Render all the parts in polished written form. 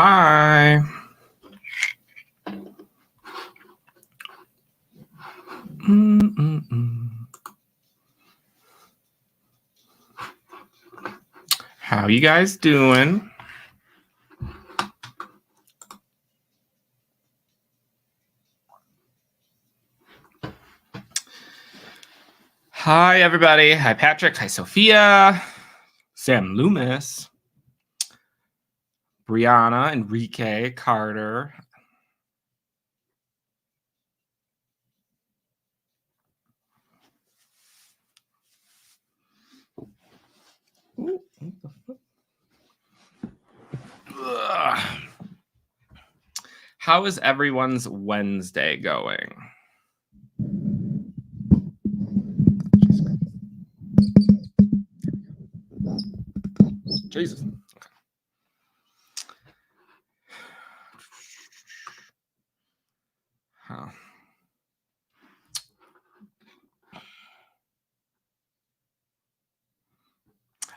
Hi. How you guys doing? Hi, everybody. Hi, Patrick. Hi, Sophia. Sam Loomis. Brianna, Enrique, Carter. Ugh. How is everyone's Wednesday going? Jesus. Okay. Huh.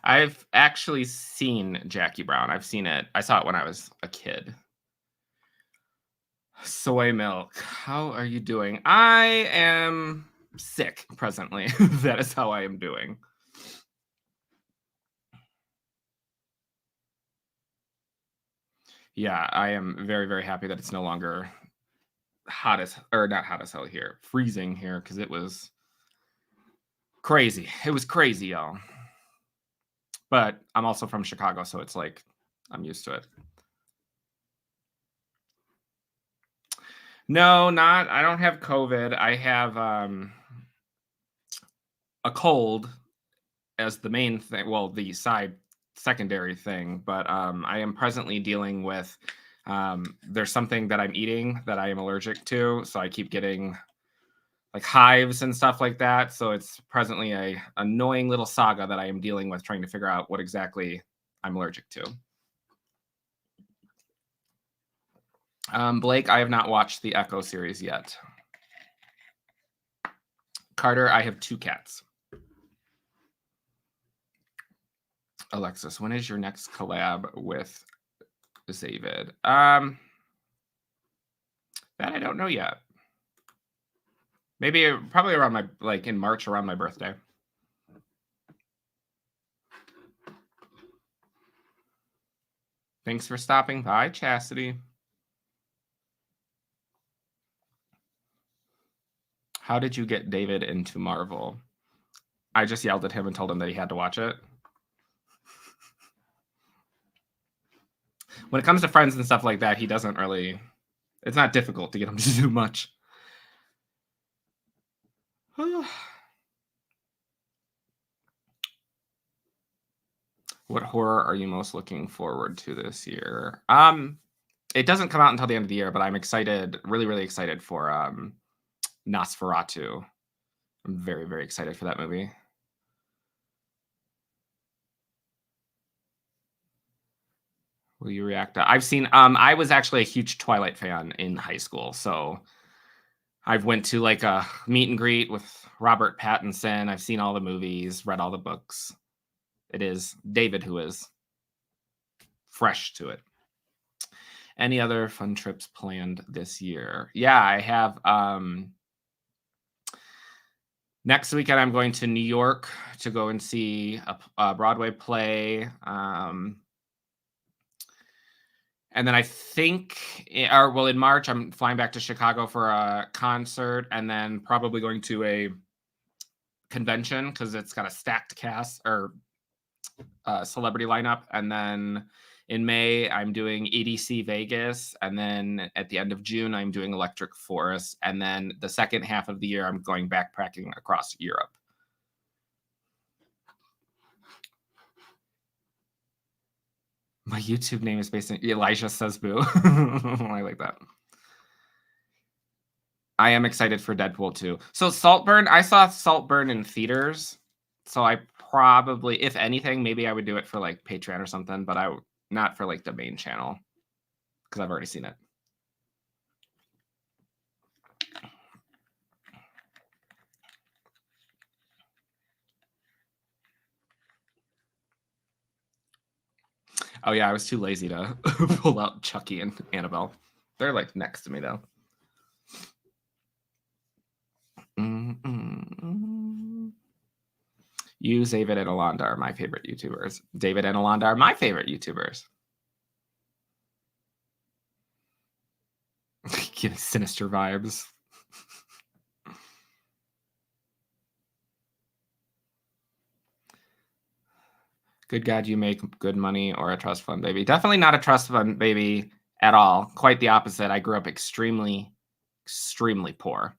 I've actually seen Jackie Brown. I've seen it. I saw it when I was a kid. Soy milk. How are you doing? I am sick presently. That is how I am doing. Yeah, I am very, very happy that it's no longer not hot as hell here, freezing here, because it was crazy. It was crazy, y'all. But I'm also from Chicago, so it's like I'm used to it. No, I don't have COVID. I have a cold as the main thing. Well, the secondary thing, but I am presently dealing with there's something that I'm eating that I am allergic to, so I keep getting like hives and stuff like that. So it's presently a annoying little saga that I am dealing with, trying to figure out what exactly I'm allergic to. Blake, I have not watched the Echo series yet. Carter, I have 2 cats. Alexis, when is your next collab with David? That I don't know yet. Maybe probably around in March, around my birthday. Thanks for stopping by, Chastity. How did you get David into Marvel? I just yelled at him and told him that he had to watch it. When it comes to friends and stuff like that, he doesn't really... It's not difficult to get him to do much. What horror are you most looking forward to this year? It doesn't come out until the end of the year, but I'm excited, really, really excited for Nosferatu. I'm very, very excited for that movie. Will you react? I've seen, I was actually a huge Twilight fan in high school, so I've went to like a meet and greet with Robert Pattinson. I've seen all the movies, read all the books. It is David who is fresh to it. Any other fun trips planned this year? Yeah, I have. Next weekend, I'm going to New York to go and see a Broadway play. And then I think, in March, I'm flying back to Chicago for a concert, and then probably going to a convention because it's got a stacked cast or celebrity lineup. And then in May, I'm doing EDC Vegas. And then at the end of June, I'm doing Electric Forest. And then the second half of the year, I'm going backpacking across Europe. My YouTube name is based on Elijah Says Boo. I like that. I am excited for Deadpool 2. So Saltburn, I saw Saltburn in theaters. So I probably, if anything, maybe I would do it for like Patreon or something, but not for like the main channel because I've already seen it. Oh yeah, I was too lazy to pull out Chucky and Annabelle. They're like next to me though. You, David, and Alonda are my favorite YouTubers. David and Alonda are my favorite YouTubers. Getting sinister vibes. Good God, you make good money or a trust fund baby? Definitely not a trust fund baby at all. Quite the opposite. I grew up extremely, extremely poor.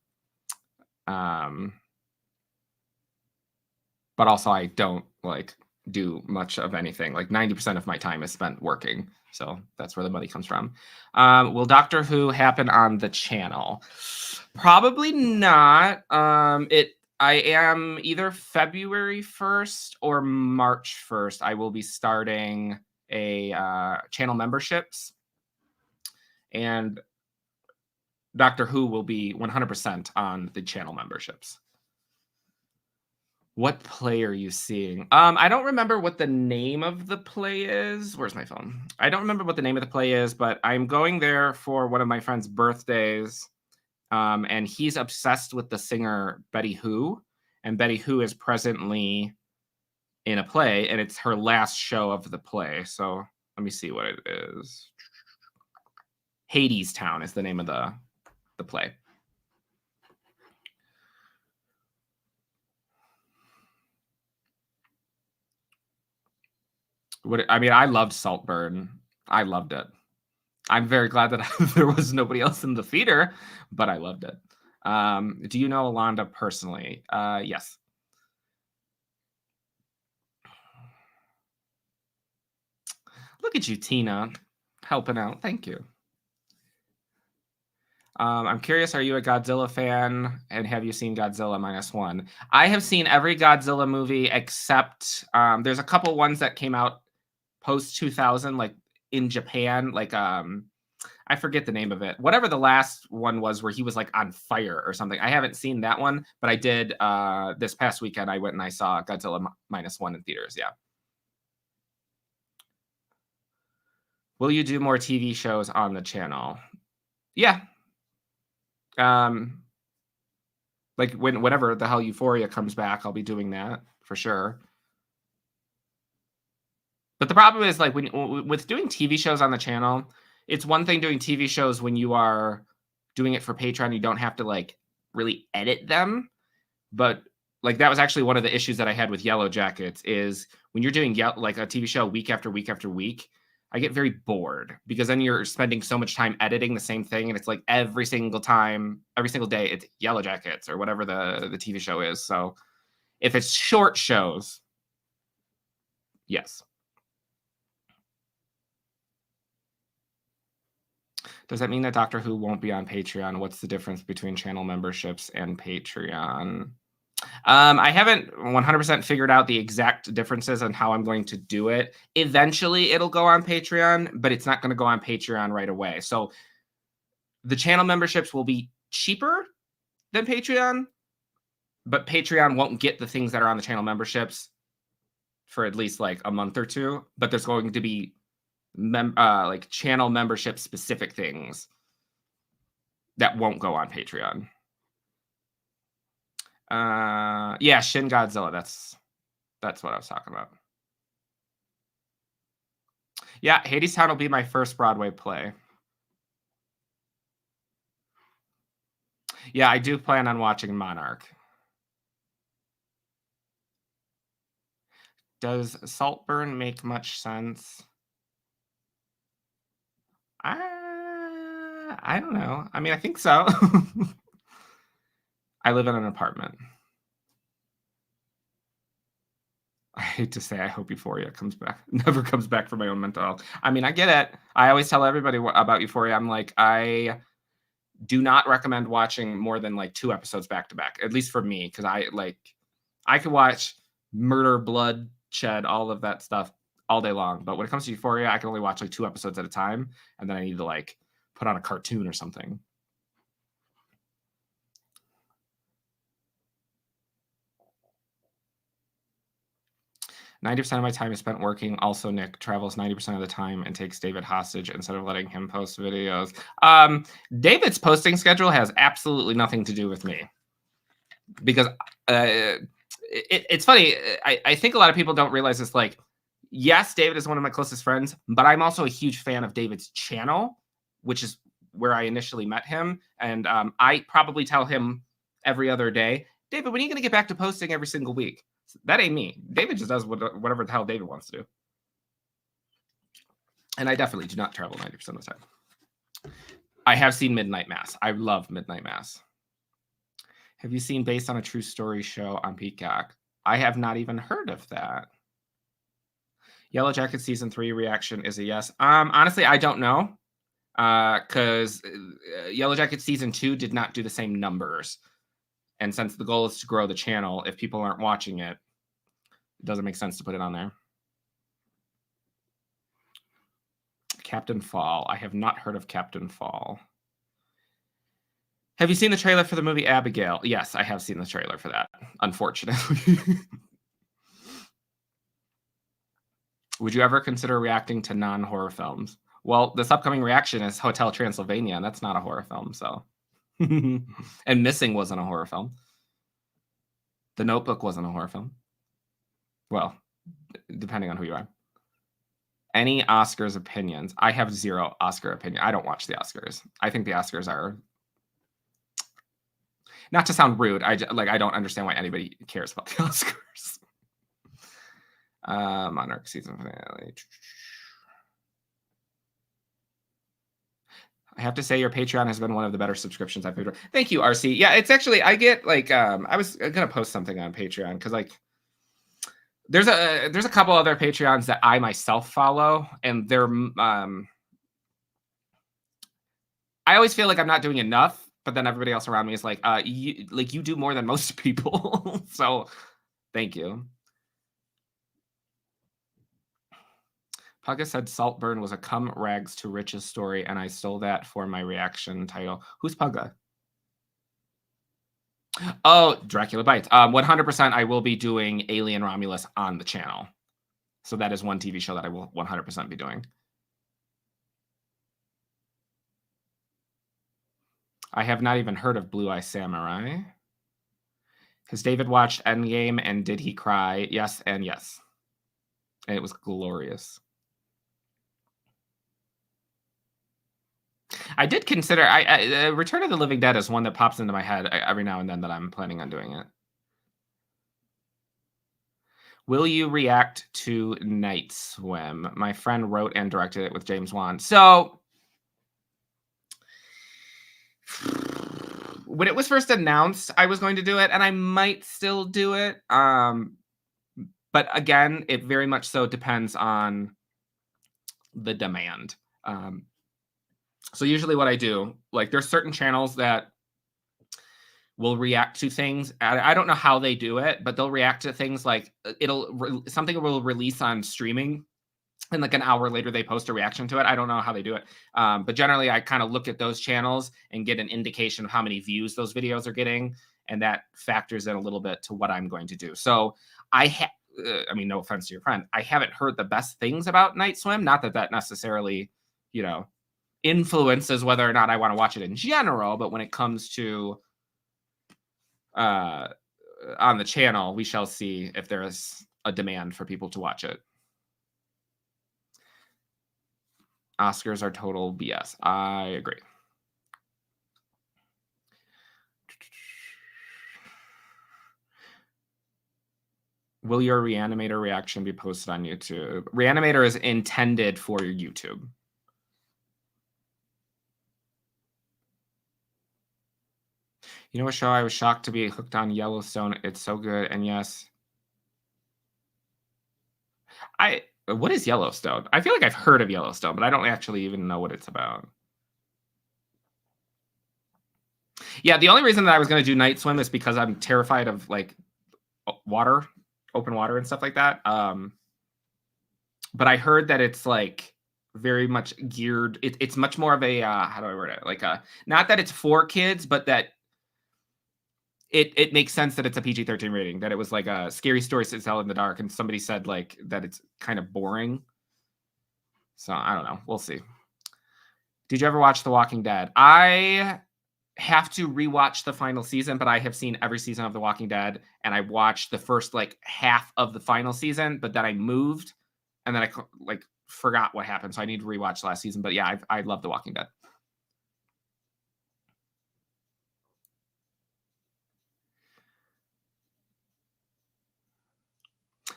But also I don't like do much of anything. Like 90% of my time is spent working. So that's where the money comes from. Will Doctor Who happen on the channel? Probably not. I am either February 1st or March 1st. I will be starting a channel memberships, and Doctor Who will be 100% on the channel memberships. What play are you seeing? I don't remember what the name of the play is. Where's my phone? I don't remember what the name of the play is, but I'm going there for one of my friend's birthdays. And he's obsessed with the singer Betty Who. And Betty Who is presently in a play, and it's her last show of the play. So let me see what it is. Hades Town is the name of the play. I loved Saltburn. I loved it. I'm very glad that there was nobody else in the theater, but I loved it. Do you know Alonda personally? Yes. Look at you, Tina, helping out. Thank you. I'm curious, are you a Godzilla fan? And have you seen Godzilla -1? I have seen every Godzilla movie except there's a couple ones that came out post 2000, like in Japan, like I forget the name of it. Whatever the last one was where he was like on fire or something. I haven't seen that one, but I did this past weekend. I went and I saw Godzilla -1 in theaters. Yeah. Will you do more TV shows on the channel? Yeah. Like whenever the hell Euphoria comes back, I'll be doing that for sure. But the problem is like with doing TV shows on the channel, it's one thing doing TV shows when you are doing it for Patreon, you don't have to like really edit them. But like that was actually one of the issues that I had with Yellow Jackets is when you're doing like a TV show week after week after week, I get very bored because then you're spending so much time editing the same thing, and it's like every single time, every single day, it's Yellow Jackets or whatever the TV show is. So if it's short shows, yes. Does that mean that Doctor Who won't be on Patreon? What's the difference between channel memberships and Patreon? I haven't 100% figured out the exact differences on how I'm going to do it. Eventually, it'll go on Patreon, but it's not going to go on Patreon right away. So the channel memberships will be cheaper than Patreon, but Patreon won't get the things that are on the channel memberships for at least like a month or two. But there's going to be like channel membership specific things that won't go on Patreon. Yeah, Shin Godzilla. That's what I was talking about. Yeah, Hadestown will be my first Broadway play. Yeah, I do plan on watching Monarch. Does Saltburn make much sense? I don't know. I mean, I think so. I live in an apartment. I hate to say, I hope Euphoria comes back. Never comes back for my own mental health. I mean, I get it. I always tell everybody about Euphoria. I'm like, I do not recommend watching more than like 2 episodes back to back, at least for me, because I could watch murder, bloodshed, all of that stuff all day long. But when it comes to Euphoria, I can only watch like 2 episodes at a time, and then I need to like put on a cartoon or something. 90% of my time is spent working. Also, Nick travels 90% of the time and takes David hostage instead of letting him post videos. David's posting schedule has absolutely nothing to do with me. Because it's funny. I think a lot of people don't realize this. Like, yes, David is one of my closest friends, but I'm also a huge fan of David's channel, which is where I initially met him. And I probably tell him every other day, David, when are you going to get back to posting every single week? That ain't me. David just does whatever the hell David wants to do. And I definitely do not travel 90% of the time. I have seen Midnight Mass. I love Midnight Mass. Have you seen Based on a True Story show on Peacock? I have not even heard of that. Yellow Jacket season 3 reaction is a yes. Honestly, I don't know. Because Yellow Jacket season 2 did not do the same numbers. And since the goal is to grow the channel, if people aren't watching it, it doesn't make sense to put it on there. Captain Fall. I have not heard of Captain Fall. Have you seen the trailer for the movie Abigail? Yes, I have seen the trailer for that, unfortunately. Would you ever consider reacting to non-horror films? Well, this upcoming reaction is Hotel Transylvania, and that's not a horror film, so. And Missing wasn't a horror film. The Notebook wasn't a horror film. Well, depending on who you are. Any Oscars opinions? I have zero Oscar opinion. I don't watch the Oscars. I think the Oscars are, not to sound rude, I don't understand why anybody cares about the Oscars. Monarch season finale. I have to say your Patreon has been one of the better subscriptions I've paid for. Thank you, RC. Yeah, it's actually, I get like, I was gonna post something on Patreon because like there's a couple other Patreons that I myself follow, and they're I always feel like I'm not doing enough, but then everybody else around me is like, you do more than most people. So thank you. Pugga said Saltburn was a come rags to riches story, and I stole that for my reaction title. Who's Pugga? Oh, Dracula Bites. 100% I will be doing Alien Romulus on the channel. So that is one TV show that I will 100% be doing. I have not even heard of Blue Eye Samurai. Has David watched Endgame, and did he cry? Yes and yes. And it was glorious. I did consider Return of the Living Dead is one that pops into my head every now and then that I'm planning on doing it. Will you react to Night Swim? My friend wrote and directed it with James Wan. So when it was first announced, I was going to do it, and I might still do it. But again, it very much so depends on the demand. So usually what I do, like there's certain channels that will react to things. I don't know how they do it, but they'll react to things like something will release on streaming, and like an hour later they post a reaction to it. I don't know how they do it. But generally I kind of look at those channels and get an indication of how many views those videos are getting. And that factors in a little bit to what I'm going to do. So I mean, no offense to your friend, I haven't heard the best things about Night Swim. Not that that necessarily, influences whether or not I want to watch it in general, but when it comes to on the channel, we shall see if there is a demand for people to watch it. Oscars are total BS. I agree. Will your Reanimator reaction be posted on YouTube? Reanimator is intended for YouTube. You know what show I was shocked to be hooked on? Yellowstone. It's so good. And yes, what is Yellowstone? I feel like I've heard of Yellowstone, but I don't actually even know what it's about. Yeah, the only reason that I was going to do Night Swim is because I'm terrified of like water, open water and stuff like that. But I heard that it's like very much geared. It's much more of a how do I word it? Like not that it's for kids, but that it makes sense that it's a PG-13 rating, that it was like a scary story to tell in the dark, and somebody said like that it's kind of boring. So I don't know. We'll see. Did you ever watch The Walking Dead? I have to rewatch the final season, but I have seen every season of The Walking Dead, and I watched the first like half of the final season, but then I moved, and then I like forgot what happened, so I need to rewatch last season. But yeah, I love The Walking Dead.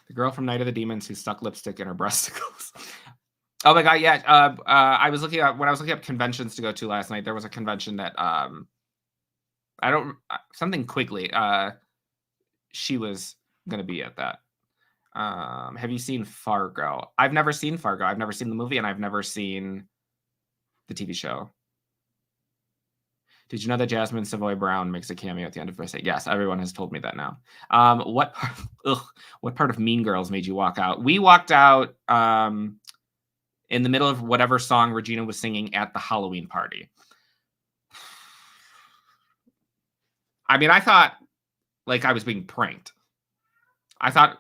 The girl from Night of the Demons who stuck lipstick in her breasticles. Oh my god, yeah. I was looking up when I was looking up conventions to go to last night. There was a convention that I don't something Quigley. She was gonna be at that. Have you seen Fargo? I've never seen Fargo. I've never seen the movie, and I've never seen the TV show. Did you know that Jasmine Savoy Brown makes a cameo at the end of Versailles? Yes, everyone has told me that now. What part of Mean Girls made you walk out? We walked out in the middle of whatever song Regina was singing at the Halloween party. I mean, I thought like I was being pranked. I thought,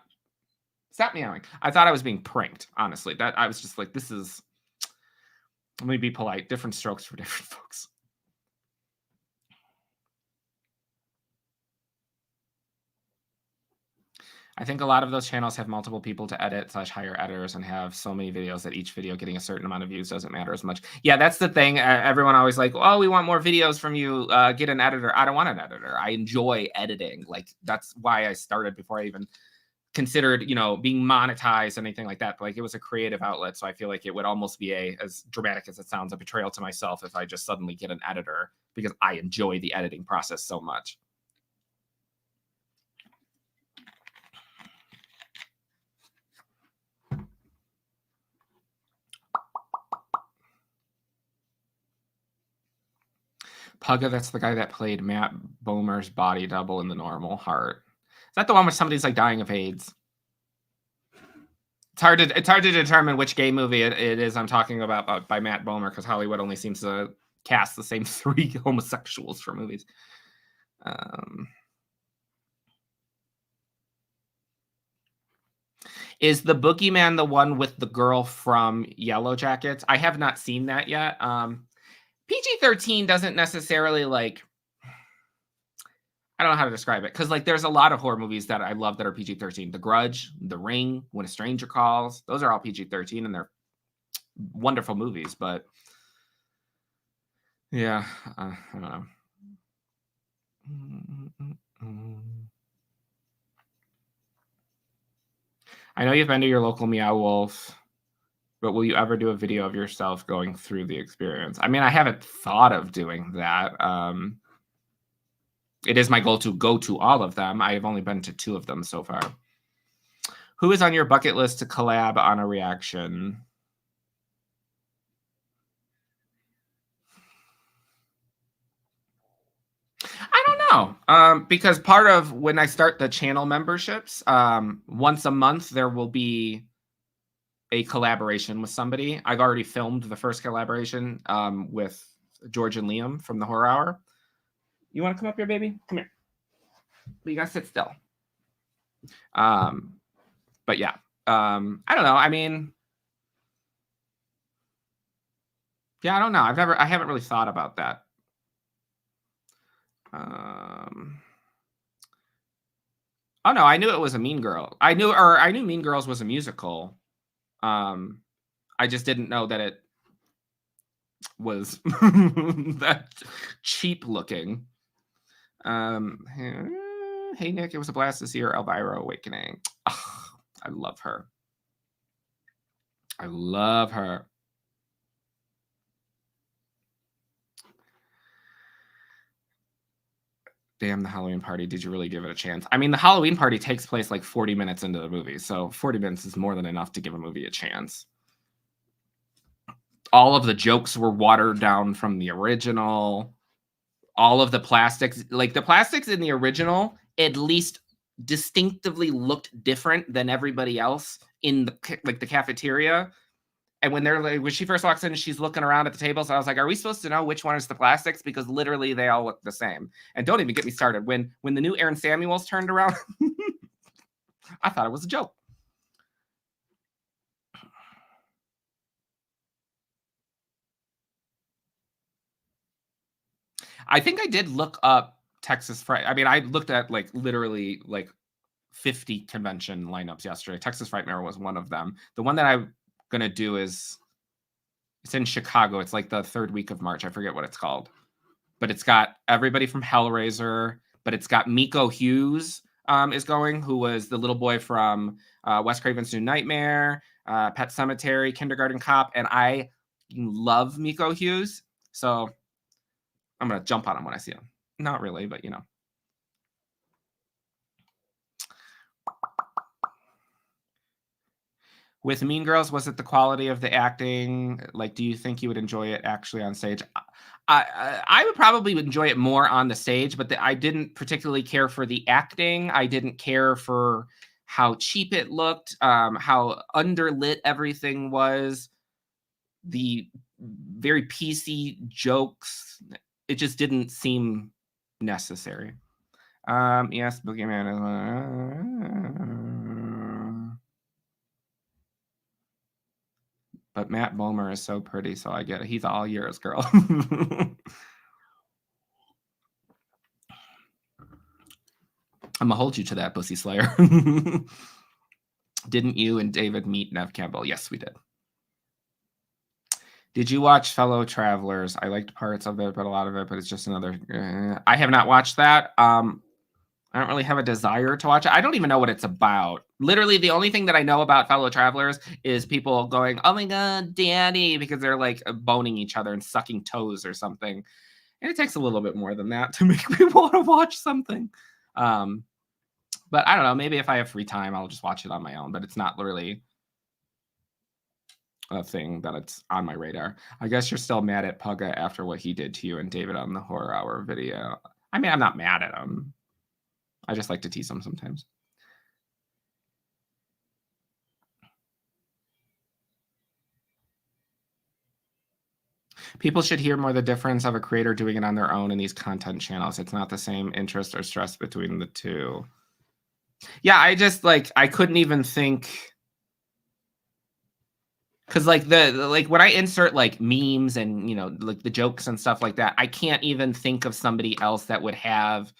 stop meowing. I thought I was being pranked, honestly. That I was just like, this is, let me be polite, different strokes for different folks. I think a lot of those channels have multiple people to edit / hire editors and have so many videos that each video getting a certain amount of views doesn't matter as much. Yeah, that's the thing. Everyone always like, oh, we want more videos from you. Get an editor. I don't want an editor. I enjoy editing. Like, that's why I started before I even considered, being monetized, anything like that. But, like, it was a creative outlet. So I feel like it would almost be as dramatic as it sounds, a betrayal to myself if I just suddenly get an editor because I enjoy the editing process so much. Pugga, that's the guy that played Matt Bomer's body double in The Normal Heart. Is that the one where somebody's like dying of AIDS? It's hard to determine which gay movie it is I'm talking about by Matt Bomer, because Hollywood only seems to cast the same 3 homosexuals for movies. Is the Boogeyman the one with the girl from Yellow Jackets? I have not seen that yet. PG-13 doesn't necessarily like, I don't know how to describe it, because like there's a lot of horror movies that I love that are PG-13. The Grudge, The Ring, When a Stranger Calls, those are all PG-13 and they're wonderful movies, but yeah, I don't know. I know you've been to your local Meow Wolf, but will you ever do a video of yourself going through the experience? I mean, I haven't thought of doing that. It is my goal to go to all of them. I have only been to 2 of them so far. Who is on your bucket list to collab on a reaction? I don't know. Because part of when I start the channel memberships, once a month, there will be a collaboration with somebody. I've already filmed the first collaboration with George and Liam from the Horror Hour. You want to come up here, baby? Come here. But you gotta sit still. But yeah, I don't know. I mean, yeah, I don't know. I haven't really thought about that. Oh no, I knew it was a Mean Girl. I knew Mean Girls was a musical. I just didn't know that it was that cheap looking. Hey Nick, it was a blast to see your Elvira Awakening. Oh, I love her. I love her. Damn, the Halloween party. Did you really give it a chance? I mean, the Halloween party takes place like 40 minutes into the movie. So 40 minutes is more than enough to give a movie a chance. All of the jokes were watered down from the original. All of the plastics, like the plastics in the original, at least distinctively looked different than everybody else in the cafeteria. And when she first walks in, she's looking around at the tables. I was like, are we supposed to know which one is the plastics? Because literally they all look the same. And don't even get me started. When the new Aaron Samuels turned around, I thought it was a joke. I think I did look up Texas Fright. I mean, I looked at literally 50 convention lineups yesterday. Texas Frightmare was one of them. The one that I'm gonna do it's in Chicago. It's like the third week of March. I forget what it's called, but it's got everybody from Hellraiser. But it's got Miko Hughes is going, who was the little boy from Wes Craven's New Nightmare, Pet Sematary, Kindergarten Cop, and I love Miko Hughes, so I'm gonna jump on him when I see him. Not really, but you know. With Mean Girls, was it the quality of the acting? Like, do you think you would enjoy it actually on stage? I would probably enjoy it more on the stage, but I didn't particularly care for the acting. I didn't care for how cheap it looked, how underlit everything was, the very PC jokes. It just didn't seem necessary. Yes, Boogeyman is... But Matt Bomer is so pretty, so I get it. He's all yours, girl. I'm gonna hold you to that, Pussy Slayer. Didn't you and David meet Nev Campbell? Yes, we did. Did you watch Fellow Travelers? I liked parts of it, but a lot of it, but it's just another... I have not watched that. I don't really have a desire to watch it. I don't even know what it's about. Literally, the only thing that I know about Fellow Travelers is people going, oh my God, Daddy, because they're like boning each other and sucking toes or something. And it takes a little bit more than that to make me want to watch something. But I don't know. Maybe if I have free time, I'll just watch it on my own. But it's not really a thing that it's on my radar. I guess you're still mad at Pugga after what he did to you and David on the Horror Hour video. I mean, I'm not mad at him. I just like to tease them sometimes. People should hear more the difference of a creator doing it on their own in these content channels. It's not the same interest or stress between the two. Yeah, I just I couldn't even think, because when I insert memes and the jokes and stuff like that, I can't even think of somebody else that would have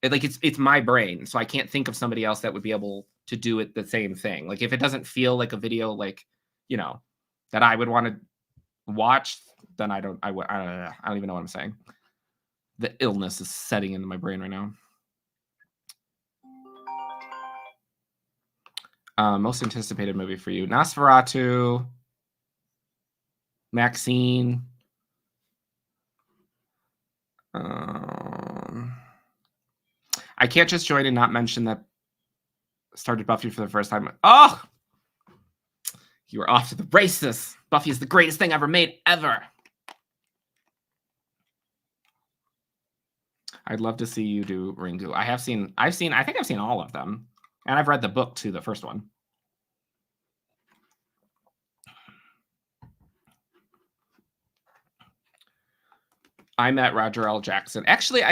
it's my brain, so I can't think of somebody else that would be able to do it the same thing. Like if it doesn't feel like a video that I would want to watch, then I don't even know what I'm saying. The illness is setting into my brain right now. Most anticipated movie for you: Nosferatu, Maxine. I can't just join and not mention that started Buffy for the first time. Oh, you were off to the races. Buffy is the greatest thing ever made, ever. I'd love to see you do Ringu. I think I've seen all of them. And I've read the book too, the first one. I met Roger L. Jackson. Actually,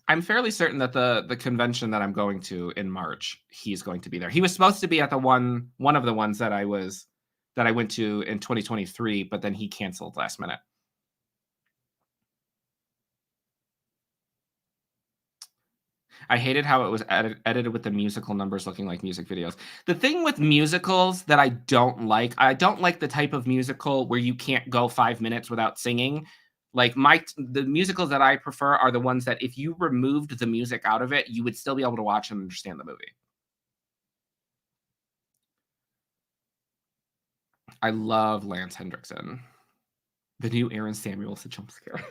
I'm fairly certain that the convention that I'm going to in March, he's going to be there. He was supposed to be at the one of the ones that I went to in 2023, but then he canceled last minute. I hated how it was edited with the musical numbers looking like music videos. The thing with musicals that I don't like the type of musical where you can't go 5 minutes without singing. The musicals that I prefer are the ones that if you removed the music out of it, you would still be able to watch and understand the movie. I love Lance Hendrickson. The new Aaron Samuels, a jump scare.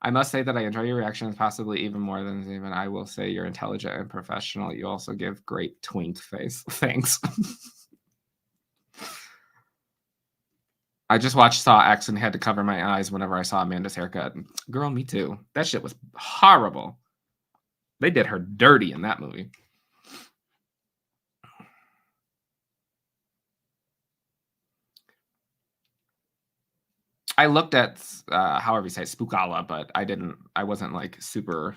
I must say that I enjoy your reactions possibly even more than even I will say you're intelligent and professional. You also give great twink face. Thanks. I just watched Saw X and had to cover my eyes whenever I saw Amanda's haircut. Girl, me too. That shit was horrible. They did her dirty in that movie. I looked at however you say Spookala, but I wasn't like super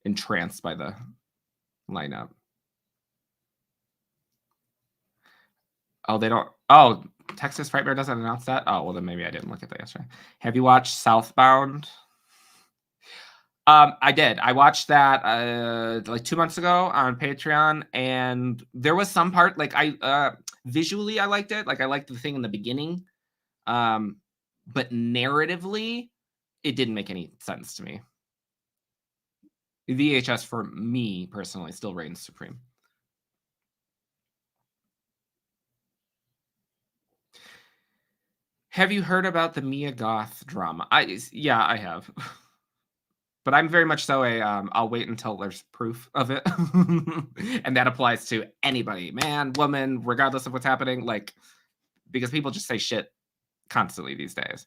entranced by the lineup. Oh, they don't. Oh, Texas Frightmare doesn't announce that. Oh, well then maybe I didn't look at that yesterday. Have you watched Southbound? I did. I watched that like 2 months ago on Patreon, and there was some part like I visually I liked it. Like I liked the thing in the beginning, but narratively, it didn't make any sense to me. VHS for me personally still reigns supreme. Have you heard about the Mia Goth drama? Yeah, I have. But I'm very much so I'll wait until there's proof of it. And that applies to anybody, man, woman, regardless of what's happening, like, because people just say shit constantly these days.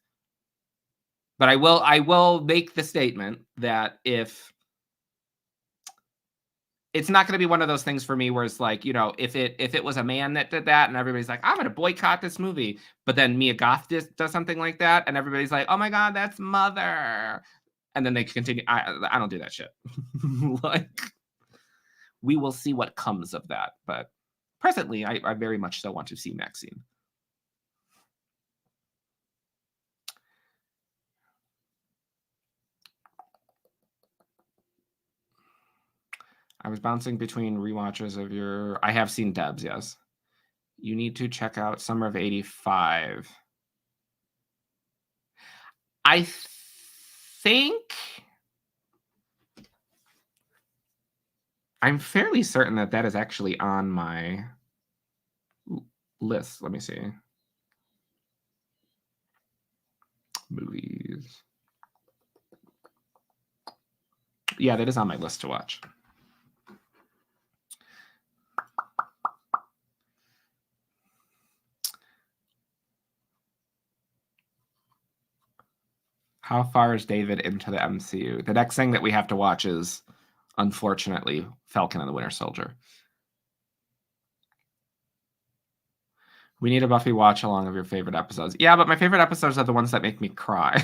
But I will make the statement that if it's not going to be one of those things for me where it's like, if it was a man that did that and everybody's like, I'm going to boycott this movie, but then Mia Goth does something like that and everybody's like, oh my God, that's Mother. And then they continue. I don't do that shit. Like, we will see what comes of that. But presently, I very much so want to see Maxine. I was bouncing between rewatches of your. I have seen Debs, yes. You need to check out Summer of '85. I think I'm fairly certain that is actually on my list. Let me see. Movies. Yeah, that is on my list to watch. How far is David into the MCU? The next thing that we have to watch is, unfortunately, Falcon and the Winter Soldier. We need a Buffy watch along of your favorite episodes. Yeah, but my favorite episodes are the ones that make me cry.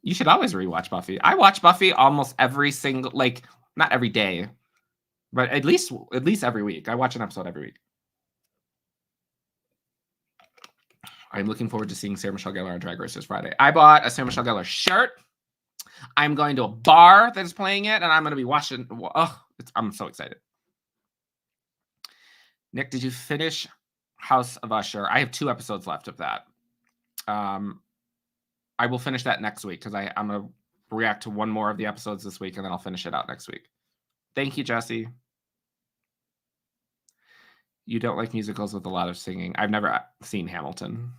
You should always rewatch Buffy. I watch Buffy almost every single, like, not every day, but at least every week. I watch an episode every week. I'm looking forward to seeing Sarah Michelle Gellar on Drag Race this Friday. I bought a Sarah Michelle Gellar shirt. I'm going to a bar that is playing it, and I'm going to be watching. Oh, I'm so excited. Nick, did you finish House of Usher? I have 2 episodes left of that. I will finish that next week because I'm going to react to one more of the episodes this week, and then I'll finish it out next week. Thank you, Jesse. You don't like musicals with a lot of singing. I've never seen Hamilton.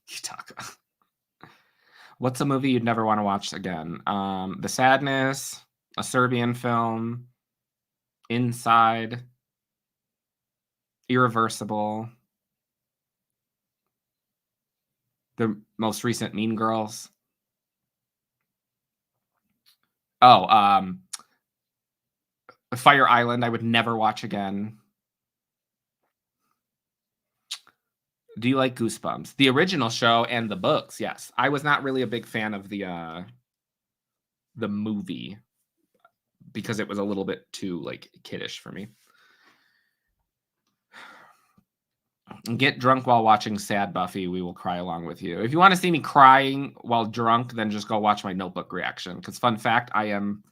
Kitaka. What's a movie you'd never want to watch again? The Sadness, a Serbian film, Inside, Irreversible, the most recent Mean Girls. Oh, Fire Island, I would never watch again. Do you like Goosebumps? The original show and the books, yes. I was not really a big fan of the movie because it was a little bit too, like, kiddish for me. Get drunk while watching Sad Buffy. We will cry along with you. If you want to see me crying while drunk, then just go watch my Notebook reaction. Because fun fact, I am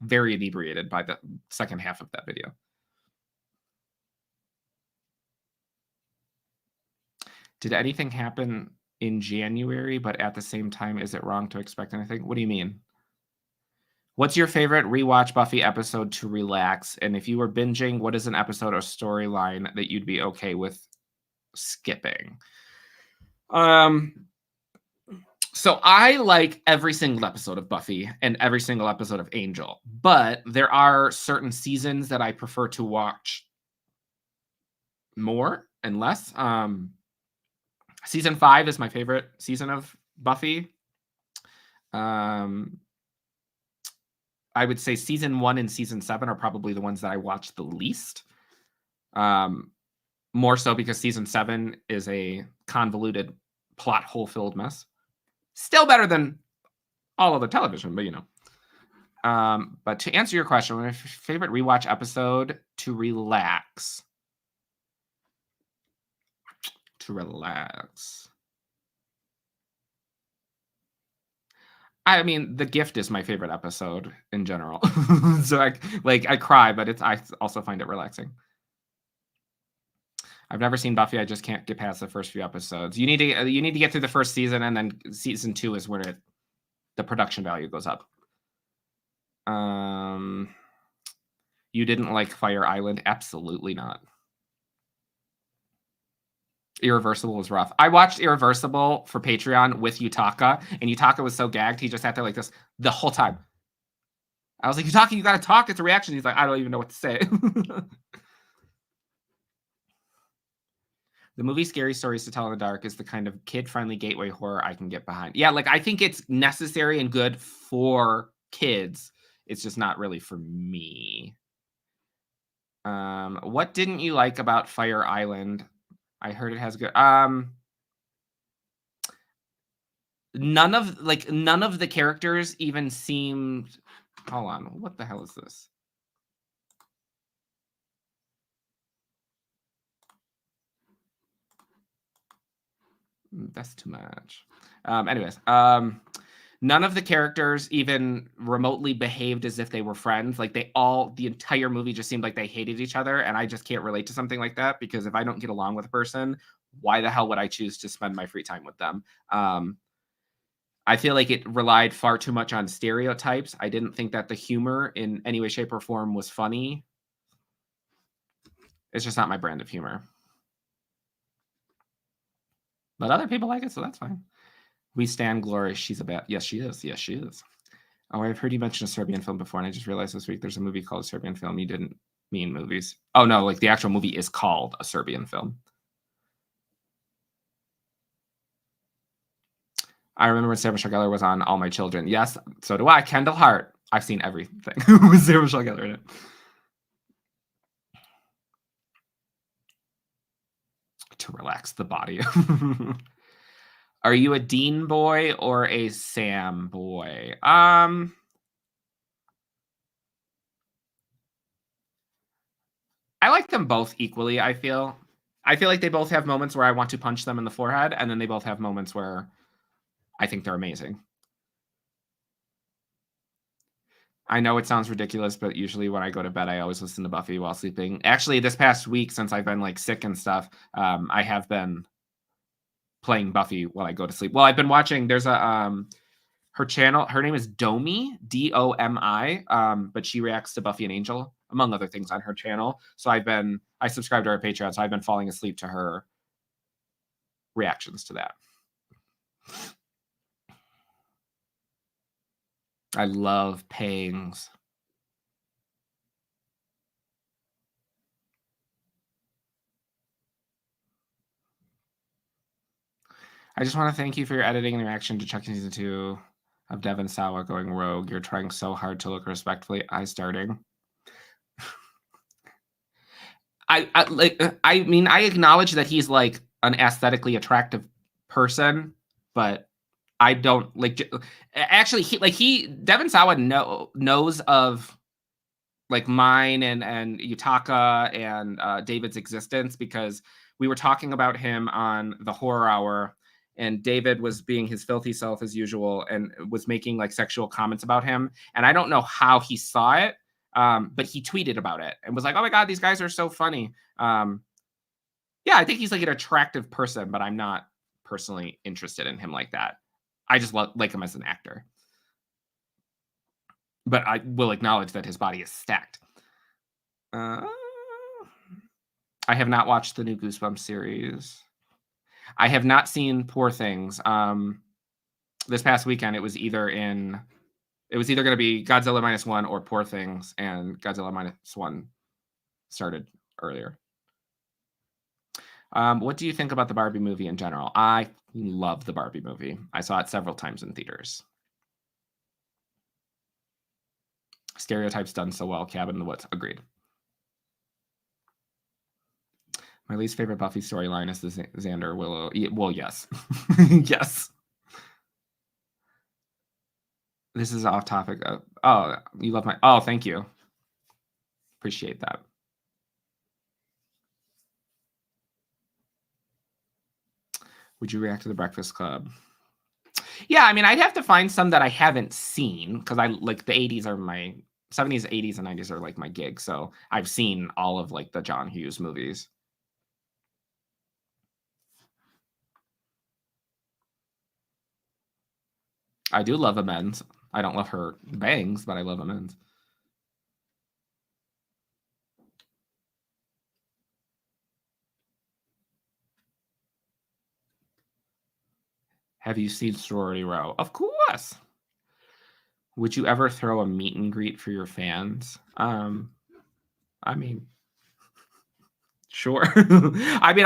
very inebriated by the second half of that video. Did anything happen in January, but at the same time, is it wrong to expect anything? What do you mean? What's your favorite rewatch Buffy episode to relax? And if you were binging, what is an episode or storyline that you'd be okay with skipping? So I like every single episode of Buffy and every single episode of Angel, but there are certain seasons that I prefer to watch more. unless season 5 is my favorite season of Buffy. Um, I would say season 1 and season 7 are probably the ones that I watched the least. More so because season 7 is a convoluted plot hole filled mess. Still better than all of the television, but you know. But to answer your question, my favorite rewatch episode to relax. To relax. I mean, The Gift is my favorite episode in general. So I cry, but I also find it relaxing. I've never seen Buffy. I just can't get past the first few episodes. You need to get through the first season, and then season 2 is where the production value goes up. You didn't like Fire Island? Absolutely not. Irreversible was rough. I watched Irreversible for Patreon with Yutaka, and Yutaka was so gagged, he just sat there like this the whole time. I was like, Yutaka, you gotta talk. It's a reaction. He's like, I don't even know what to say. The movie Scary Stories to Tell in the Dark is the kind of kid-friendly gateway horror I can get behind. Yeah, like I think it's necessary and good for kids. It's just not really for me. What didn't you like about Fire Island? I heard it has good. None of the characters even seemed. Hold on, what the hell is this? That's too much. Anyways, none of the characters even remotely behaved as if they were friends. Like the entire movie just seemed like they hated each other, and I just can't relate to something like that because if I don't get along with a person, why the hell would I choose to spend my free time with them? I feel like it relied far too much on stereotypes. I didn't think that the humor in any way, shape, or form was funny. It's just not my brand of humor. But other people like it, so that's fine. We stand Glory. She's a bad. Yes, she is. Yes, she is. Oh, I've heard you mention a Serbian film before, and I just realized this week there's a movie called A Serbian Film. You didn't mean movies. Oh, no, like the actual movie is called A Serbian Film. I remember when Sarah Michelle Gellar was on All My Children. Yes, so do I. Kendall Hart. I've seen everything with Sarah Michelle Gellar in it. To relax the body. Are you a Dean boy or a Sam boy? I like them both equally, I feel. I feel like they both have moments where I want to punch them in the forehead, and then they both have moments where I think they're amazing. I know it sounds ridiculous, but usually when I go to bed, I always listen to Buffy while sleeping. Actually, this past week, since I've been like sick and stuff, I have been playing Buffy while I go to sleep. Well, I've been watching. There's a her channel. Her name is Domi, Domi. But she reacts to Buffy and Angel, among other things, on her channel. So I subscribe to her Patreon, so I've been falling asleep to her reactions to that. I love Pangs. I just want to thank you for your editing and reaction to Chucky Season 2 of Devon Sawa going rogue. You're trying so hard to look respectfully. Starting. I mean, I acknowledge that he's like an aesthetically attractive person, but I don't like. Actually, Devon Sawa knows of like mine and Yutaka and David's existence because we were talking about him on the Horror Hour, and David was being his filthy self as usual and was making like sexual comments about him. And I don't know how he saw it, but he tweeted about it and was like, "Oh my God, these guys are so funny." Yeah, I think he's like an attractive person, but I'm not personally interested in him like that. I just like him as an actor. But I will acknowledge that his body is stacked. I have not watched the new Goosebumps series. I have not seen Poor Things. This past weekend, it was either going to be Godzilla -1 or Poor Things, and Godzilla -1 started earlier. What do you think about the Barbie movie in general? I love the Barbie movie. I saw it several times in theaters. Stereotypes done so well. Cabin in the Woods. Agreed. My least favorite Buffy storyline is the Xander Willow. Well, yes. Yes. This is off topic. Oh, you love my... Oh, thank you. Appreciate that. Would you react to The Breakfast Club? Yeah, I mean, I'd have to find some that I haven't seen because I like the 80s are my 70s, 80s, and 90s are like my gig. So I've seen all of like the John Hughes movies. I do love Amends. I don't love her bangs, but I love Amends. Have you seen Sorority Row? Of course. Would you ever throw a meet and greet for your fans? I mean, sure. I mean,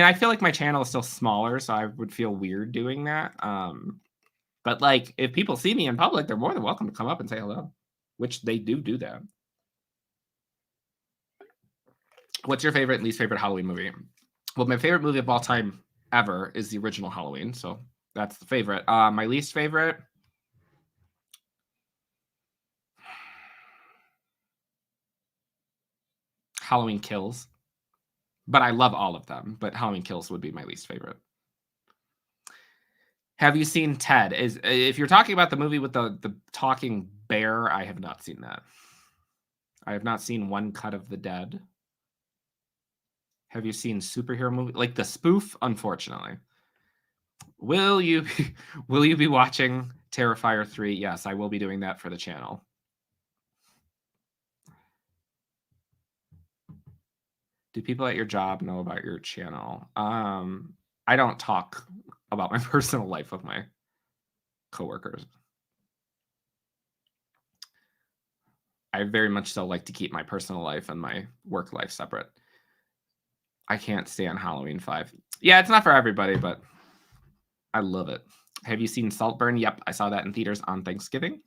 I feel like my channel is still smaller, so I would feel weird doing that. But like, if people see me in public, they're more than welcome to come up and say hello, which they do that. What's your favorite and least favorite Halloween movie? Well, my favorite movie of all time ever is the original Halloween, so that's the favorite. My least favorite, Halloween Kills. But I love all of them, but Halloween Kills would be my least favorite. Have you seen Ted? If you're talking about the movie with the talking bear, I have not seen that. I have not seen One Cut of the Dead. Have you seen superhero movie like the spoof? Unfortunately. Will you be watching Terrifier 3? Yes, I will be doing that for the channel. Do people at your job know about your channel? I don't talk about my personal life with my coworkers. I very much so like to keep my personal life and my work life separate. I can't stand Halloween 5. Yeah, it's not for everybody, but I love it. Have you seen Saltburn? Yep, I saw that in theaters on Thanksgiving.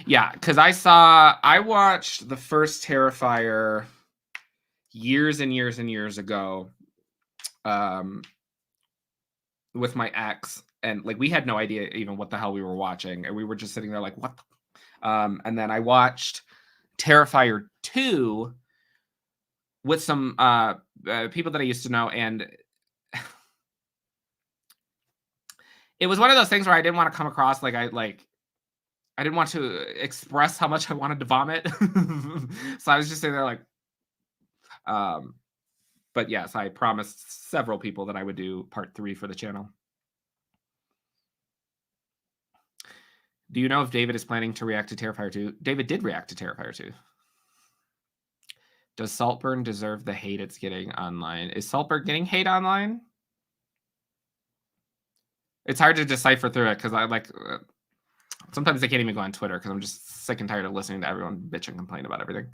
Yeah, because I watched the first Terrifier years and years and years ago with my ex, and like we had no idea even what the hell we were watching, and we were just sitting there like, what the... and then I watched Terrifier 2 with some people that I used to know, and it was one of those things where I didn't want to come across like I didn't want to express how much I wanted to vomit. So I was just sitting there like, but yes, I promised several people that I would do part 3 for the channel. Do you know if David is planning to react to Terrifier 2? David did react to Terrifier 2. Does Saltburn deserve the hate it's getting online? Is Saltburn getting hate online? It's hard to decipher through it because I like... sometimes I can't even go on Twitter because I'm just sick and tired of listening to everyone bitch and complain about everything.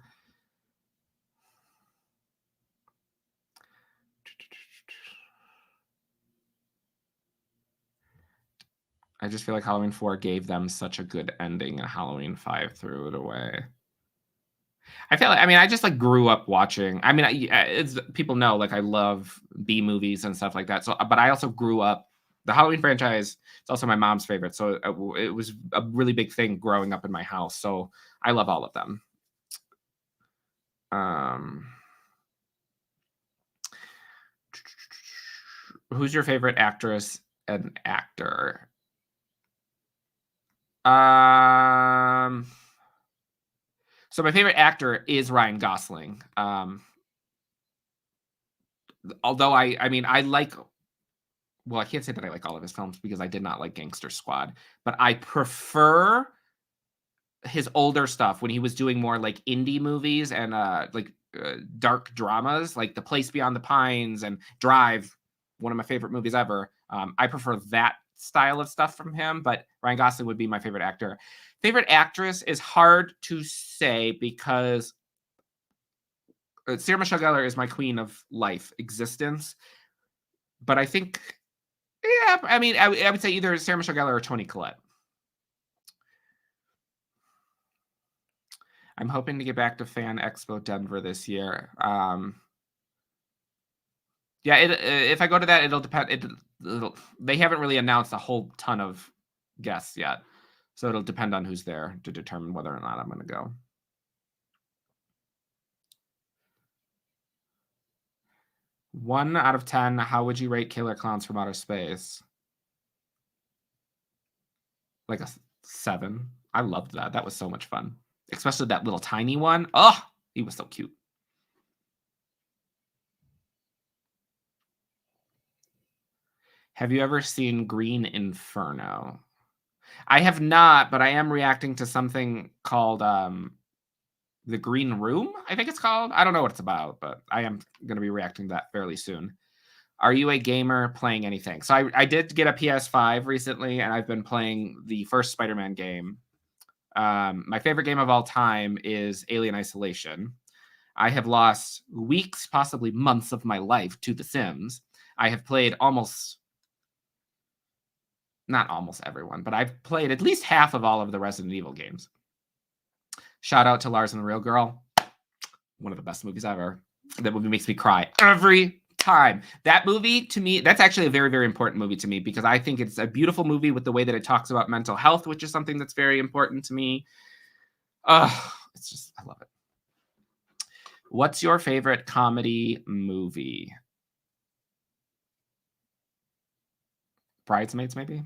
I just feel like Halloween 4 gave them such a good ending and Halloween 5 threw it away. I feel like, I mean, I just like grew up watching. I mean, it's, people know like I love B movies and stuff like that. So, but I also grew up, the Halloween franchise, it's also my mom's favorite. So it was a really big thing growing up in my house. So I love all of them. Who's your favorite actress and actor? So my favorite actor is Ryan Gosling. Although I mean, I like... well, I can't say that I like all of his films because I did not like Gangster Squad, but I prefer his older stuff when he was doing more like indie movies and dark dramas, like The Place Beyond the Pines and Drive, one of my favorite movies ever. I prefer that style of stuff from him, but Ryan Gosling would be my favorite actor. Favorite actress is hard to say because Sarah Michelle Gellar is my queen of life existence. But I think, yeah, I mean, I would say either Sarah Michelle Gellar or Toni Collette. I'm hoping to get back to Fan Expo Denver this year. Yeah, if I go to that, it'll depend. They haven't really announced a whole ton of guests yet, so it'll depend on who's there to determine whether or not I'm going to go. One out of 10, how would you rate Killer Clowns from Outer Space? Like a 7. I loved that. That was so much fun. Especially that little tiny one. Oh, he was so cute. Have you ever seen Green Inferno? I have not, but I am reacting to something called The Green Room, I think it's called. I don't know what it's about, but I am going to be reacting to that fairly soon. Are you a gamer playing anything? So I did get a PS5 recently, and I've been playing the first Spider-Man game. My favorite game of all time is Alien Isolation. I have lost weeks, possibly months of my life to The Sims. I have played not almost everyone, but I've played at least half of all of the Resident Evil games. Shout out to Lars and the Real Girl. One of the best movies ever. That movie makes me cry every time. That movie, to me, that's actually a very, very important movie to me because I think it's a beautiful movie with the way that it talks about mental health, which is something that's very important to me. It's just, I love it. What's your favorite comedy movie? Bridesmaids, maybe?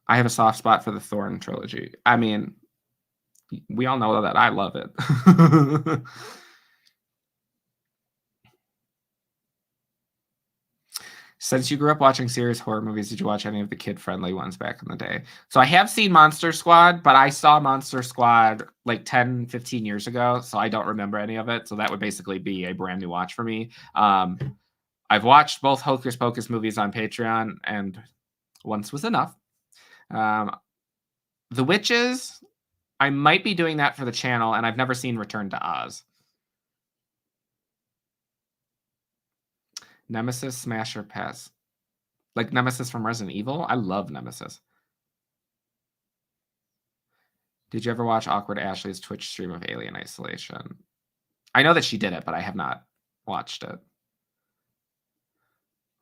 I have a soft spot for the Thorn trilogy. I mean, we all know that I love it. Since you grew up watching serious horror movies, did you watch any of the kid-friendly ones back in the day? So I have seen Monster Squad, but I saw Monster Squad like 10, 15 years ago, so I don't remember any of it. So that would basically be a brand new watch for me. I've watched both Hocus Pocus movies on Patreon, and once was enough. The Witches, I might be doing that for the channel, and I've never seen Return to Oz. Nemesis, Smash, or Pass? Like Nemesis from Resident Evil? I love Nemesis. Did you ever watch Awkward Ashley's Twitch stream of Alien Isolation? I know that she did it, but I have not watched it.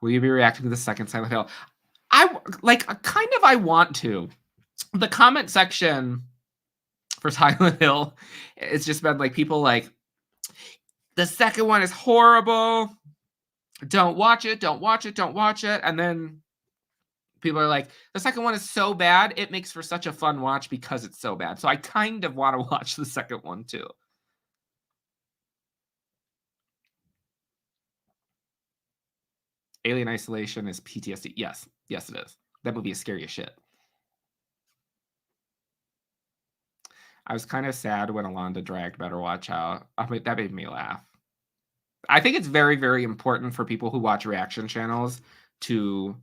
Will you be reacting to the second Silent Hill? I want to. The comment section for Silent Hill, it's just been like people like, the second one is horrible. Don't watch it, don't watch it, don't watch it. And then people are like, the second one is so bad, it makes for such a fun watch because it's so bad. So I kind of want to watch the second one too. Alien Isolation is PTSD. Yes, yes it is. That movie is scary as shit. I was kind of sad when Alonda dragged Better Watch Out. That made me laugh. I think it's very, very important for people who watch reaction channels to,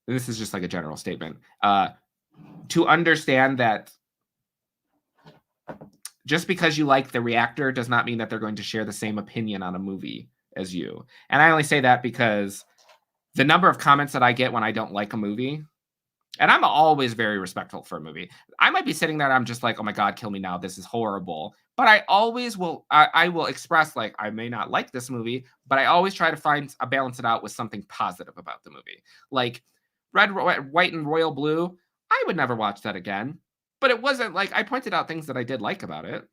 this is just like a general statement, to understand that just because you like the reactor does not mean that they're going to share the same opinion on a movie as you. And I only say that because the number of comments that I get when I don't like a movie, and I'm always very respectful for a movie. I might be sitting there and I'm just like, oh my God, kill me now. This is horrible. But I always will, I will express like, I may not like this movie, but I always try to balance it out with something positive about the movie. Like Red, White, and Royal Blue, I would never watch that again. But it wasn't like, I pointed out things that I did like about it.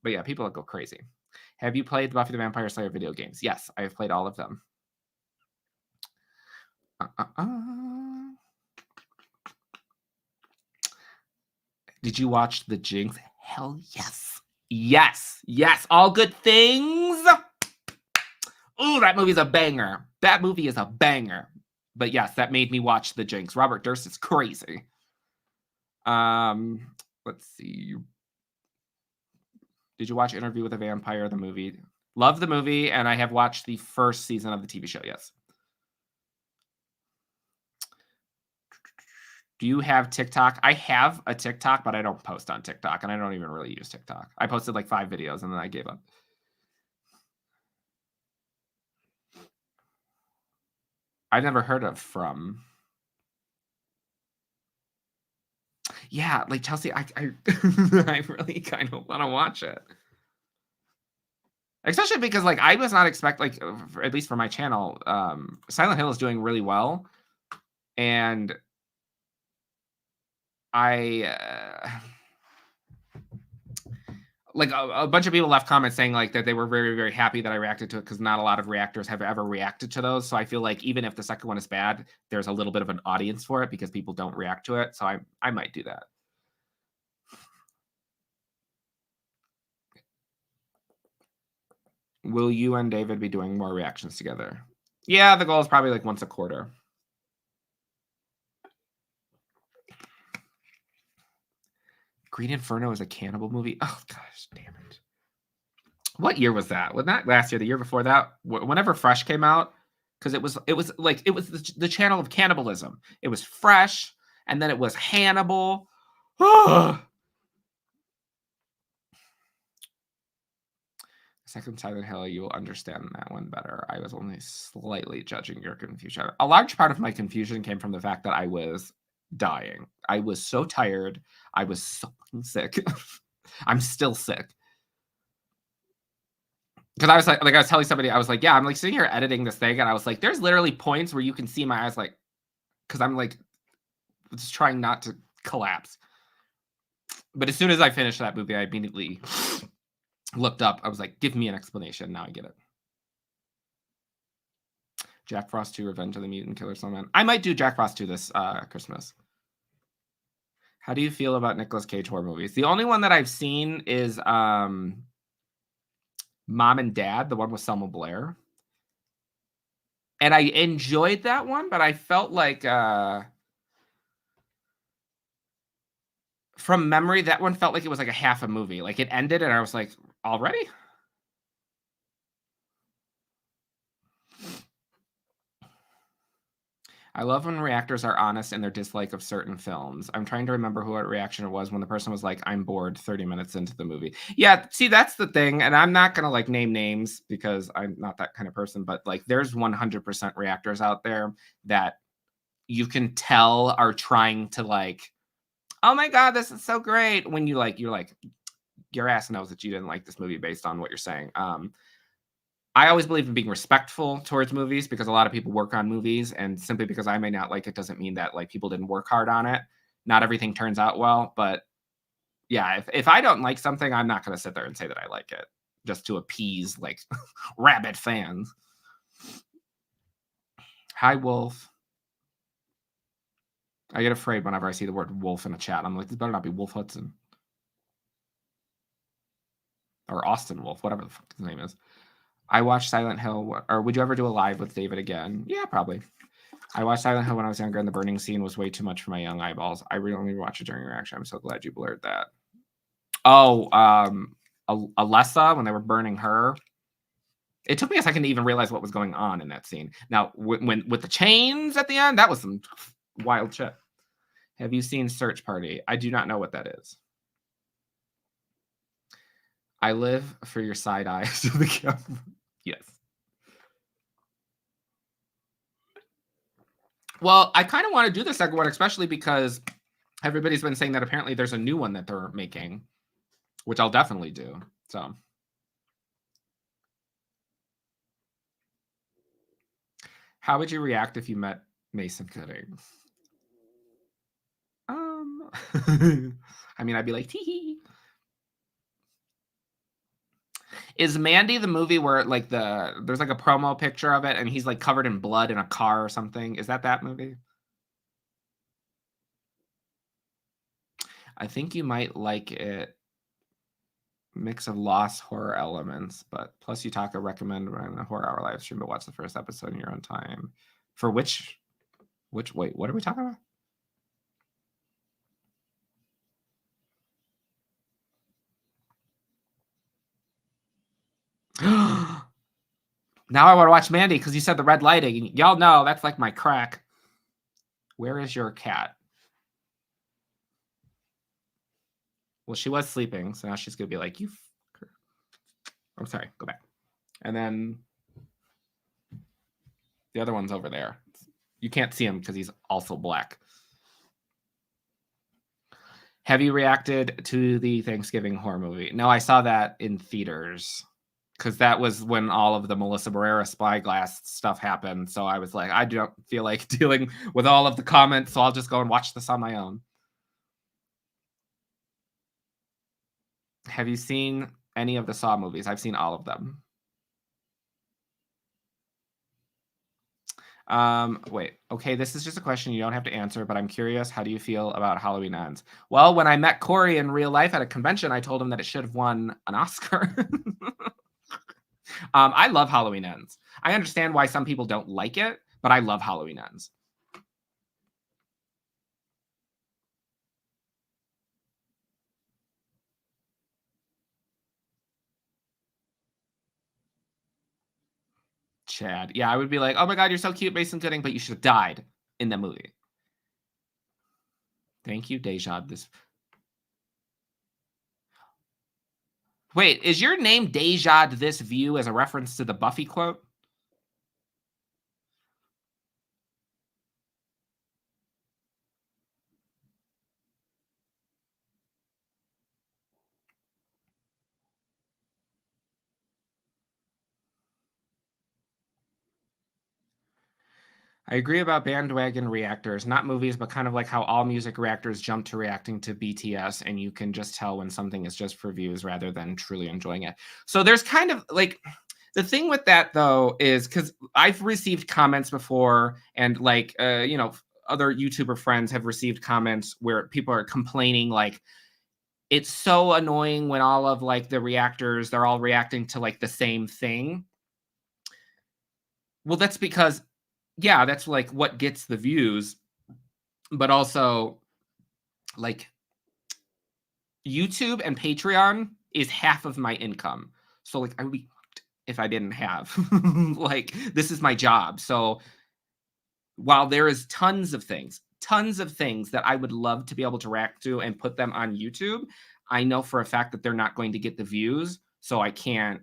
But yeah, people go crazy. Have you played Buffy the Vampire Slayer video games? Yes, I have played all of them. Did you watch The Jinx? Hell yes. Yes. Yes. All good things. Ooh, that movie's a banger. That movie is a banger. But yes, that made me watch The Jinx. Robert Durst is crazy. Let's see. Did you watch Interview with a Vampire, the movie? Love the movie, and I have watched the first season of the TV show, yes. Do you have TikTok? I have a TikTok, but I don't post on TikTok, and I don't even really use TikTok. I posted like 5 videos, and then I gave up. I've never heard of From. Yeah, like, Chelsea, I I really kind of wanna watch it. Especially because, like, I was not expect like, at least for my channel, Silent Hill is doing really well, and I, like, a bunch of people left comments saying, like, that they were very, very happy that I reacted to it because not a lot of reactors have ever reacted to those, so I feel like even if the second one is bad, there's a little bit of an audience for it because people don't react to it, so I might do that. Will you and David be doing more reactions together? Yeah, the goal is probably, like, once a quarter. Green Inferno is a cannibal movie? Oh, gosh, damn it. What year was that? Was that last year? The year before that? Whenever Fresh came out, because it was like it was the channel of cannibalism. It was Fresh, and then it was Hannibal. Second Silent Hill, you will understand that one better. I was only slightly judging your confusion. A large part of my confusion came from the fact that I was dying. I was so tired. I was so fucking sick. I'm still sick. Because I was like I was telling somebody, I was like, yeah, I'm like sitting here editing this thing, and I was like, there's literally points where you can see my eyes, like, because I'm like just trying not to collapse. But as soon as I finished that movie, I immediately looked up. I was like, give me an explanation. Now I get it. Jack Frost 2, Revenge of the Mutant Killer Snowman. I might do Jack Frost 2 this Christmas. How do you feel about Nicolas Cage horror movies? The only one that I've seen is Mom and Dad, the one with Selma Blair. And I enjoyed that one, but I felt like from memory, that one felt like it was like a half a movie. Like it ended and I was like, already? I love when reactors are honest in their dislike of certain films. I'm trying to remember who our reaction it was when the person was like, I'm bored 30 minutes into the movie. Yeah, see, that's the thing. And I'm not going to like name names because I'm not that kind of person, but like there's 100% reactors out there that you can tell are trying to like, oh my God, this is so great. When you're like, your ass knows that you didn't like this movie based on what you're saying. I always believe in being respectful towards movies because a lot of people work on movies, and simply because I may not like it doesn't mean that like people didn't work hard on it. Not everything turns out well, but yeah, if I don't like something, I'm not going to sit there and say that I like it just to appease like rabid fans. Hi, Wolf. I get afraid whenever I see the word wolf in a chat. I'm like, this better not be Wolf Hudson or Austin Wolf, whatever the fuck his name is. I watched Silent Hill, or would you ever do a live with David again? Yeah, probably. I watched Silent Hill when I was younger, and the burning scene was way too much for my young eyeballs. I really only watched it during reaction. I'm so glad you blurred that. Oh, Alessa, when they were burning her. It took me a second to even realize what was going on in that scene. Now, when with the chains at the end, that was some wild shit. Have you seen Search Party? I do not know what that is. I live for your side eyes to the camera. Yes. Well, I kind of want to do the second one, especially because everybody's been saying that apparently there's a new one that they're making, which I'll definitely do. So, how would you react if you met Mason Cutting? I mean, I'd be like, tee hee. Is Mandy the movie where like there's like a promo picture of it and he's like covered in blood in a car or something? Is that movie? I think you might like it. Mix of lost horror elements, but plus you talk. I recommend running a horror hour live stream, but watch the first episode in your own time. For which wait, what are we talking about? Now I want to watch Mandy because you said the red lighting. Y'all know that's like my crack. Where is your cat? Well, she was sleeping, so now she's gonna be like, you. I'm sorry. Go back. And then the other one's over there. You can't see him because he's also black. Have you reacted to the Thanksgiving horror movie? No, I saw that in theaters because that was when all of the Melissa Barrera Spyglass stuff happened. So I was like, I don't feel like dealing with all of the comments, so I'll just go and watch this on my own. Have you seen any of the Saw movies? I've seen all of them. Wait, okay, this is just a question you don't have to answer, but I'm curious, how do you feel about Halloween Ends? Well, when I met Corey in real life at a convention, I told him that it should have won an Oscar. I love Halloween Ends. I understand why some people don't like it, but I love Halloween Ends. Chad. Yeah, I would be like, oh my God, you're so cute, Mason Gooding, but you should have died in the movie. Thank you, Dejad. Wait, is your name Dejad this view as a reference to the Buffy quote? I agree about bandwagon reactors, not movies, but kind of like how all music reactors jump to reacting to BTS, and you can just tell when something is just for views rather than truly enjoying it. So there's kind of like the thing with that though is because I've received comments before, and like you know, other YouTuber friends have received comments where people are complaining like it's so annoying when all of like the reactors they're all reacting to like the same thing. Well, that's because yeah, that's like what gets the views, but also like YouTube and Patreon is half of my income. So like I would be fucked if I didn't have like this is my job. So while there is tons of things that I would love to be able to react to and put them on YouTube, I know for a fact that they're not going to get the views, so I can't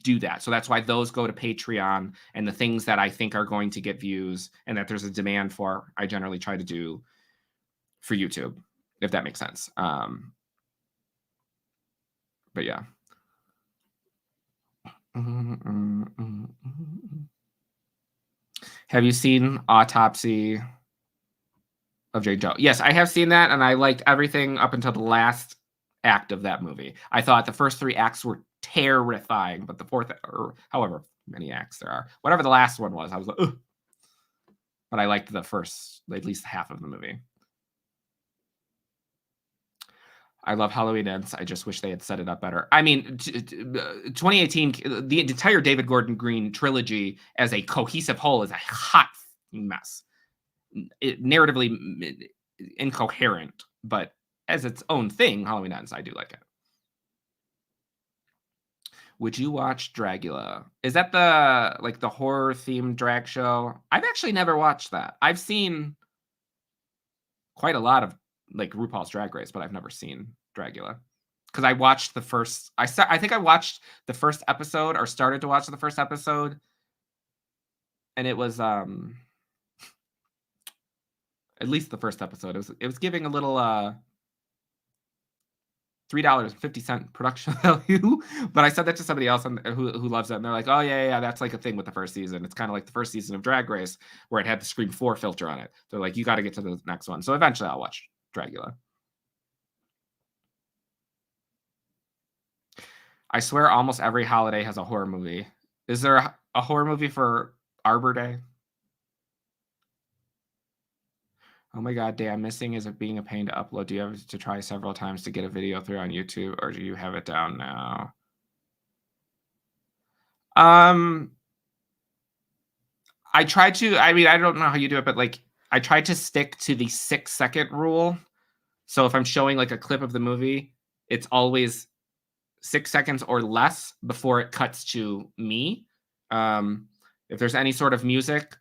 do that. So that's why those go to Patreon, and the things that I think are going to get views and that there's a demand for, I generally try to do for YouTube, if that makes sense. But yeah. Have you seen Autopsy of Jane Doe? Yes, I have seen that, and I liked everything up until the last act of that movie. I thought the first 3 acts were terrifying, but the fourth, or however many acts there are, whatever the last one was, I was like, ugh. But I liked the first, at least half of the movie. I love Halloween Ends. I just wish they had set it up better. I mean, 2018, the entire David Gordon Green trilogy as a cohesive whole is a hot mess. Narratively incoherent, but as its own thing, Halloween Ends, I do like it. Would you watch Dragula? Is that the like the horror themed drag show? I've actually never watched that. I've seen quite a lot of like RuPaul's Drag Race, but I've never seen Dragula because I watched the first. I think I watched the first episode or started to watch the first episode, and it was at least the first episode. It was giving a little $3.50 production value. But I said that to somebody else who loves it, and they're like, "Oh yeah, that's like a thing with the first season. It's kind of like the first season of Drag Race where it had the Scream 4 filter on it. They're like, you got to get to the next one." So eventually, I'll watch Dragula. I swear, almost every holiday has a horror movie. Is there a horror movie for Arbor Day? Oh my God, damn, missing is being a pain to upload. Do you have to try several times to get a video through on YouTube, or do you have it down now? I try to, I mean, I don't know how you do it, but like I try to stick to the 6-second rule. So if I'm showing like a clip of the movie, it's always 6 seconds or less before it cuts to me. If there's any sort of music,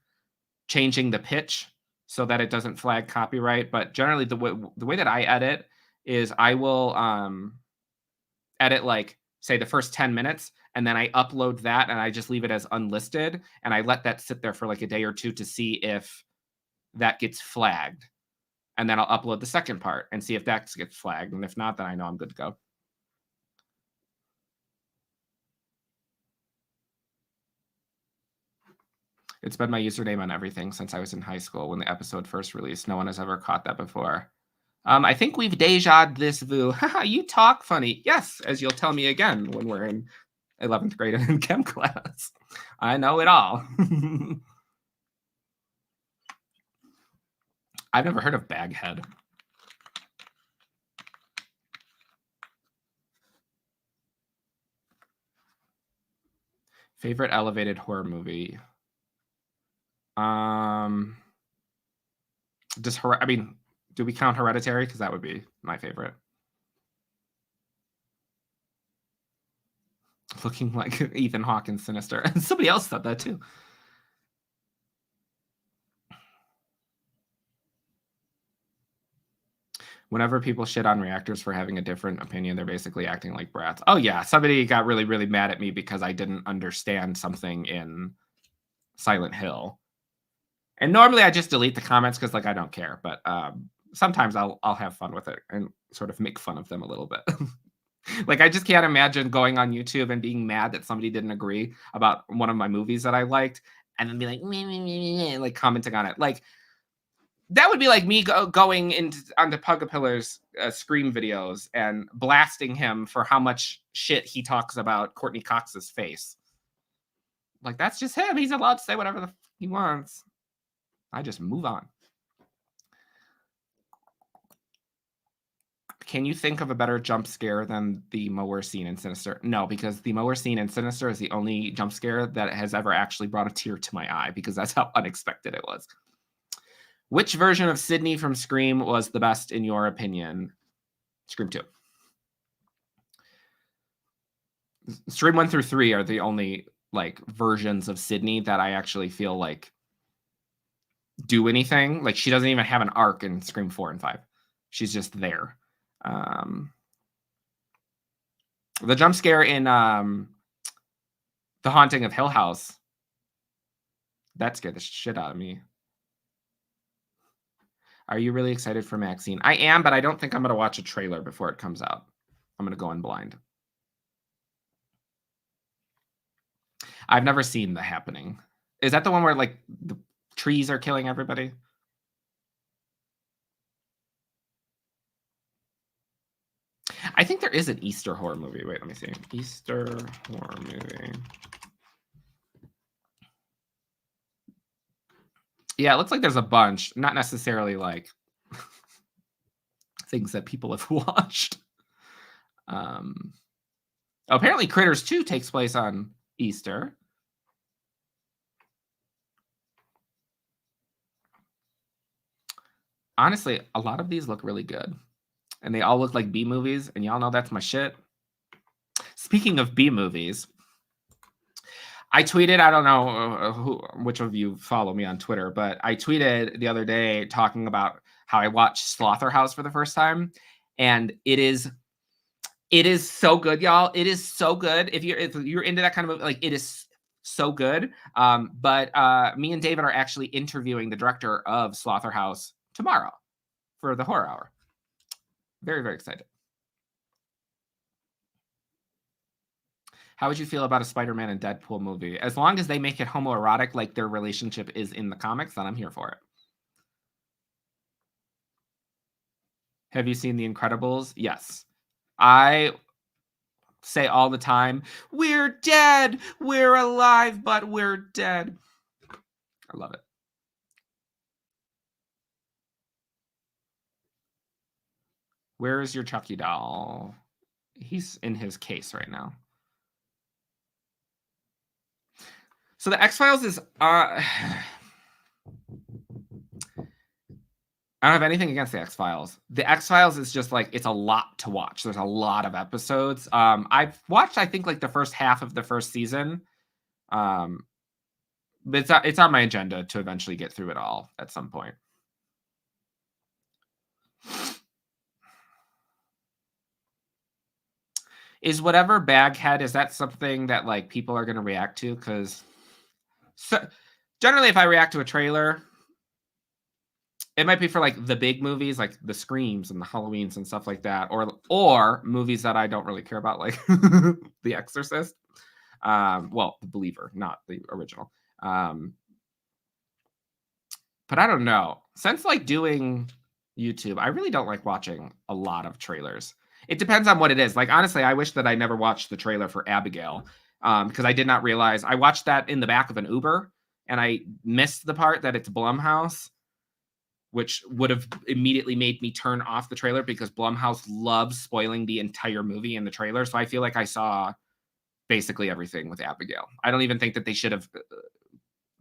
changing the pitch so that it doesn't flag copyright. But generally, the way that I edit is I will edit, like, say, the first 10 minutes, and then I upload that and I just leave it as unlisted, and I let that sit there for like a day or two to see if that gets flagged. And then I'll upload the second part and see if that gets flagged. And if not, then I know I'm good to go. It's been my username on everything since I was in high school when the episode first released. No one has ever caught that before. I think we've dejaed this vu. Haha, you talk funny. Yes, as you'll tell me again when we're in 11th grade and in chem class. I know it all. I've never heard of Baghead. Favorite elevated horror movie? Do we count Hereditary? Because that would be my favorite. Looking like Ethan Hawke in Sinister. Somebody else said that too. Whenever people shit on reactors for having a different opinion, they're basically acting like brats. Oh yeah, somebody got really, really mad at me because I didn't understand something in Silent Hill. And normally I just delete the comments because, like, I don't care. But sometimes I'll have fun with it and sort of make fun of them a little bit. Like, I just can't imagine going on YouTube and being mad that somebody didn't agree about one of my movies that I liked, and then be like, meh, meh, meh, meh, meh, like commenting on it. Like, that would be like me going onto Pugapillar's Scream videos and blasting him for how much shit he talks about Courtney Cox's face. Like, that's just him. He's allowed to say whatever the he wants. I just move on. Can you think of a better jump scare than the mower scene in Sinister? No, because the mower scene in Sinister is the only jump scare that has ever actually brought a tear to my eye, because that's how unexpected it was. Which version of Sydney from Scream was the best in your opinion? Scream 2. Scream 1 through 3 are the only, like, versions of Sydney that I actually feel like do anything. Like, she doesn't even have an arc in Scream 4 and 5. She's just there. The jump scare in The Haunting of Hill House, that scared the shit out of me. Are you really excited for Maxine? I am, but I don't think I'm going to watch a trailer before it comes out. I'm going to go in blind. I've never seen The Happening. Is that the one where, like, the trees are killing everybody? I think there is an Easter horror movie. Wait, let me see. Easter horror movie. Yeah, it looks like there's a bunch. Not necessarily, like, things that people have watched. Apparently Critters 2 takes place on Easter. Honestly, a lot of these look really good. And they all look like B movies, and y'all know that's my shit. Speaking of B movies, I tweeted, I don't know which of you follow me on Twitter, but I tweeted the other day talking about how I watched Slaughterhouse for the first time, and it is so good, y'all. It is so good. If you're into that kind of movie, like, it is so good. But me and David are actually interviewing the director of Slaughterhouse tomorrow for the Horror Hour. Very, very excited. How would you feel about a Spider-Man and Deadpool movie? As long as they make it homoerotic like their relationship is in the comics, then I'm here for it. Have you seen The Incredibles? Yes. I say all the time, we're dead, we're alive, but we're dead. I love it. Where is your Chucky doll? He's in his case right now. So the X-Files is I don't have anything against the X-Files. The X-Files is just, like, it's a lot to watch. There's a lot of episodes. I've watched, I think, like, the first half of the first season, um, but it's on my agenda to eventually get through it all at some point. Is whatever Baghead, is that something that, like, people are gonna react to? 'Cause generally, if I react to a trailer, it might be for, like, the big movies, like the Screams and the Halloweens and stuff like that, or movies that I don't really care about, like The Exorcist. Well, The Believer, not the original. Um, but I don't know. Since, like, doing YouTube, I really don't like watching a lot of trailers. It depends on what it is. Like, honestly, I wish that I never watched the trailer for Abigail, because I did not realize I watched that in the back of an Uber, and I missed the part that it's Blumhouse, which would have immediately made me turn off the trailer because Blumhouse loves spoiling the entire movie in the trailer. So I feel like I saw basically everything with Abigail. I don't even think that they should have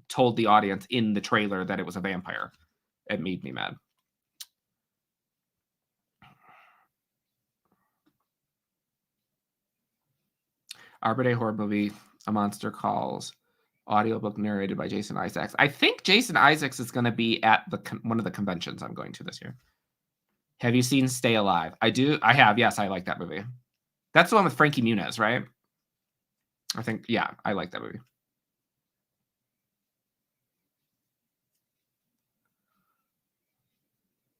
told the audience in the trailer that it was a vampire. It made me mad. Arbor Day horror movie, A Monster Calls, audiobook narrated by Jason Isaacs. I think Jason Isaacs is going to be at one of the conventions I'm going to this year. Have you seen Stay Alive? I do. I have. Yes, I like that movie. That's the one with Frankie Muniz, right? I think, yeah, I like that movie.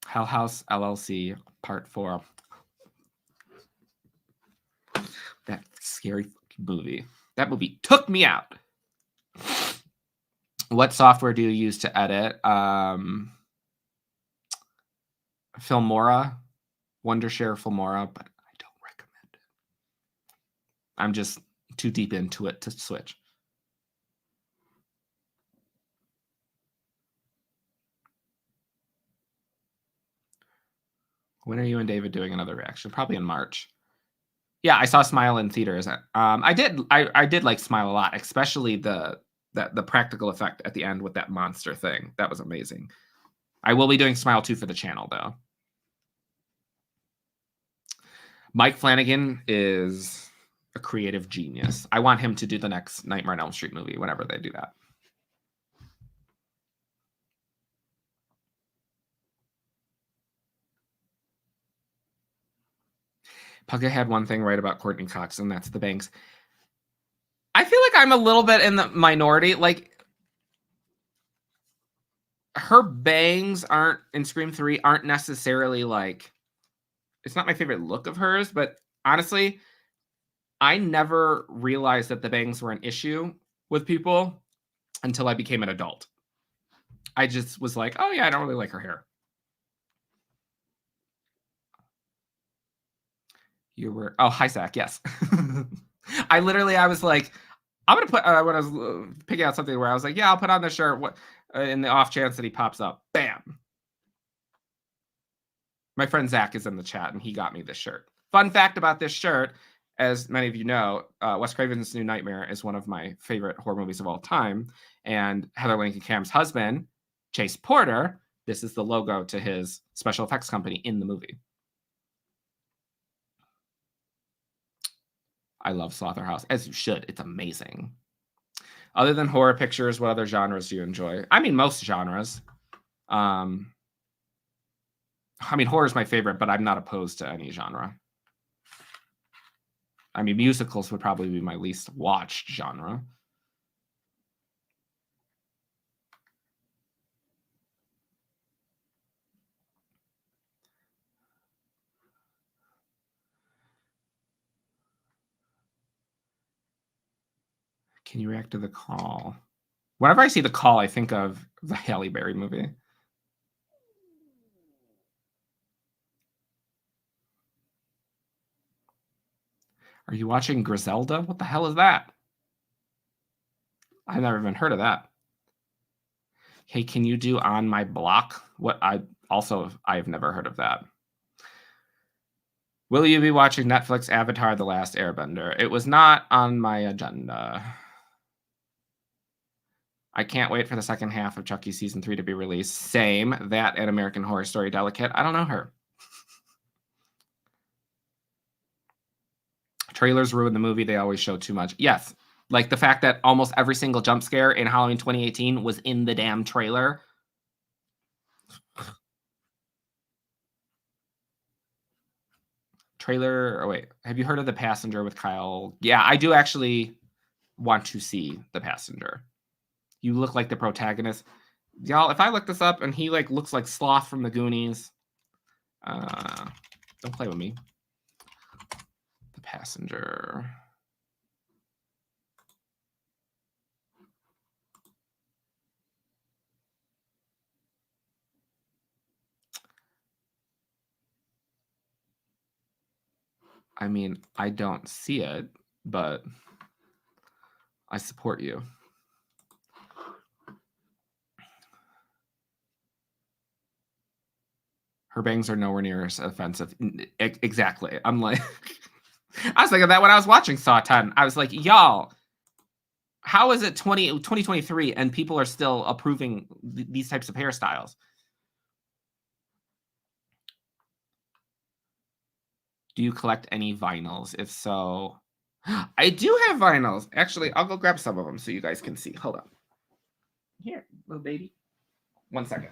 Hell House LLC Part 4. That scary fucking movie. That movie took me out. What software do you use to edit? Filmora, Wondershare Filmora, but I don't recommend it. I'm just too deep into it to switch. When are you and David doing another reaction? Probably in March. Yeah, I saw Smile in theaters. I did like Smile a lot, especially the practical effect at the end with that monster thing. That was amazing. I will be doing Smile 2 for the channel, though. Mike Flanagan is a creative genius. I want him to do the next Nightmare on Elm Street movie whenever they do that. Pugga had one thing right about Courtney Cox, and that's the bangs. I feel like I'm a little bit in the minority. Like, her bangs aren't in Scream 3 aren't necessarily like, it's not my favorite look of hers, but honestly, I never realized that the bangs were an issue with people until I became an adult. I just was like, oh yeah, I don't really like her hair. You were, oh, hi, Zach. Yes. I was like, I'm going to put, when I was picking out something where I was like, yeah, I'll put on the shirt in the off chance that he pops up. Bam. My friend Zach is in the chat and he got me this shirt. Fun fact about this shirt, as many of you know, Wes Craven's New Nightmare is one of my favorite horror movies of all time. And Heather Langenkamp's husband, Chase Porter, this is the logo to his special effects company in the movie. I love Slaughterhouse, as you should. It's amazing. Other than horror pictures, what other genres do you enjoy? I mean, most genres. I mean, horror is my favorite, but I'm not opposed to any genre. I mean, musicals would probably be my least watched genre. Can you react to The Call? Whenever I see The Call, I think of the Halle Berry movie. Are you watching Griselda? What the hell is that? I've never even heard of that. Hey, can you do On My Block? I've never heard of that. Will you be watching Netflix Avatar: The Last Airbender? It was not on my agenda. I can't wait for the second half of Chucky season 3 to be released. Same. That and American Horror Story Delicate. I don't know her. Trailers ruin the movie. They always show too much. Yes. Like the fact that almost every single jump scare in Halloween 2018 was in the damn trailer. Trailer. Oh, wait. Have you heard of The Passenger with Kyle? Yeah, I do actually want to see The Passenger. You look like the protagonist. Y'all, if I look this up and he like looks like Sloth from the Goonies, don't play with me. The Passenger. I mean, I don't see it, but I support you. Her bangs are nowhere near as offensive. Exactly. I'm like, I was thinking that when I was watching Saw 10. I was like, y'all, how is it 2023 and people are still approving these types of hairstyles? Do you collect any vinyls? If so, I do have vinyls. Actually, I'll go grab some of them so you guys can see. Hold on. Here, little baby. 1 second.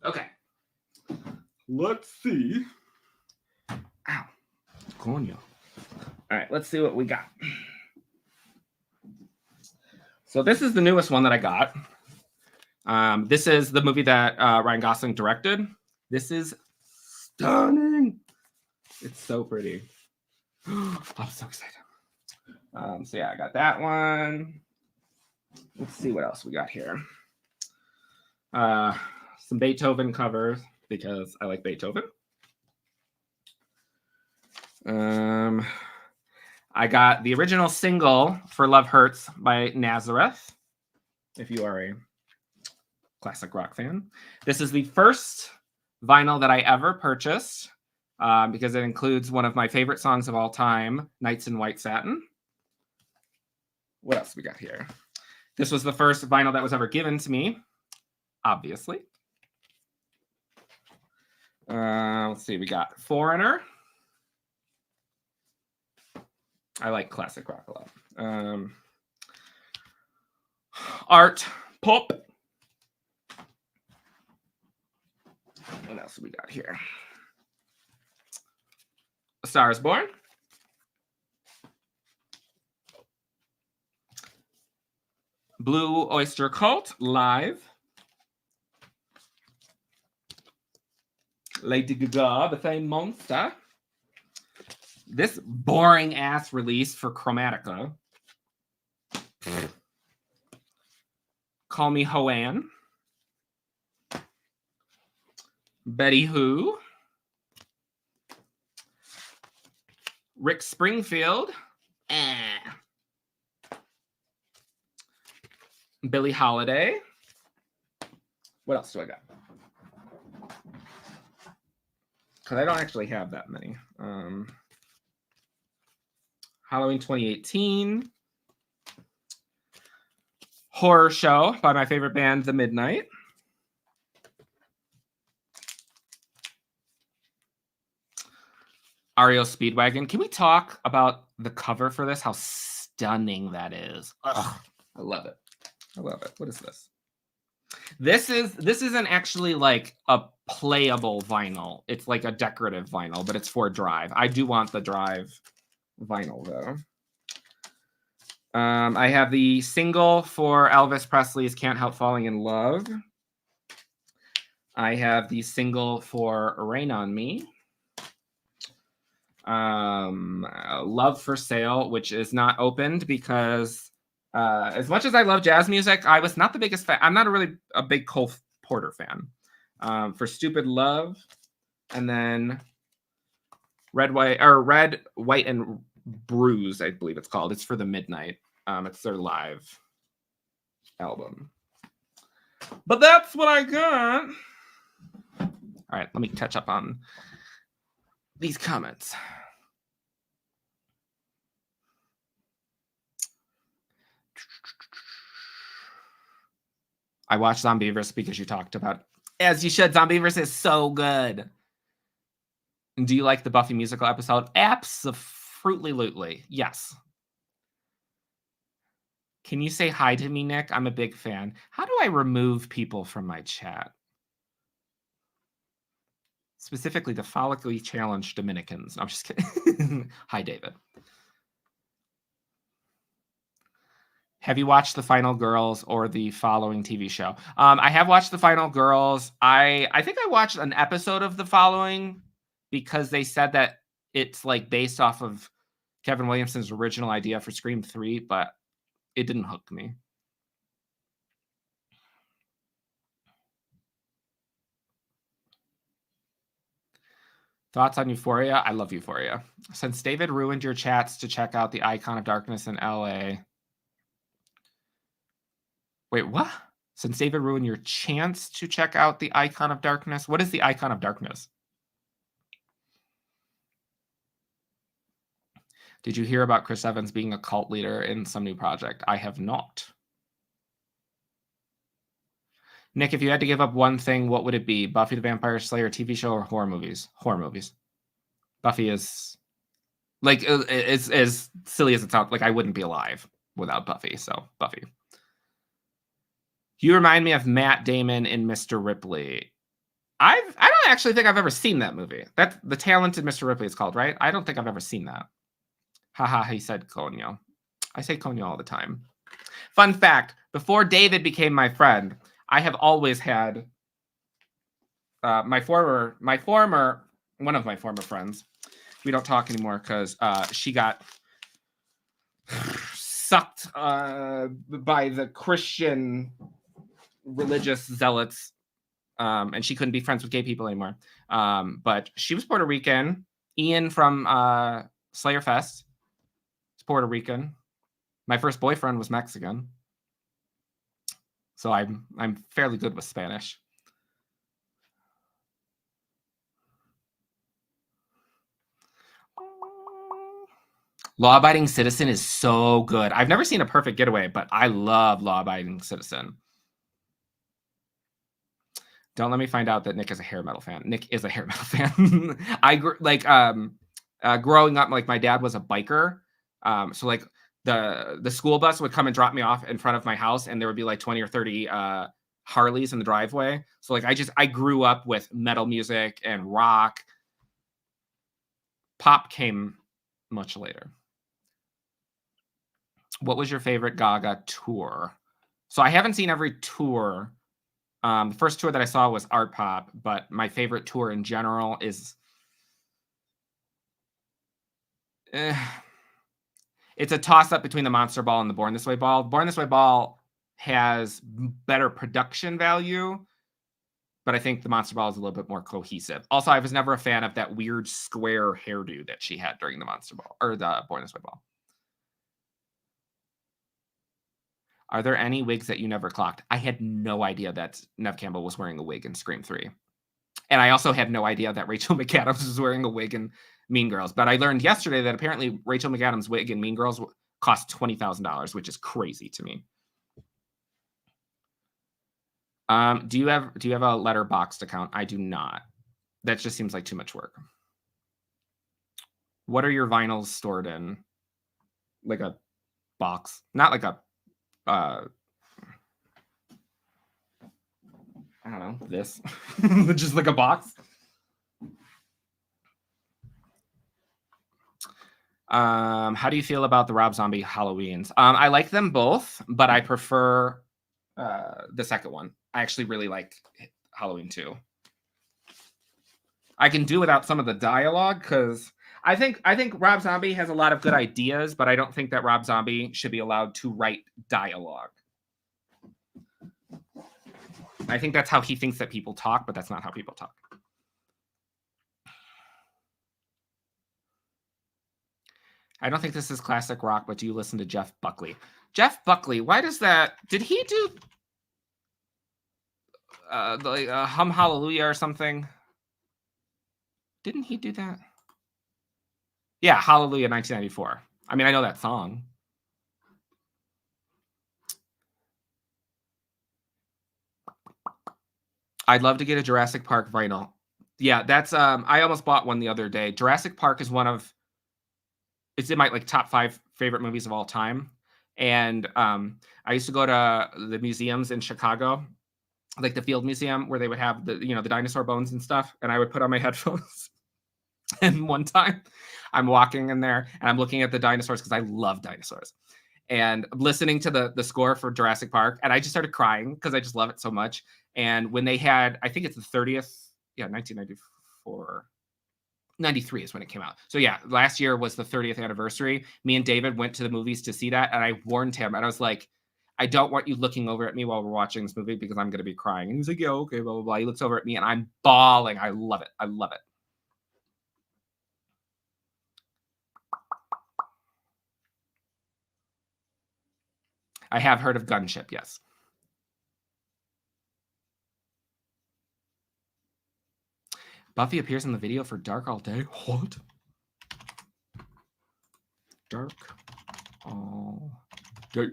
Okay. Let's see. Ow. Coño. All right, let's see what we got. So this is the newest one that I got. This is the movie that Ryan Gosling directed. This is stunning. It's so pretty. I'm so excited. So yeah, I got that one. Let's see what else we got here. Some Beethoven covers because I like Beethoven. I got the original single for Love Hurts by Nazareth, if you are a classic rock fan. This is the first vinyl that I ever purchased because it includes one of my favorite songs of all time, Nights in White Satin. What else we got here? This was the first vinyl that was ever given to me, obviously. Let's see, we got Foreigner. I like classic rock a lot. Art Pop. What else we got here? A Star is Born. Blue Oyster Cult live. Lady Gaga, The Fame Monster. This boring ass release for Chromatica. Call Me Hoan. Betty Who. Rick Springfield. Billie Holiday. What else do I got? Because I don't actually have that many. Halloween 2018. Horror Show by my favorite band, The Midnight. REO Speedwagon. Can we talk about the cover for this? How stunning that is. Ugh, I love it. I love it. What is this? This isn't actually like a playable vinyl. It's like a decorative vinyl, but it's for Drive. I do want the Drive vinyl though. I have the single for Elvis Presley's Can't Help Falling in Love. I have the single for Rain on Me. Love for Sale, which is not opened because as much as I love jazz music, I was not the biggest fan. I'm not a big Cole Porter fan. For Stupid Love, and then Red, White, and Bruise, I believe it's called. It's for The Midnight. It's their live album. But that's what I got. All right, let me catch up on these comments. I watched Zombieverse because you talked about it. As you should. Zombieverse is so good. And do you like the Buffy musical episode? Absolutely. Yes. Can you say hi to me, Nick? I'm a big fan. How do I remove people from my chat? Specifically, the follically challenged Dominicans. No, I'm just kidding. Hi, David. Have you watched The Final Girls or the following TV show? I have watched The Final Girls. I think I watched an episode of The Following because they said that it's like based off of Kevin Williamson's original idea for Scream 3, but it didn't hook me. Thoughts on Euphoria? I love Euphoria. Since David ruined your chats to check out the Icon of Darkness in LA. Wait, what? Since David ruined your chance to check out the Icon of Darkness? What is the Icon of Darkness? Did you hear about Chris Evans being a cult leader in some new project? I have not. Nick, if you had to give up one thing, what would it be? Buffy the Vampire Slayer TV show or horror movies? Horror movies. Buffy is like it's as silly as it sounds. Like I wouldn't be alive without Buffy. So Buffy. You remind me of Matt Damon in Mr. Ripley. I don't actually think I've ever seen that movie. That's The Talented Mr. Ripley is called, right? I don't think I've ever seen that. Haha, he said coño. I say coño all the time. Fun fact, before David became my friend, I have always had one of my former friends. We don't talk anymore because she got sucked by the Christian religious zealots, and she couldn't be friends with gay people anymore. But she was Puerto Rican. Ian from Slayer Fest is Puerto Rican. My first boyfriend was Mexican. So I'm fairly good with Spanish. Law Abiding Citizen is so good. I've never seen A Perfect Getaway, but I love Law Abiding Citizen. Don't let me find out that Nick is a hair metal fan. Nick is a hair metal fan. Growing up, like my dad was a biker. So like the school bus would come and drop me off in front of my house, and there would be like 20 or 30 Harleys in the driveway. So like I grew up with metal music and rock. Pop came much later. What was your favorite Gaga tour? So I haven't seen every tour. The first tour that I saw was Art Pop, but my favorite tour in general is it's a toss-up between the Monster Ball and the Born This Way Ball. Born This Way Ball has better production value, but I think the Monster Ball is a little bit more cohesive. Also, I was never a fan of that weird square hairdo that she had during the Monster Ball or the Born This Way Ball. Are there any wigs that you never clocked? I had no idea that Neve Campbell was wearing a wig in Scream 3. And I also had no idea that Rachel McAdams was wearing a wig in Mean Girls. But I learned yesterday that apparently Rachel McAdams' wig in Mean Girls cost $20,000, which is crazy to me. Do you have a Letterboxd account? I do not. That just seems like too much work. What are your vinyls stored in? Like a box, not like a I don't know, this. Just like a box. How do you feel about the Rob Zombie Halloweens? I like them both, but I prefer the second one. I actually really like Halloween 2. I can do without some of the dialogue because I think Rob Zombie has a lot of good ideas, but I don't think that Rob Zombie should be allowed to write dialogue. I think that's how he thinks that people talk, but that's not how people talk. I don't think this is classic rock, but do you listen to Jeff Buckley? Jeff Buckley, why does that? Did he do Hum Hallelujah or something? Didn't he do that? Yeah, Hallelujah 1994. I mean, I know that song. I'd love to get a Jurassic Park vinyl. Yeah, that's I almost bought one the other day. Jurassic Park is one of it's in my like top 5 favorite movies of all time. And I used to go to the museums in Chicago, like the Field Museum, where they would have the the dinosaur bones and stuff, and I would put on my headphones. And one time I'm walking in there and I'm looking at the dinosaurs because I love dinosaurs. And I'm listening to the score for Jurassic Park, and I just started crying because I just love it so much. And when they had, I think it's the 30th, 1994. 93 is when it came out. So yeah, last year was the 30th anniversary. Me and David went to the movies to see that, and I warned him, and I was like, I don't want you looking over at me while we're watching this movie because I'm going to be crying. And he's like, yeah, okay, blah, blah, blah. He looks over at me, and I'm bawling. I love it. I love it. I have heard of Gunship, yes. Buffy appears in the video for Dark All Day. What? Dark All Day.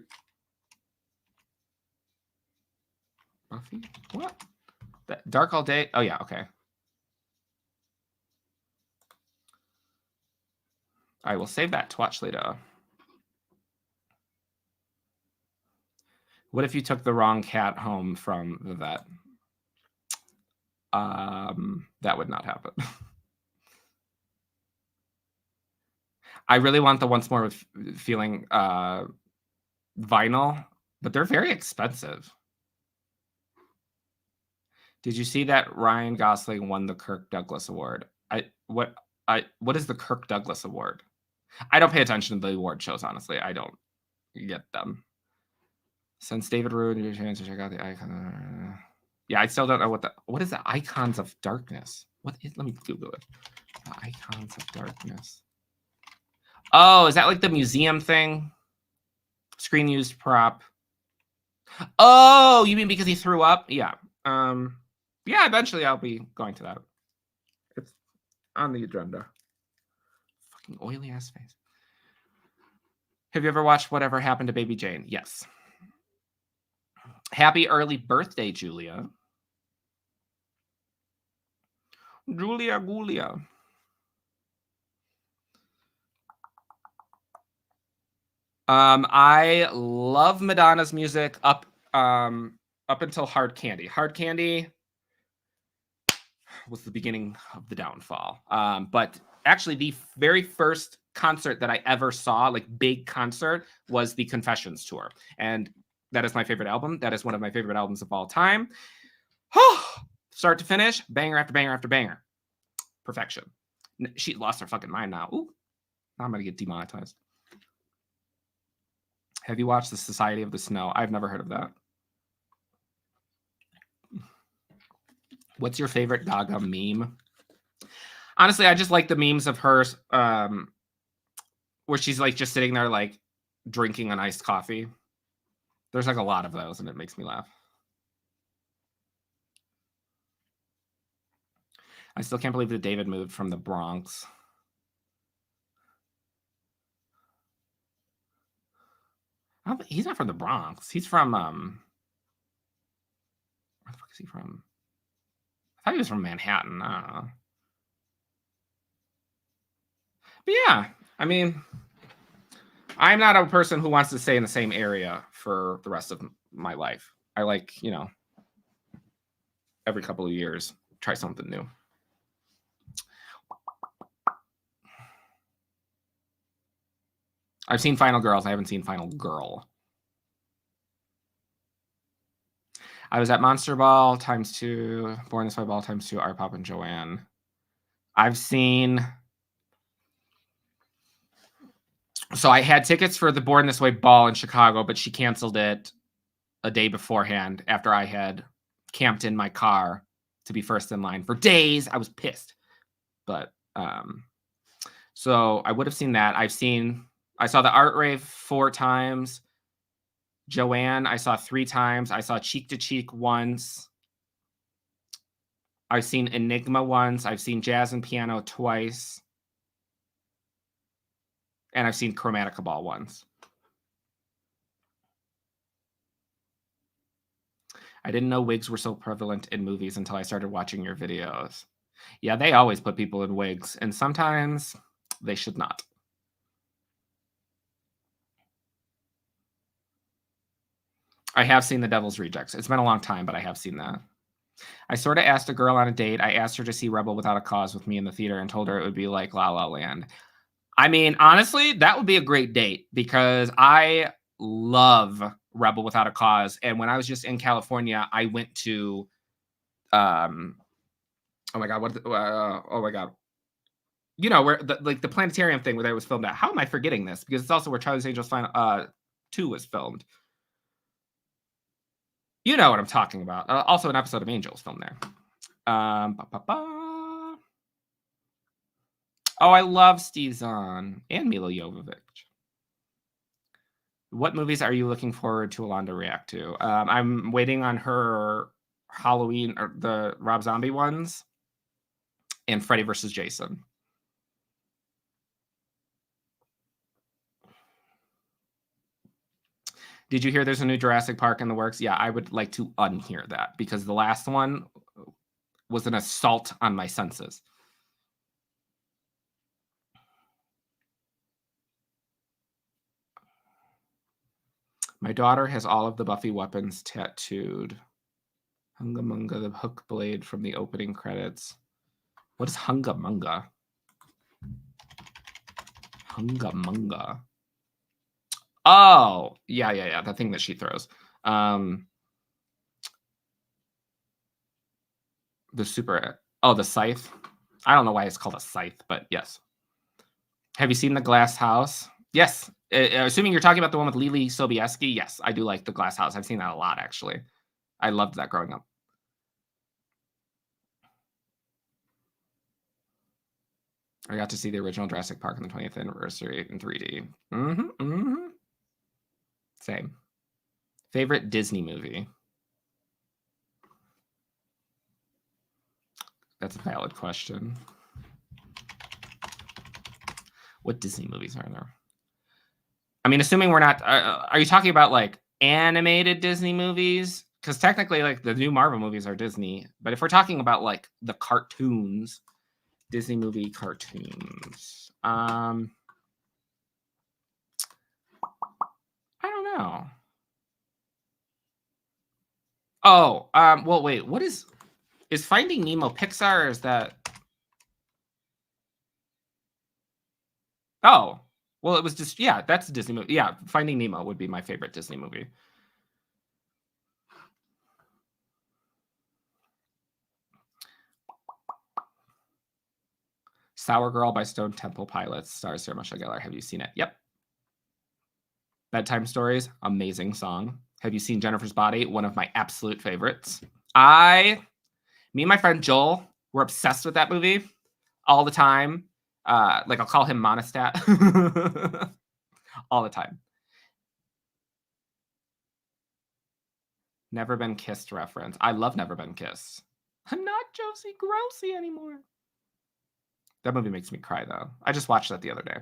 Buffy? What? Dark All Day? Oh, yeah, okay. I will save that to watch later. What if you took the wrong cat home from the vet? That would not happen. I really want the Once More with Feeling vinyl, but they're very expensive. Did you see that Ryan Gosling won the Kirk Douglas Award? What is the Kirk Douglas Award? I don't pay attention to the award shows, honestly. I don't get them. Since David ruined your chance to check out the icon. Yeah, I still don't know what is the Icons of Darkness? What is, let me Google it. The Icons of Darkness. Oh, is that like the museum thing? Screen used prop. Oh, you mean because he threw up? Yeah. Yeah, eventually I'll be going to that. It's on the agenda. Fucking oily ass face. Have you ever watched Whatever Happened to Baby Jane? Yes. Happy early birthday, Julia. Julia. I love Madonna's music up until Hard Candy. Hard Candy was the beginning of the downfall. But actually, the very first concert that I ever saw, like big concert, was the Confessions tour, and that is my favorite album. That is one of my favorite albums of all time. Start to finish, banger after banger after banger. Perfection. She lost her fucking mind now. Ooh, now I'm gonna get demonetized. Have you watched The Society of the Snow? I've never heard of that. What's your favorite Gaga meme? Honestly, I just like the memes of her where she's like just sitting there like drinking an iced coffee. There's like a lot of those, and it makes me laugh. I still can't believe that David moved from the Bronx. He's not from the Bronx. He's from where the fuck is he from? I thought he was from Manhattan. I don't know. But yeah, I mean, I'm not a person who wants to stay in the same area for the rest of my life. I like, every couple of years, try something new. I've seen Final Girls. I haven't seen Final Girl. I was at Monster Ball ×2, Born This Way Ball ×2, Art Pop and Joanne. I've seen... So I had tickets for the Born This Way Ball in Chicago, but she canceled it a day beforehand after I had camped in my car to be first in line for days. I was pissed. But So I would have seen that. I saw the Art Rave 4 times. Joanne, I saw 3 times. I saw Cheek to Cheek once. I've seen Enigma once. I've seen Jazz and Piano twice. And I've seen Chromatica Ball once. I didn't know wigs were so prevalent in movies until I started watching your videos. Yeah, they always put people in wigs, and sometimes they should not. I have seen The Devil's Rejects. It's been a long time, but I have seen that. I sort of asked a girl on a date. I asked her to see Rebel Without a Cause with me in the theater and told her it would be like La La Land. I mean, honestly, that would be a great date because I love Rebel Without a Cause. And when I was just in California, I went to, oh my God, oh my God. You know, where the planetarium thing where they was filmed at. How am I forgetting this? Because it's also where Charlie's Angels Final 2 was filmed. You know what I'm talking about. Also, an episode of Angels filmed there. Oh, I love Steve Zahn and Mila Jovovich. What movies are you looking forward to Alonda react to? I'm waiting on her Halloween or the Rob Zombie ones and Freddy vs. Jason. Did you hear there's a new Jurassic Park in the works? Yeah, I would like to unhear that because the last one was an assault on my senses. My daughter has all of the Buffy weapons tattooed. Hunga Munga, the hook blade from the opening credits. What is Hunga Munga? Hunga Munga. Oh, yeah. The thing that she throws. The the scythe. I don't know why it's called a scythe, but yes. Have you seen The Glass House? Yes. Assuming you're talking about the one with Lily Sobieski, yes, I do like The Glass House. I've seen that a lot, actually. I loved that growing up. I got to see the original Jurassic Park on the 20th anniversary in 3D. Same. Favorite Disney movie? That's a valid question. What Disney movies are there? I mean, assuming we're not... are you talking about, like, animated Disney movies? Because technically, like, the new Marvel movies are Disney. But if we're talking about, like, the cartoons... Disney movie cartoons. I don't know. Oh, well, wait. What is Finding Nemo Pixar? Or is that? Oh, well, it was just that's a Disney movie. Yeah, Finding Nemo would be my favorite Disney movie. Sour Girl by Stone Temple Pilots stars Sarah Michelle Gellar. Have you seen it? Yep. Bedtime Stories, amazing song. Have you seen Jennifer's Body? One of my absolute favorites. Me and my friend Joel were obsessed with that movie all the time. Like I'll call him Monostat all the time. Never Been Kissed reference. I love Never Been Kissed. I'm not Josie Grossi anymore. That movie makes me cry, though. I just watched that the other day.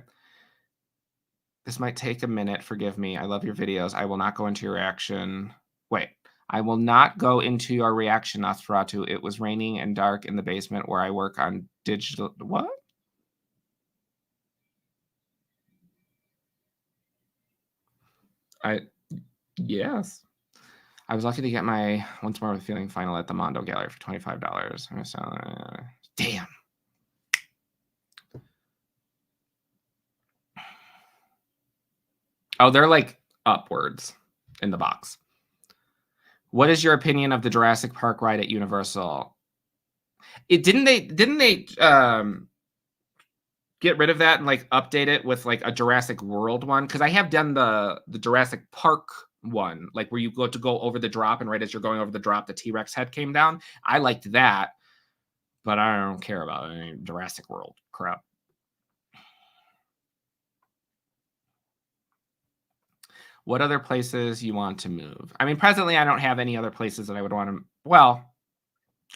This might take a minute. Forgive me. I love your videos. I will not go into your reaction. Wait. I will not go into your reaction, Nosferatu. It was raining and dark in the basement where I work on digital... What? Yes. I was lucky to get my Once More with Feeling final at the Mondo Gallery for $25. Damn. Oh, they're like upwards in the box. What is your opinion of the Jurassic Park ride at Universal? Didn't they get rid of that and like update it with like a Jurassic World one? Because I have done the Jurassic Park one, like where you go over the drop, and right as you're going over the drop, the T-Rex head came down. I liked that, but I don't care about any Jurassic World crap. What other places you want to move? I mean, presently, I don't have any other places that I would want to. Well,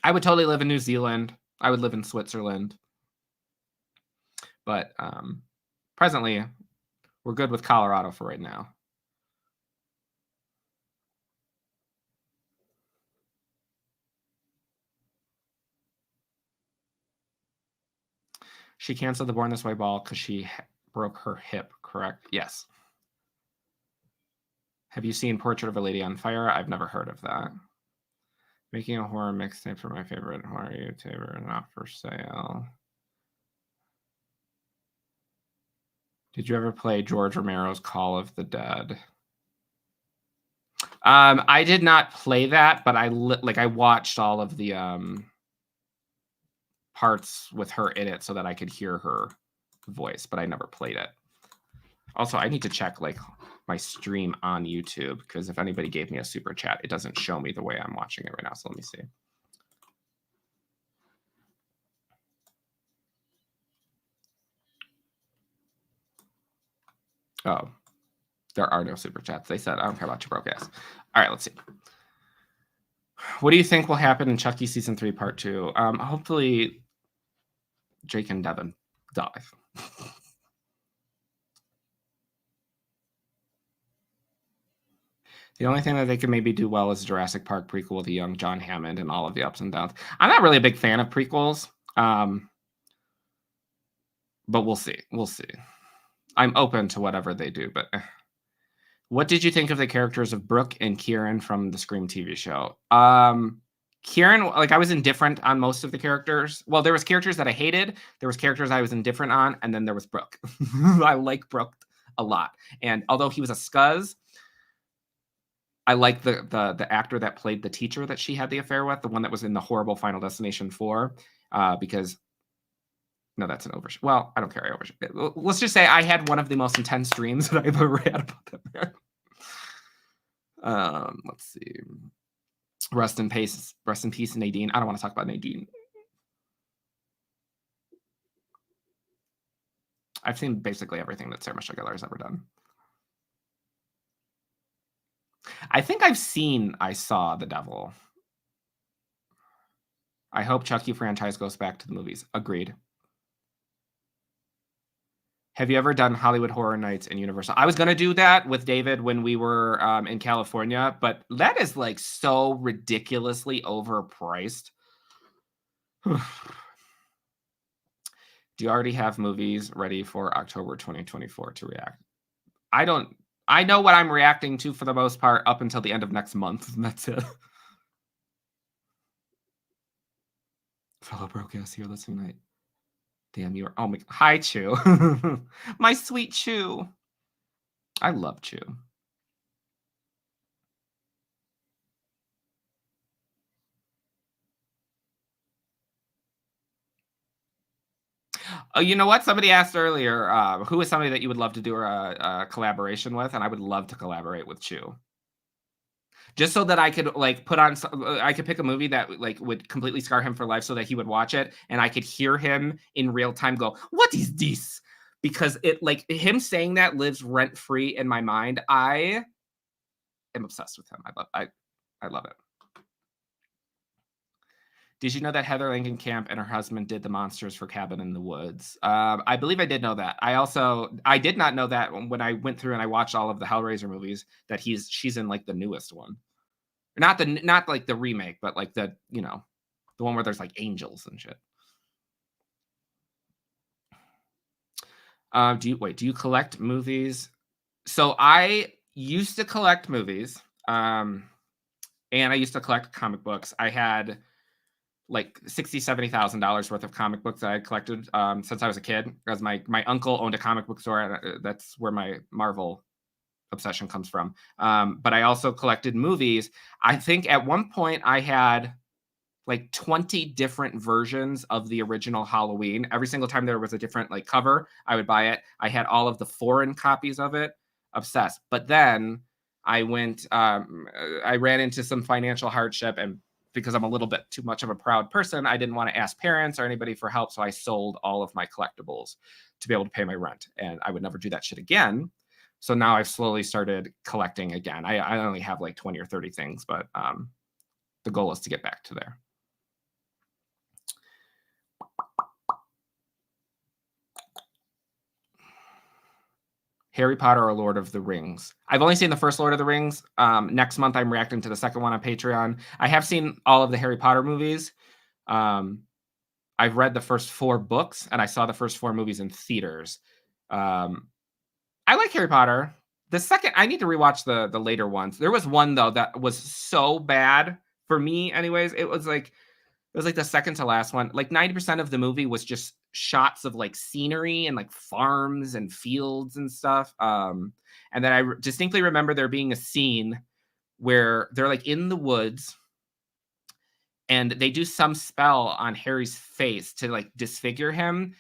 I would totally live in New Zealand. I would live in Switzerland. But presently, we're good with Colorado for right now. She canceled the Born This Way ball because she broke her hip, correct? Yes. Have you seen Portrait of a Lady on Fire? I've never heard of that. Making a horror mixtape for my favorite horror YouTuber, not for sale. Did you ever play George Romero's Call of the Dead? I did not play that, but I watched all of the parts with her in it so that I could hear her voice, but I never played it. Also, I need to check like my stream on YouTube because if anybody gave me a super chat, it doesn't show me the way I'm watching it right now. So let me see. Oh, there are no super chats. They said, I don't care about your broke ass. All right, let's see. What do you think will happen in Chucky season 3, part 2? Hopefully Jake and Devin die. The only thing that they could maybe do well is Jurassic Park prequel with a young John Hammond and all of the ups and downs. I'm not really a big fan of prequels, but we'll see. We'll see. I'm open to whatever they do, but what did you think of the characters of Brooke and Kieran from the Scream TV show? Kieran, like I was indifferent on most of the characters. Well, there was characters that I hated. There was characters I was indifferent on, and then there was Brooke. I like Brooke a lot, and although he was a scuzz, I like the actor that played the teacher that she had the affair with, the one that was in the horrible Final Destination 4, because no, that's an overshot. Well, I don't care. I overshot. Let's just say I had one of the most intense dreams that I've ever had about that man. Let's see. Rest in peace, Nadine. I don't want to talk about Nadine. I've seen basically everything that Sarah Michelle Gellar has ever done. I think I've seen I Saw the Devil. I hope Chucky franchise goes back to the movies. Agreed. Have you ever done Hollywood Horror Nights in Universal? I was going to do that with David when we were in California, but that is like so ridiculously overpriced. Do you already have movies ready for October 2024 to react? I don't. I know what I'm reacting to for the most part up until the end of next month, and that's it. Fellow broke ass here listening tonight. Damn, you are. Oh my. Hi, Chew. My sweet Chew. I love Chew. Oh, you know what? Somebody asked earlier, who is somebody that you would love to do a collaboration with? And I would love to collaborate with Chew. Just so that I could like put on, I could pick a movie that like would completely scar him for life so that he would watch it and I could hear him in real time go, what is this? Because it like him saying that lives rent free in my mind. I am obsessed with him. I love it. Did you know that Heather Langenkamp and her husband did the monsters for Cabin in the Woods? I believe I did know that. I did not know that when I went through and I watched all of the Hellraiser movies that she's in like the newest one. Not like the remake, but like the one where there's like angels and shit. Do you collect movies? So I used to collect movies, and I used to collect comic books. I had like $60,000-$70,000 worth of comic books that I had collected since I was a kid, because my uncle owned a comic book store, and that's where my Marvel obsession comes from. But I also collected movies. I think at one point I had like 20 different versions of the original Halloween. Every single time there was a different like cover, I would buy it. I had all of the foreign copies of it. Obsessed. But then I ran into some financial hardship, and because I'm a little bit too much of a proud person, I didn't want to ask parents or anybody for help. So I sold all of my collectibles to be able to pay my rent, and I would never do that shit again. So now I've slowly started collecting again. I only have like 20 or 30 things, but the goal is to get back to there. Harry Potter or Lord of the Rings? I've only seen the first Lord of the Rings. Next month, I'm reacting to the second one on Patreon. I have seen all of the Harry Potter movies. I've read the first 4 books, and I saw the first 4 movies in theaters. I like Harry Potter. The second, I need to rewatch the later ones. There was one though that was so bad for me. Anyways, it was like the second to last one. Like 90% of the movie was just shots of like scenery and like farms and fields and stuff. And then I distinctly remember there being a scene where they're like in the woods and they do some spell on Harry's face to like disfigure him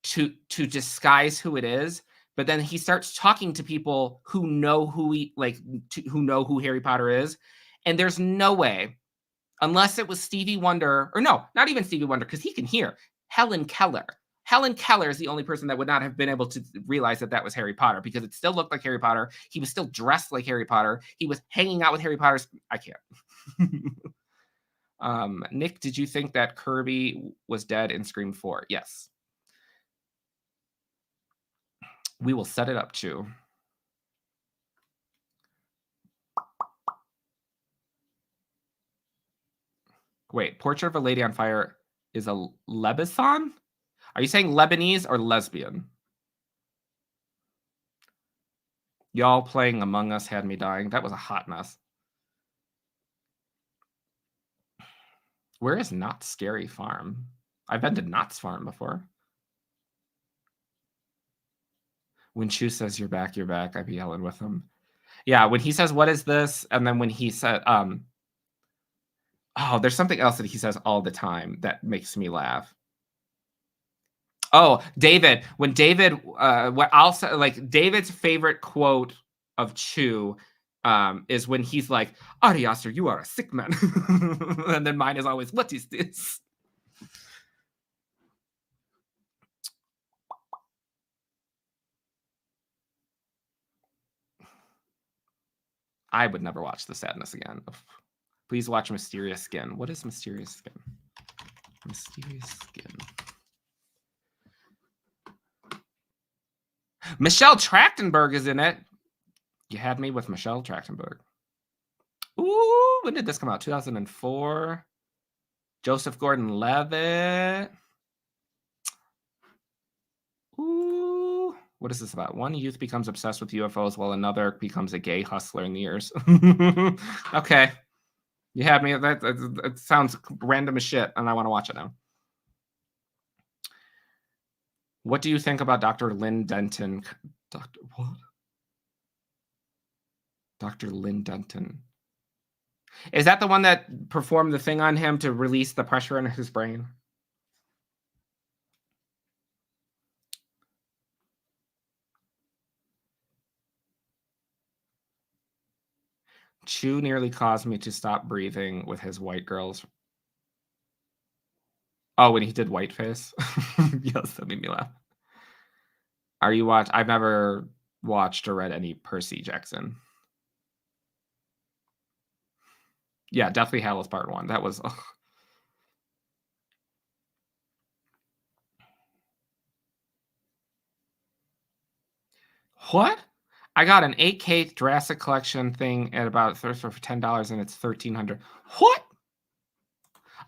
to disguise who it is. But then he starts talking to people who know who who know who Harry Potter is. And there's no way, unless it was Stevie Wonder, or no, not even Stevie Wonder, because he can hear, Helen Keller. Helen Keller is the only person that would not have been able to realize that that was Harry Potter, because it still looked like Harry Potter. He was still dressed like Harry Potter. He was hanging out with Harry Potter's. I can't. Nick, did you think that Kirby was dead in Scream 4? Yes. We will set it up, Chew. Wait, Portrait of a Lady on Fire is a Lebeson? Are you saying Lebanese or lesbian? Y'all playing Among Us had me dying. That was a hot mess. Where is Knott's Scary Farm? I've been to Knott's Farm before. When Chu says you're back, I be yelling with him. Yeah, when he says, what is this? And then when he said, oh, there's something else that he says all the time that makes me laugh. Oh, David, when David, what I'll say, like David's favorite quote of Chu is when he's like, Ari Aster, you are a sick man. And then mine is always, what is this? I would never watch The Sadness again. Please watch Mysterious Skin. What is Mysterious Skin? Mysterious Skin. Michelle Trachtenberg is in it. You had me with Michelle Trachtenberg. Ooh, when did this come out? 2004. Joseph Gordon-Levitt. Ooh, what is this about? One youth becomes obsessed with UFOs while another becomes a gay hustler in the years. Okay. You had me. That sounds random as shit, and I want to watch it now. What do you think about Dr. Lynn Denton? Dr. What? Dr. Lynn Denton. Is that the one that performed the thing on him to release the pressure in his brain? Chu nearly caused me to stop breathing with his white girls. Oh, when he did Whiteface? Yes, that made me laugh. Are you watch? I've never watched or read any Percy Jackson. Yeah, Deathly Hallows Part 1. That was... Ugh. What? I got an 8K Jurassic Collection thing at about for $10 and it's $1,300. What?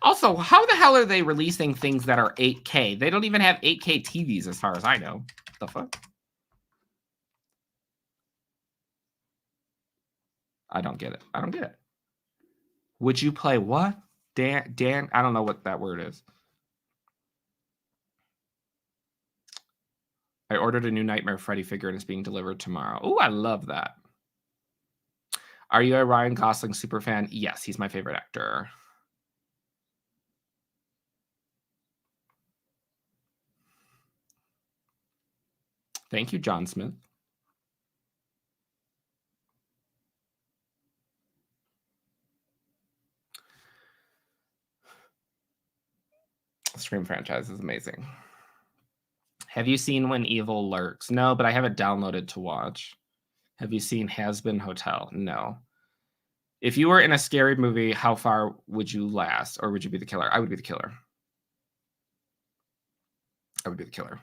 Also, how the hell are they releasing things that are 8K? They don't even have 8K TVs as far as I know. The fuck? I don't get it. I don't get it. Would you play what? Dan, I don't know what that word is. I ordered a new Nightmare Freddy figure and it's being delivered tomorrow. Oh, I love that. Are you a Ryan Gosling superfan? Yes, he's my favorite actor. Thank you, John Smith. The Scream franchise is amazing. Have you seen When Evil Lurks? No, but I have it downloaded to watch. Have you seen Has Been Hotel? No. If you were in a scary movie, how far would you last? Or would you be the killer? I would be the killer. I would be the killer.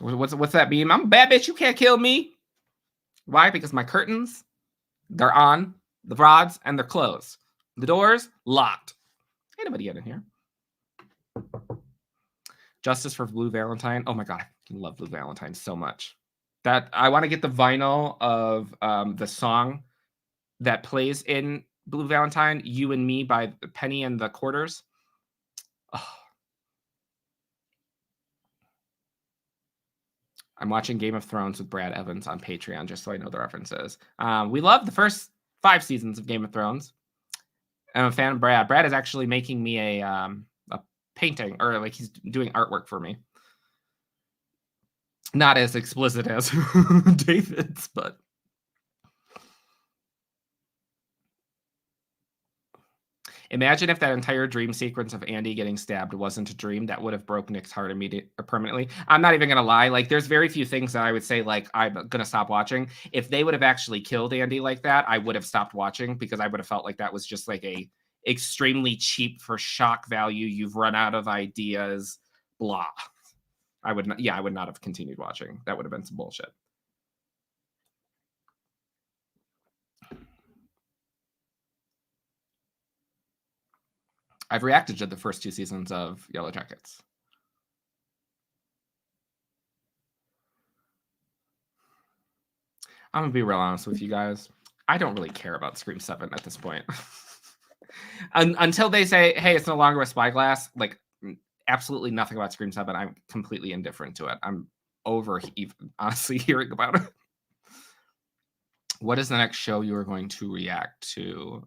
What's that meme? I'm a bad bitch. You can't kill me. Why? Because my curtains, they're on, the rods, and they're closed. The doors, locked. Ain't nobody in here. Justice for Blue Valentine. Oh my God, I love Blue Valentine so much. That I want to get the vinyl of the song that plays in Blue Valentine, You and Me by Penny and the Quarters. Oh. I'm watching Game of Thrones with Brad Evans on Patreon, just so I know the references. We love the first 5 seasons of Game of Thrones. I'm a fan of Brad. Brad is actually making me a painting, or like he's doing artwork for me. Not as explicit as David's, but imagine if that entire dream sequence of Andy getting stabbed wasn't a dream. That would have broke Nick's heart permanently. I'm not even gonna lie. Like, there's very few things that I would say like I'm gonna stop watching. If they would have actually killed Andy like that, I would have stopped watching, because I would have felt like that was just like a extremely cheap for shock value. You've run out of ideas. Blah. I would not. Yeah, I would not have continued watching. That would have been some bullshit. I've reacted to the first 2 seasons of Yellow Jackets. I'm gonna be real honest with you guys. I don't really care about Scream 7 at this point. Until they say, hey, it's no longer a spyglass, like absolutely nothing about Scream 7. I'm completely indifferent to it. I'm over even honestly hearing about it. What is the next show you are going to react to?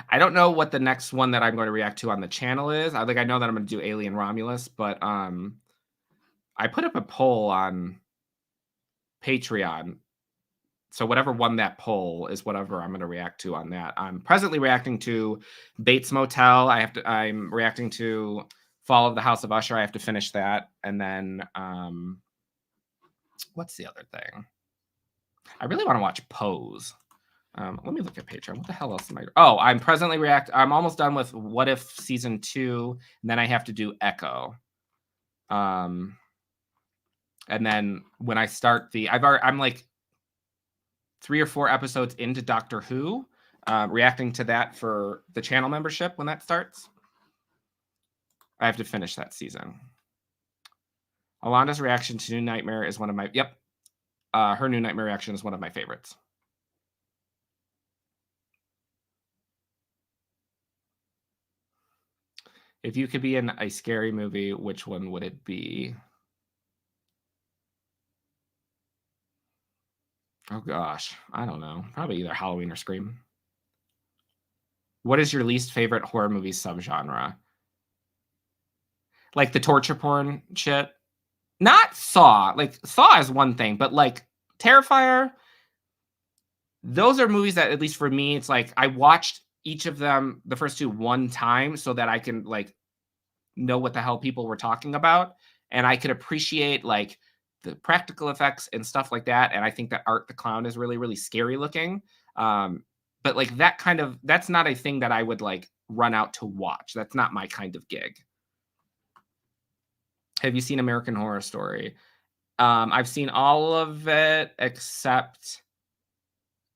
I don't know what the next one that I'm going to react to on the channel is. I know that I'm going to do Alien Romulus, but I put up a poll on Patreon. So whatever won that poll is whatever I'm going to react to on that. I'm presently reacting to Bates Motel. I'm reacting to Fall of the House of Usher. I have to finish that. And then what's the other thing? I really want to watch Pose. Let me look at Patreon. What the hell else am I? Oh, I'm presently I'm almost done with What If season 2, and then I have to do Echo. And then when I start I'm like 3 or 4 episodes into Doctor Who, reacting to that for the channel membership when that starts. I have to finish that season. Alanda's reaction to New Nightmare is one of my her New Nightmare reaction is one of my favorites. If you could be in a scary movie, which one would it be? Oh gosh, I don't know. Probably either Halloween or Scream. What is your least favorite horror movie subgenre? Like the torture porn shit? Not Thaw. Like Thaw is one thing, but like Terrifier, those are movies that, at least for me, it's like I watched each of them, the first 2, one time, so that I can like know what the hell people were talking about, and I could appreciate like the practical effects and stuff like that. And I think that Art the Clown is really, really scary looking. But like that's not a thing that I would like run out to watch. That's not my kind of gig. Have you seen American Horror Story? I've seen all of it except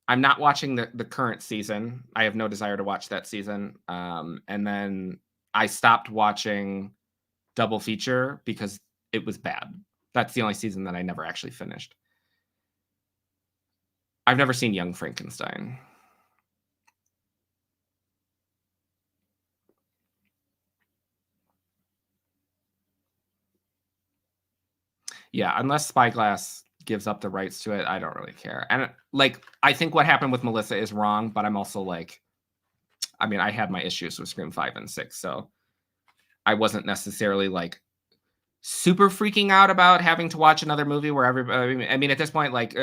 I'm not watching the current season. I have no desire to watch that season. And then I stopped watching Double Feature because it was bad. That's the only season that I never actually finished. I've never seen Young Frankenstein. Yeah, unless Spyglass gives up the rights to it, I don't really care. And like, I think what happened with Melissa is wrong, but I'm also like, I mean, I had my issues with Scream 5 and 6, so I wasn't necessarily like super freaking out about having to watch another movie where everybody, I mean, at this point, like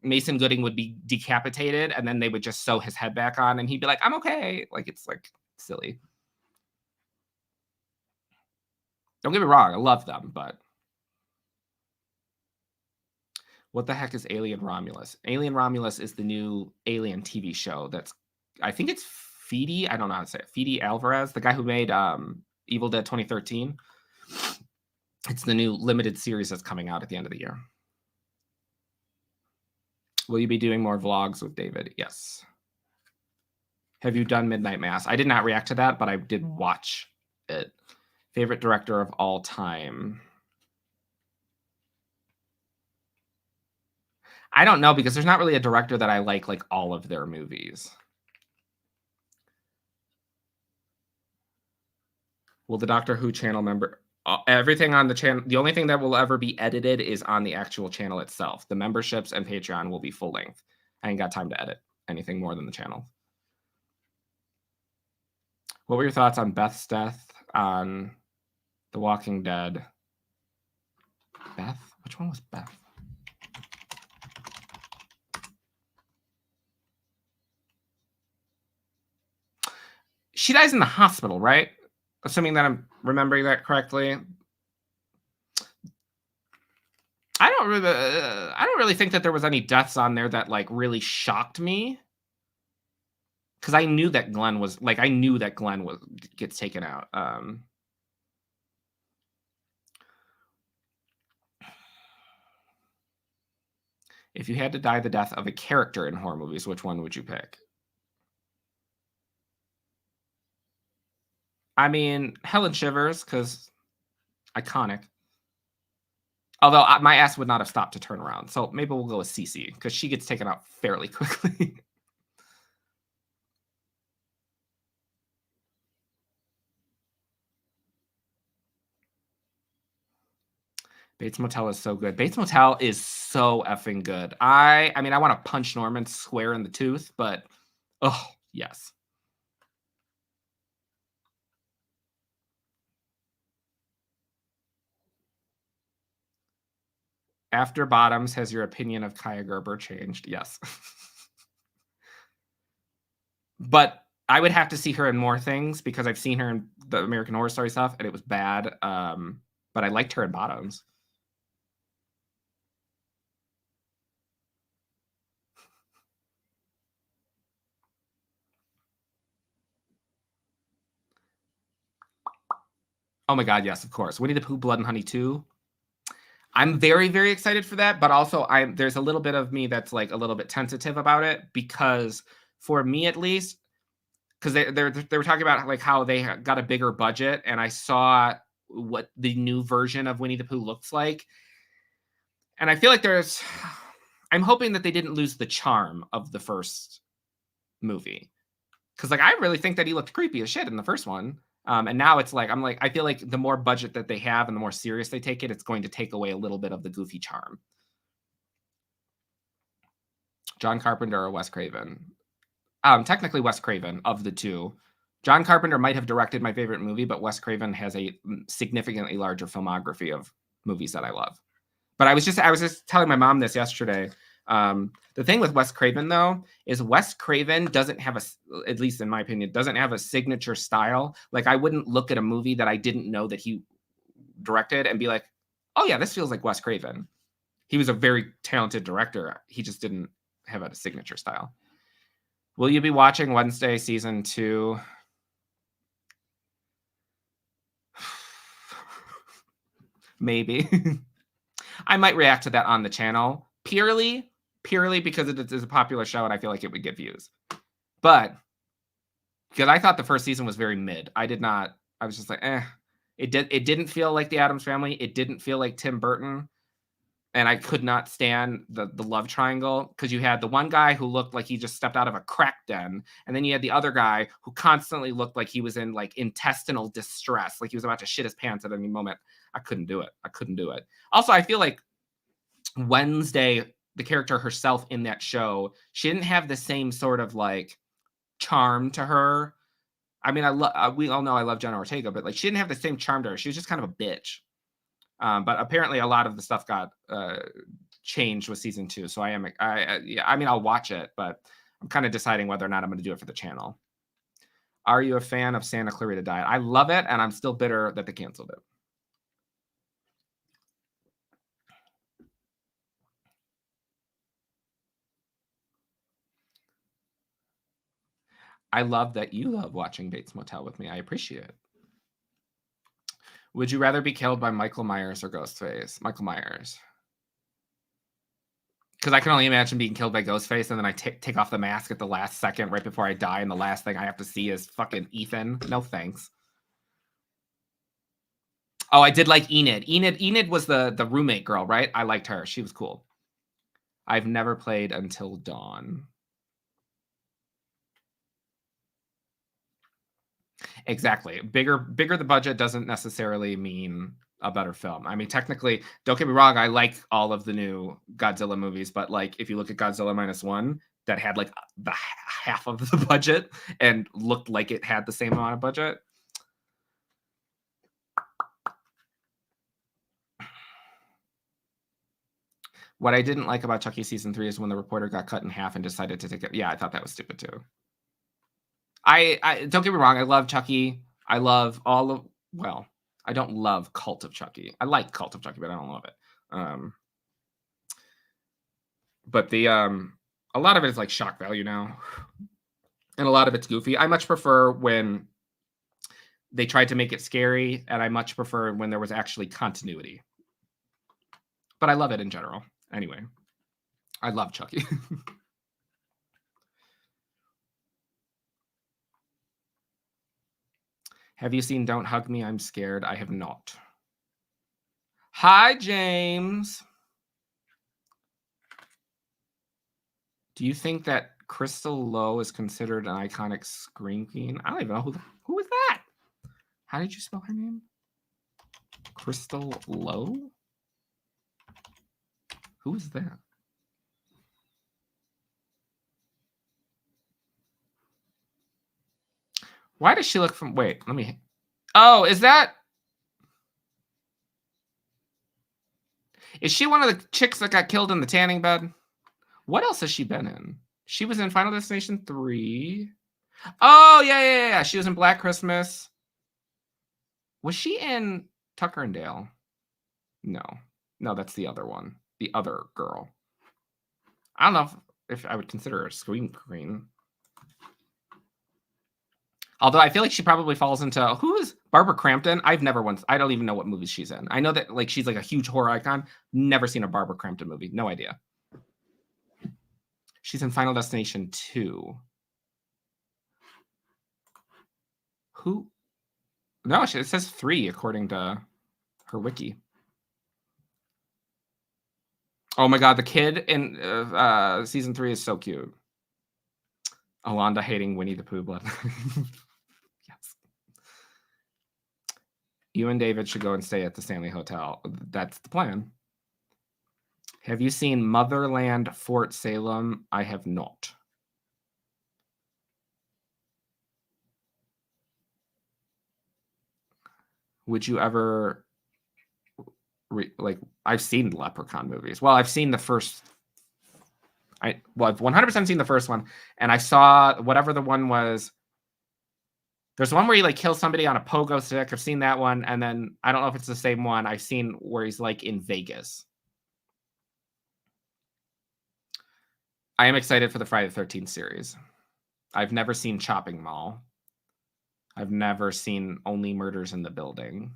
Mason Gooding would be decapitated and then they would just sew his head back on and he'd be like, I'm okay. Like, it's like silly. Don't get me wrong, I love them, but what the heck is Alien Romulus? Alien Romulus is the new Alien TV show that's, I think it's Fede, I don't know how to say it, Fede Alvarez, the guy who made Evil Dead 2013. It's the new limited series that's coming out at the end of the year. Will you be doing more vlogs with David? Yes. Have you done Midnight Mass? I did not react to that, but I did watch it. Favorite director of all time? I don't know, because there's not really a director that I like all of their movies. Will the Doctor Who channel member... everything on the channel, the only thing that will ever be edited is on the actual channel itself. The memberships and Patreon will be full length. I ain't got time to edit anything more than the channel. What were your thoughts on Beth's death on The Walking Dead? Beth? Which one was Beth? She dies in the hospital, right? Assuming that I'm remembering that correctly. I don't really think that there was any deaths on there that really shocked me, because I knew that Glenn was gets taken out. If you had to die the death of a character in horror movies, which one would you pick? I mean, Helen Shivers, because iconic. Although my ass would not have stopped to turn around. So maybe we'll go with Cece, because she gets taken out fairly quickly. Bates Motel is so good. Bates Motel is so effing good. I mean, I want to punch Norman square in the tooth, but oh, yes. After Bottoms, has your opinion of Kaya Gerber changed? Yes. But I would have to see her in more things, because I've seen her in the American Horror Story stuff, and it was bad. But I liked her in Bottoms. Oh my God, yes, of course. Winnie the Pooh, Blood and Honey 2. I'm very, very excited for that, but also there's a little bit of me that's a little bit tentative about it, because for me at least, because they were talking about how they got a bigger budget, and I saw what the new version of Winnie the Pooh looks like, and I feel like I'm hoping that they didn't lose the charm of the first movie, because I really think that he looked creepy as shit in the first one. And now it's I feel like the more budget that they have and the more serious they take it, it's going to take away a little bit of the goofy charm. John Carpenter or Wes Craven? Technically Wes Craven of the two. John Carpenter might have directed my favorite movie, but Wes Craven has a significantly larger filmography of movies that I love. But I was just telling my mom this yesterday. The thing with Wes Craven, though, is Wes Craven doesn't have at least in my opinion, doesn't have a signature style. I wouldn't look at a movie that I didn't know that he directed and be like, oh yeah, this feels like Wes Craven. He was a very talented director. He just didn't have a signature style. Will you be watching Wednesday season 2? Maybe. I might react to that on the channel purely because it is a popular show and I feel like it would get views. But because I thought the first season was very mid. I was just like, eh. It didn't feel like the Addams Family. It didn't feel like Tim Burton. And I could not stand the love triangle, because you had the one guy who looked like he just stepped out of a crack den, and then you had the other guy who constantly looked like he was in intestinal distress, like he was about to shit his pants at any moment. I couldn't do it. Also, I feel like Wednesday, the character herself in that show, she didn't have the same sort of charm to her. I mean, we all know I love Jenna Ortega, but she didn't have the same charm to her. She was just kind of a bitch. But apparently a lot of the stuff got changed with season 2. So I mean, I'll watch it, but I'm kind of deciding whether or not I'm going to do it for the channel. Are you a fan of Santa Clarita Diet? I love it, and I'm still bitter that they canceled it. I love that you love watching Bates Motel with me. I appreciate it. Would you rather be killed by Michael Myers or Ghostface? Michael Myers. Because I can only imagine being killed by Ghostface, and then I take off the mask at the last second right before I die, and the last thing I have to see is fucking Ethan. No thanks. Oh, I did like Enid. Enid was the roommate girl, right? I liked her. She was cool. I've never played Until Dawn. Exactly. Bigger the budget doesn't necessarily mean a better film. I mean, technically, don't get me wrong, I like all of the new Godzilla movies, but like if you look at Godzilla -1, that had like the half of the budget and looked like it had the same amount of budget. What I didn't like about Chucky season 3 is when the reporter got cut in half and decided to take it. Yeah, I thought that was stupid too. I don't get me wrong, I love Chucky. I love all of, well, I don't love Cult of Chucky. I like Cult of Chucky, but I don't love it. But a lot of it is like shock value now. And a lot of it's goofy. I much prefer when they tried to make it scary, and I much prefer when there was actually continuity. But I love it in general. Anyway, I love Chucky. Have you seen Don't Hug Me, I'm Scared? I have not. Hi, James. Do you think that Crystal Lowe is considered an iconic scream queen? I don't even know who is that? How did you spell her name? Crystal Lowe? Who is that? Why does she look from... Wait, let me... Oh, is that... Is she one of the chicks that got killed in the tanning bed? What else has she been in? She was in Final Destination 3. Oh, yeah. She was in Black Christmas. Was she in Tucker and Dale? No. No, that's the other one. The other girl. I don't know if I would consider her a scream queen. Although I feel like she probably falls into... Who is Barbara Crampton? I don't even know what movies she's in. I know that like she's like a huge horror icon. Never seen a Barbara Crampton movie. No idea. She's in Final Destination 2. Who? No, it says 3 according to her wiki. Oh my god, the kid in season 3 is so cute. Alonda hating Winnie the Pooh blood. Yes. You and David should go and stay at the Stanley Hotel. That's the plan. Have you seen Motherland Fort Salem? I have not. Would you ever... like, I've seen Leprechaun movies. Well, I've seen the first... I've 100% seen the first one, and I saw whatever the one was. There's one where he like kills somebody on a pogo stick. I've seen that one, and then I don't know if it's the same one. I've seen where he's like in Vegas. I am excited for the Friday the 13th series. I've never seen Chopping Mall. I've never seen Only Murders in the Building.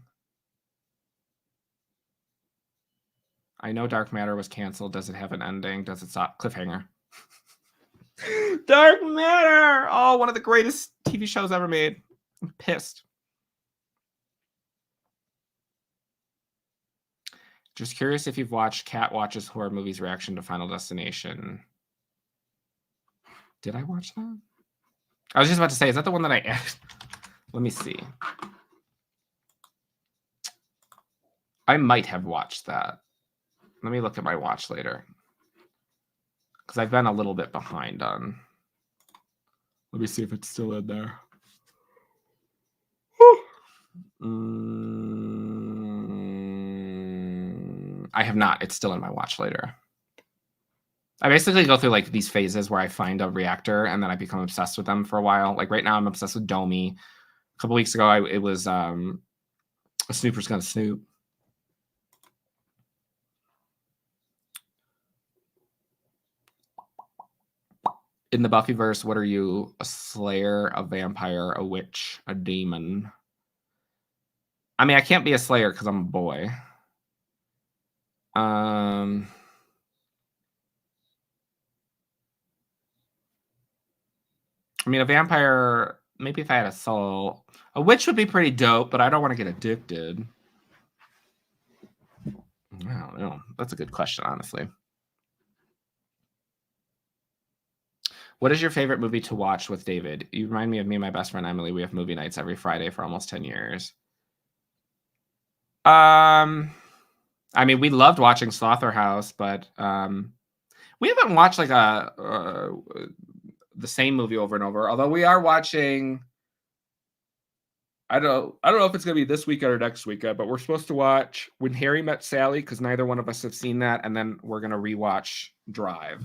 I know Dark Matter was canceled. Does it have an ending? Does it stop? Cliffhanger. Dark Matter! Oh, one of the greatest TV shows ever made. I'm pissed. Just curious if you've watched Cat Watches Horror Movies reaction to Final Destination. Did I watch that? I was just about to say, is that the one that I added? Let me see. I might have watched that. Let me look at my watch later. Because I've been a little bit behind on... Let me see if it's still in there. I have not. It's still in my watch later. I basically go through like these phases where I find a reactor and then I become obsessed with them for a while. Like right now I'm obsessed with Domi. A couple weeks ago it was a Snooper's Gonna Snoop. In the Buffyverse, what are you? A slayer, a vampire, a witch, a demon? I mean, I can't be a slayer because I'm a boy. I mean, a vampire, maybe if I had a soul. A witch would be pretty dope, but I don't want to get addicted. I don't know. That's a good question, honestly. What is your favorite movie to watch with David? You remind me of me and my best friend Emily. We have movie nights every Friday for almost 10 years. I mean, we loved watching Slaughterhouse, but we haven't watched like the same movie over and over. Although we are watching, I don't know if it's gonna be this weekend or next weekend, but we're supposed to watch When Harry Met Sally because neither one of us have seen that, and then we're gonna rewatch Drive.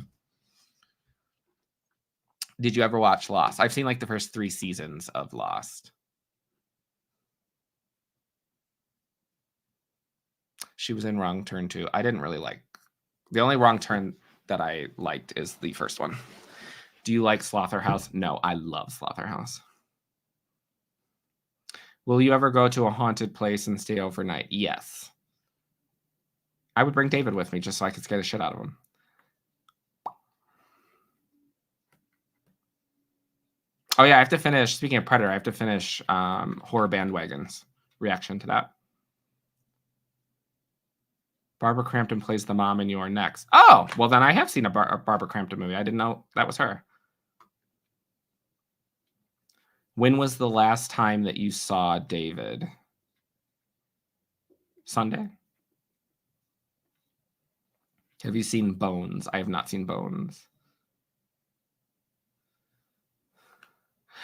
Did you ever watch Lost? I've seen like the first 3 seasons of Lost. She was in Wrong Turn too. I didn't really like. The only Wrong Turn that I liked is the first one. Do you like Slaughterhouse? No, I love Slaughterhouse. Will you ever go to a haunted place and stay overnight? Yes. I would bring David with me just so I could scare the shit out of him. Oh yeah, I have to finish. Speaking of Predator, I have to finish Horror Bandwagon's reaction to that. Barbara Crampton plays the mom in You're Next. Oh, well then I have seen a Barbara Crampton movie. I didn't know that was her. When was the last time that you saw David? Sunday? Have you seen Bones? I have not seen Bones.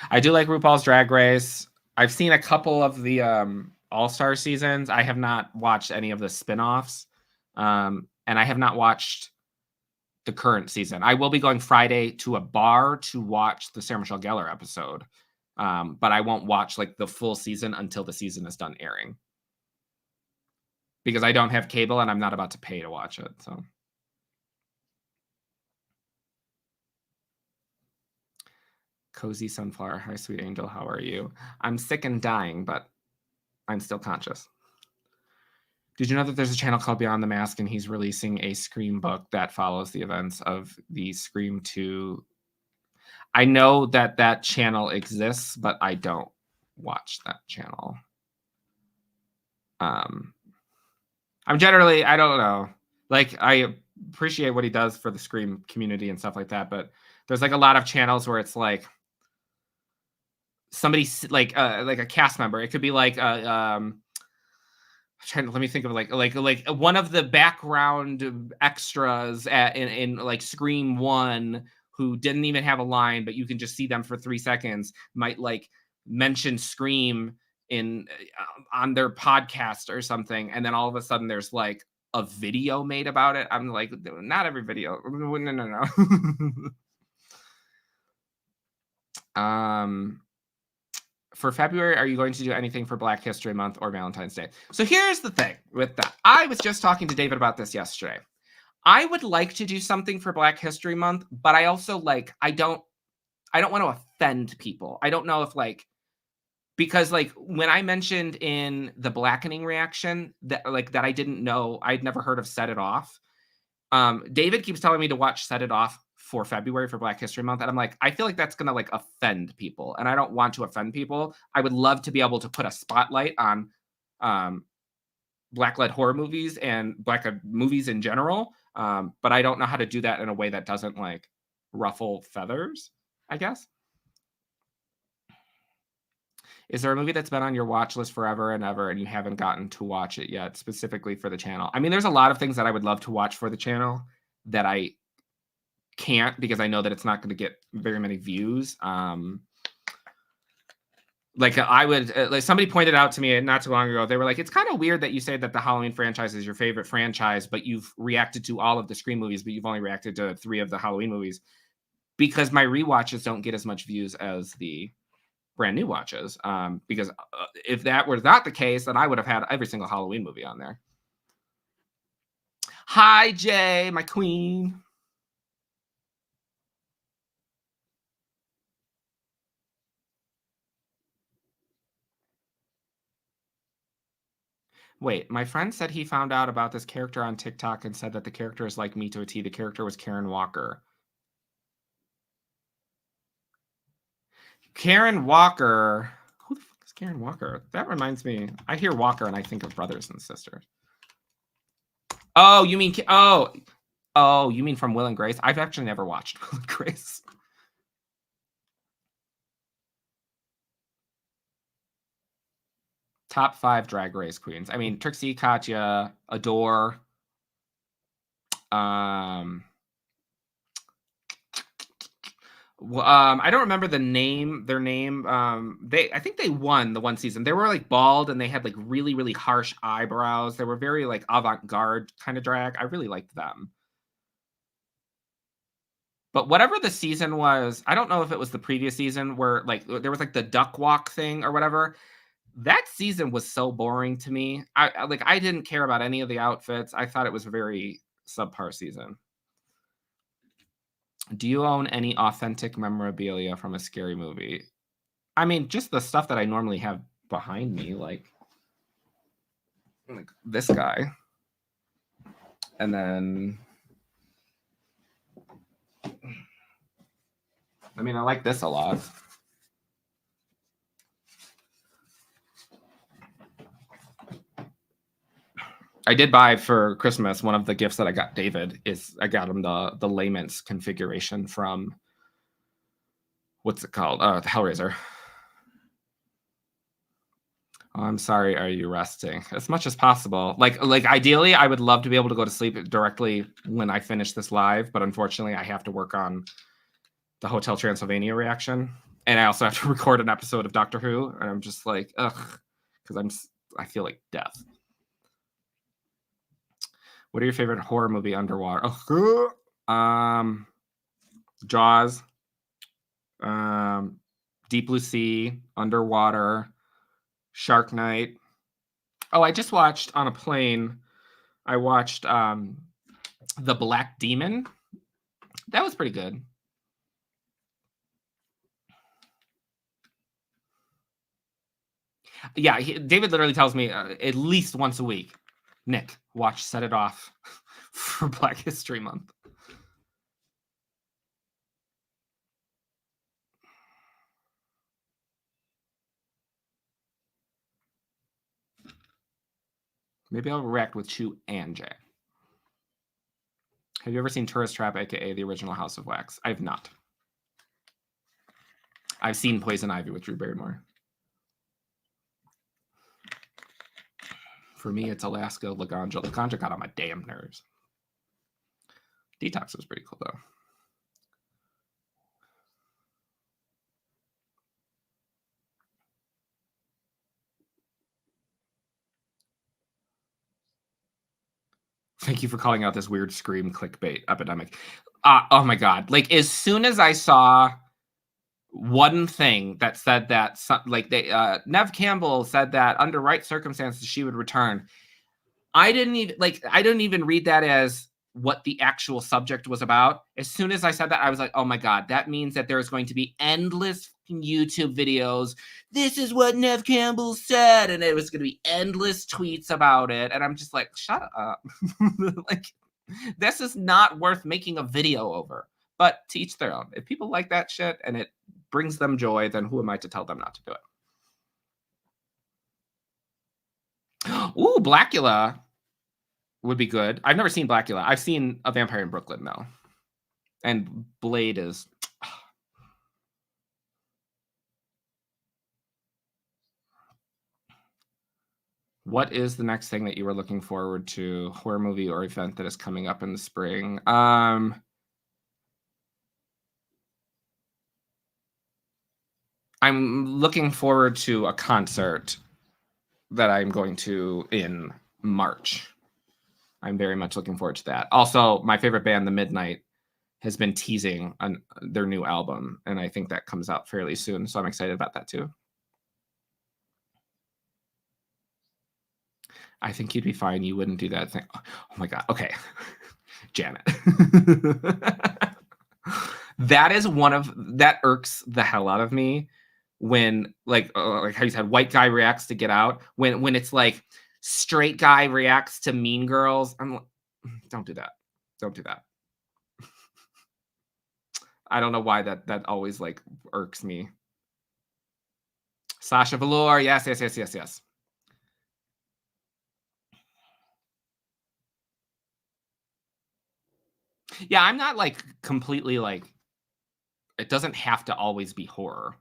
I do like RuPaul's Drag Race. I've seen a couple of the All-Star seasons. I have not watched any of the spin-offs. And I have not watched the current season. I will be going Friday to a bar to watch the Sarah Michelle Gellar episode. But I won't watch like the full season until the season is done airing. Because I don't have cable and I'm not about to pay to watch it. So Cozy Sunflower, hi sweet angel, how are you? I'm sick and dying, but I'm still conscious. Did you know that there's a channel called Beyond the Mask and he's releasing a Scream book that follows the events of the Scream 2? I know that that channel exists, but I don't watch that channel. I'm generally, I don't know. Like, I appreciate what he does for the Scream community and stuff like that, but there's like a lot of channels where it's like somebody like a cast member. It could be like let me think of like one of the background extras in like Scream 1 who didn't even have a line, but you can just see them for 3 seconds, might like mention Scream in on their podcast or something, and then all of a sudden there's like a video made about it. I'm like, not every video. No. For February, are you going to do anything for Black History Month or Valentine's Day? So here's the thing with that. I was just talking to David about this yesterday. I would like to do something for Black History Month, but I also like I don't want to offend people. I don't know if like because like when I mentioned in the Blackening reaction that I didn't know, I'd never heard of Set It Off. David keeps telling me to watch Set It Off for February for Black History Month, and I'm like, I feel like that's gonna like offend people, and I don't want to offend people. I would love to be able to put a spotlight on Black-led horror movies and Black movies in general, but I don't know how to do that in a way that doesn't like ruffle feathers, I guess. Is there a movie that's been on your watch list forever and ever and you haven't gotten to watch it yet, specifically for the channel? I mean, there's a lot of things that I would love to watch for the channel that I can't because I know that it's not going to get very many views. Like I would, like somebody pointed out to me not too long ago, they were like, it's kind of weird that you say that the Halloween franchise is your favorite franchise, but you've reacted to all of the Scream movies, but you've only reacted to 3 of the Halloween movies because my rewatches don't get as much views as the brand new watches. Because if that were not the case, then I would have had every single Halloween movie on there. Hi, Jay, my queen. Wait, my friend said he found out about this character on TikTok and said that the character is like me to a T. The character was Karen Walker. Karen Walker. Who the fuck is Karen Walker? That reminds me. I hear Walker and I think of brothers and sisters. Oh, you mean you mean from Will and Grace? I've actually never watched Will and Grace. Top 5 Drag Race queens. I mean, Trixie, Katya, Adore. I don't remember their name. I think they won the one season. They were like bald and they had like really, really harsh eyebrows. They were very like avant-garde kind of drag. I really liked them. But whatever the season was, I don't know if it was the previous season where like there was like the duck walk thing or whatever. That season was so boring to me. I didn't care about any of the outfits. I thought it was a very subpar season. Do you own any authentic memorabilia from a scary movie? I mean, just the stuff that I normally have behind me, like this guy. And then, I mean, I like this a lot. I did buy for Christmas, one of the gifts that I got David is I got him the layman's configuration from, what's it called? The Hellraiser. Oh, I'm sorry. Are you resting? As much as possible. Like ideally, I would love to be able to go to sleep directly when I finish this live, but unfortunately, I have to work on the Hotel Transylvania reaction, and I also have to record an episode of Doctor Who, and I'm just like, ugh, because I feel like death. What are your favorite horror movie underwater? Jaws, Deep Blue Sea, Underwater, Shark Night. Oh, I just watched on a plane. I watched The Black Demon. That was pretty good. Yeah, David literally tells me at least once a week, Nick, watch Set It Off for Black History Month. Maybe I'll react with Chu and Jay. Have you ever seen Tourist Trap, aka the original House of Wax? I have not. I've seen Poison Ivy with Drew Barrymore. For me, it's Alaska, Laganja. Laganja got on my damn nerves. Detox was pretty cool, though. Thank you for calling out this weird Scream clickbait epidemic. Oh my God. Like, as soon as I saw one thing that said that, Nev Campbell said that under right circumstances, she would return. I didn't even read that as what the actual subject was about. As soon as I said that, I was like, oh my God, that means that there's going to be endless YouTube videos. This is what Nev Campbell said. And it was going to be endless tweets about it. And I'm just like, shut up. Like, this is not worth making a video over. But to each their own. If people like that shit and it brings them joy, then who am I to tell them not to do it? Ooh, Blackula would be good. I've never seen Blackula. I've seen A Vampire in Brooklyn, though. And Blade is... What is the next thing that you were looking forward to? Horror movie or event that is coming up in the spring? I'm looking forward to a concert that I'm going to in March. I'm very much looking forward to that. Also, my favorite band, The Midnight, has been teasing on their new album, and I think that comes out fairly soon, so I'm excited about that too. I think you'd be fine. You wouldn't do that thing. Oh my God. Okay. Janet. That irks the hell out of me when, like how you said, white guy reacts to Get Out. When it's like straight guy reacts to Mean Girls. I'm like, don't do that. Don't do that. I don't know why that always like irks me. Sasha Velour, yes, yes, yes, yes, yes. Yeah, I'm not like completely like it doesn't have to always be horror.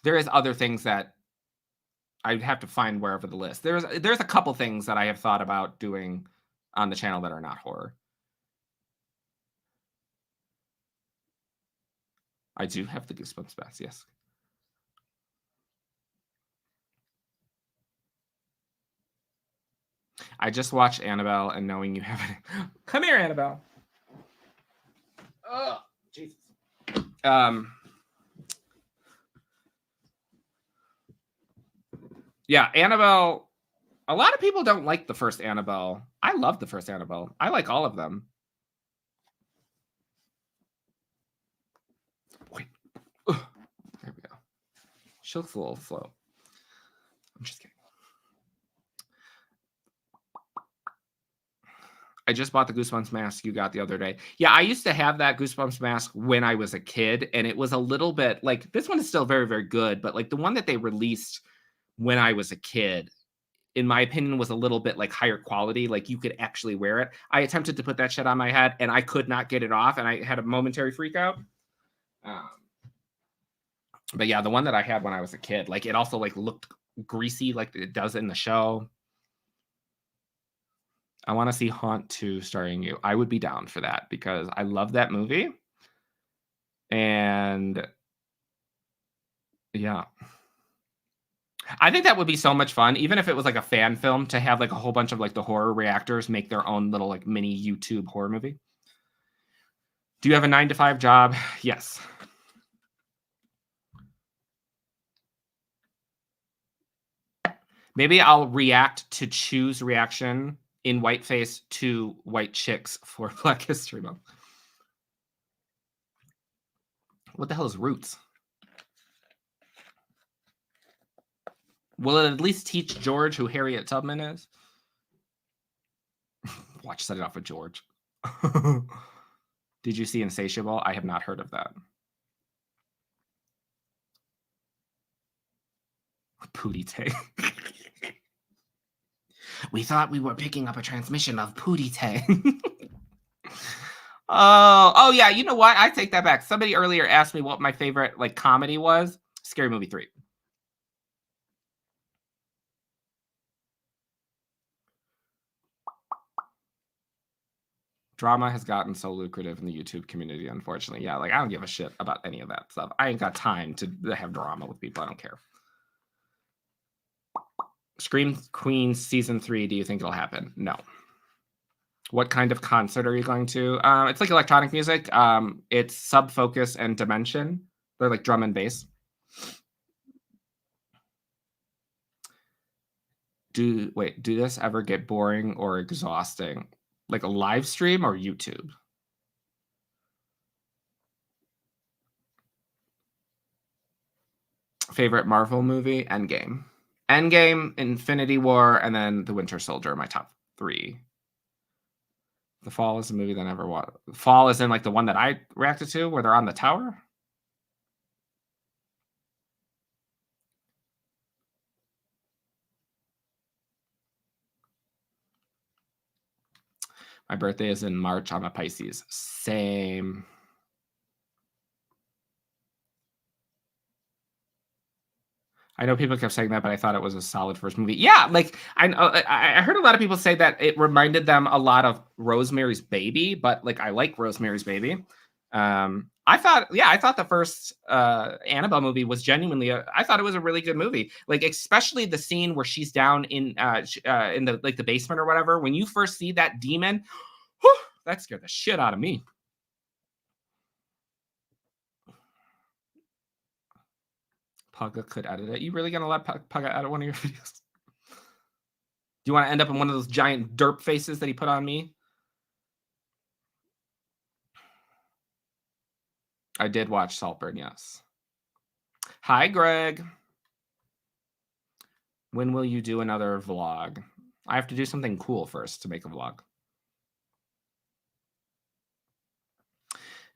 There is other things that I'd have to find wherever the list. There's a couple things that I have thought about doing on the channel that are not horror. I do have the Goosebumps mask, yes. I just watched Annabelle and knowing you haven't. Come here, Annabelle. Oh, Jesus. Yeah, Annabelle. A lot of people don't like the first Annabelle. I love the first Annabelle. I like all of them. Wait. Ugh. There we go. She looks a little slow. I'm just kidding. I just bought the Goosebumps mask you got the other day. Yeah, I used to have that Goosebumps mask when I was a kid, and it was a little bit like this one is still very, very good, but like the one that they released when I was a kid, in my opinion, was a little bit like higher quality. Like you could actually wear it. I attempted to put that shit on my head, and I could not get it off, and I had a momentary freak out. But yeah, the one that I had when I was a kid, like it also like looked greasy, like it does in the show. I want to see Haunt 2 starring you. I would be down for that because I love that movie. And yeah. I think that would be so much fun, even if it was like a fan film, to have like a whole bunch of like the horror reactors make their own little like mini YouTube horror movie. Do you have a 9-to-5 job? Yes. Maybe I'll react to Choose reaction in whiteface to white chicks for Black History Month. What the hell is Roots? Will it at least teach George who Harriet Tubman is? Watch Set It Off with George. Did you see Insatiable? I have not heard of that. Pootie Tay. We thought we were picking up a transmission of Pootie Tay. Oh yeah, you know what? I take that back. Somebody earlier asked me what my favorite like comedy was. Scary Movie 3. Drama has gotten so lucrative in the YouTube community, unfortunately. Yeah, like I don't give a shit about any of that stuff. I ain't got time to have drama with people. I don't care. Scream Queen Season 3, do you think it'll happen? No. What kind of concert are you going to? It's like electronic music. It's Sub Focus and Dimension. They're like drum and bass. Do this ever get boring or exhausting? Like a live stream or YouTube? Favorite Marvel movie? Endgame. Endgame, Infinity War, and then The Winter Soldier are my top 3. The Fall is a movie that I never watched. Fall is in like the one that I reacted to where they're on the tower. My birthday is in March. I'm a Pisces. Same. I know people kept saying that, but I thought it was a solid first movie. Yeah, like I heard a lot of people say that it reminded them a lot of Rosemary's Baby, but like I like Rosemary's Baby. I thought the first Annabelle movie was genuinely I thought it was a really good movie. Like especially the scene where she's down in the like the basement or whatever. When you first see that demon, whew, that scared the shit out of me. Pugga could edit it. You really gonna let Pugga edit one of your videos? Do you want to end up in one of those giant derp faces that he put on me? I did watch Saltburn, yes. Hi, Greg. When will you do another vlog? I have to do something cool first to make a vlog.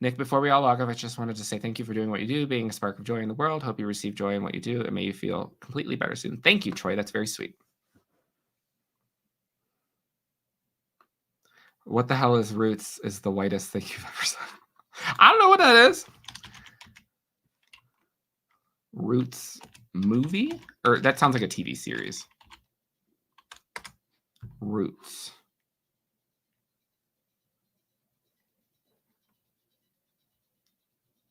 Nick, before we all log off, I just wanted to say thank you for doing what you do, being a spark of joy in the world. Hope you receive joy in what you do, and may you feel completely better soon. Thank you, Troy. That's very sweet. What the hell is Roots is the whitest thing you've ever said? I don't know what that is. Roots movie? Or that sounds like a TV series. Roots.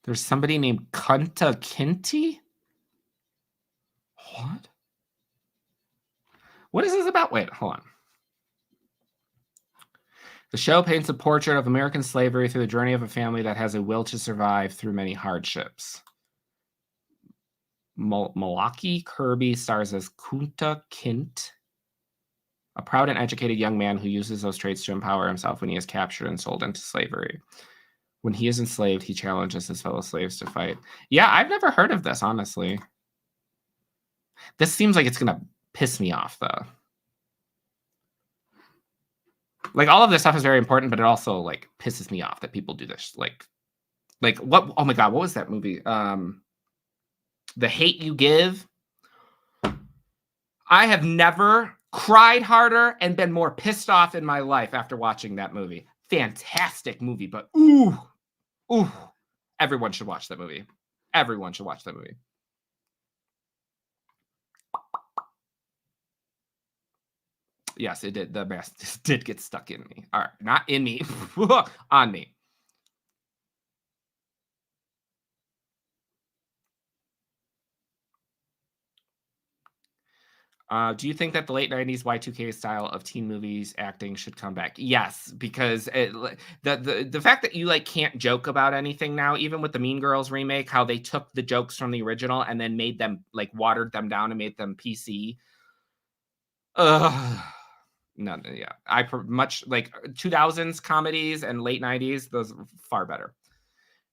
There's somebody named Kunta Kinte? What? What is this about? Wait, hold on. The show paints a portrait of American slavery through the journey of a family that has a will to survive through many hardships. Malachi Kirby stars as Kunta Kinte, a proud and educated young man who uses those traits to empower himself when he is captured and sold into slavery. When he is enslaved, he challenges his fellow slaves to fight. Yeah, I've never heard of this, honestly. This seems like it's going to piss me off, though. Like, all of this stuff is very important, but it also, like, pisses me off that people do this. Like, what? Oh, my God. What was that movie? The Hate You Give. I have never cried harder and been more pissed off in my life after watching that movie. Fantastic movie, but ooh. Everyone should watch that movie. Everyone should watch that movie. Yes, it did. The mask did get stuck in me. All right, not in me, on me. Do you think that the late 90s Y2K style of teen movies acting should come back? Yes, because the fact that you like can't joke about anything now, even with the Mean Girls remake, how they took the jokes from the original and then made them like watered them down and made them PC. Ugh. No, yeah. Much like 2000s comedies and late 90s, those are far better.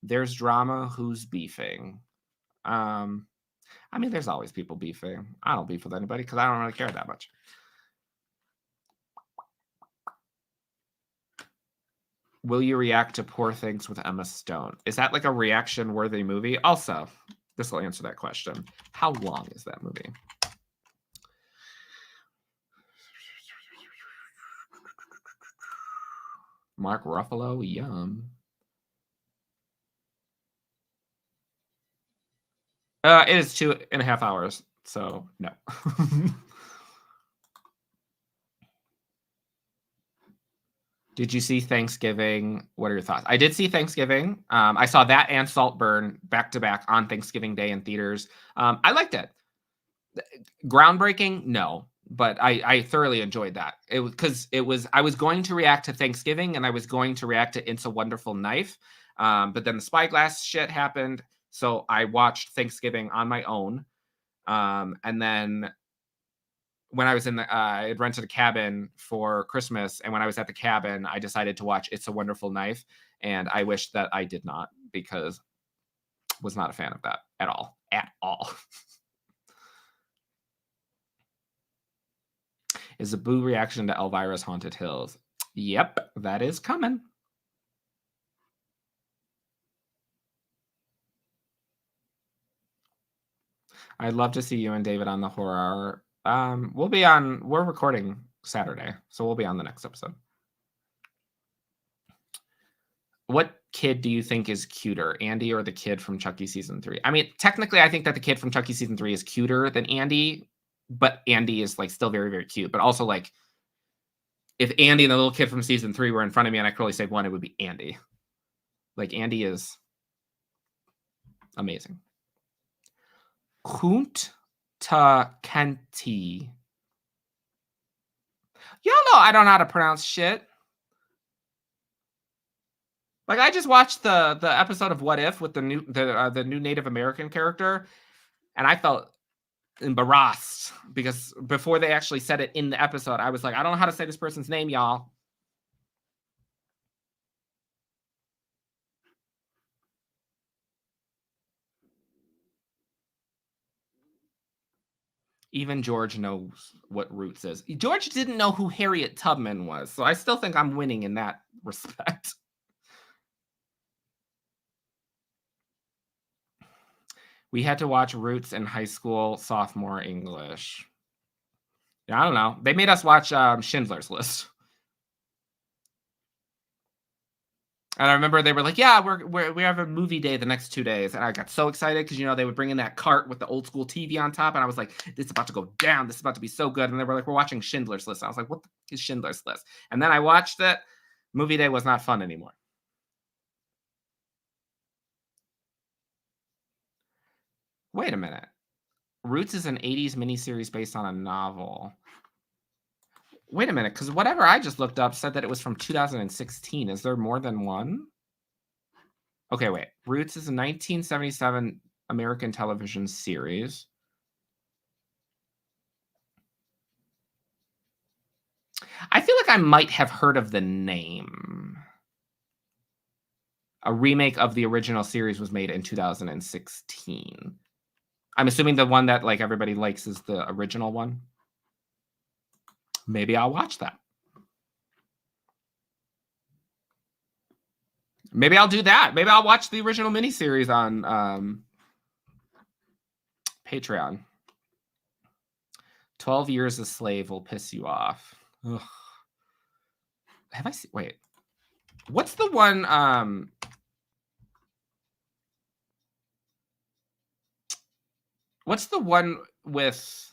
There's drama. Who's beefing? I mean, there's always people beefing. I don't beef with anybody because I don't really care that much. Will you react to Poor Things with Emma Stone? Is that like a reaction-worthy movie? Also, this will answer that question. How long is that movie? Mark Ruffalo, yum. It is 2.5 hours, so no. Did you see Thanksgiving? What are your thoughts? I did see Thanksgiving. I saw that and Saltburn back to back on Thanksgiving Day in theaters. I liked it. Groundbreaking? No, but I thoroughly enjoyed that. It was because I was going to react to Thanksgiving and I was going to react to It's a Wonderful Knife, but then the Spyglass shit happened, so I watched Thanksgiving on my own, and then when I was in the, I had rented a cabin for Christmas, and when I was at the cabin, I decided to watch It's a Wonderful Knife, and I wish that I did not because was not a fan of that at all, at all. Is a boo reaction to Elvira's Haunted Hills? Yep, that is coming. I'd love to see you and David on the horror. We're recording Saturday, so we'll be on the next episode. What kid do you think is cuter, Andy or the kid from Chucky season 3? I mean, technically, I think that the kid from Chucky season 3 is cuter than Andy, but Andy is like still very, very cute. But also, like, if Andy and the little kid from season 3 were in front of me and I could only say one, it would be Andy. Like, Andy is amazing. Kunta Kinte. Y'all know I don't know how to pronounce shit. Like, I just watched the episode of What If with the new Native American character, and I felt embarrassed because before they actually said it in the episode, I was like, I don't know how to say this person's name, y'all. Even George knows what Roots is. George didn't know who Harriet Tubman was, so I still think I'm winning in that respect. We had to watch Roots in high school sophomore English. Yeah, I don't know. They made us watch Schindler's List. And I remember they were like, "Yeah, we have a movie day the next 2 days," and I got so excited because they would bring in that cart with the old school TV on top, and I was like, "This is about to go down. This is about to be so good." And they were like, "We're watching Schindler's List." And I was like, "What is Schindler's List?" And then I watched it. Movie day was not fun anymore. Wait a minute. Roots is an '80s miniseries based on a novel. Wait a minute, because whatever I just looked up said that it was from 2016. Is there more than one? Okay, wait. Roots is a 1977 American television series. I feel like I might have heard of the name. A remake of the original series was made in 2016. I'm assuming the one that like everybody likes is the original one. Maybe I'll watch that. Maybe I'll do that. Maybe I'll watch the original miniseries on Patreon. 12 Years a Slave will piss you off. Ugh. Have I seen? Wait. What's the one? What's the one with?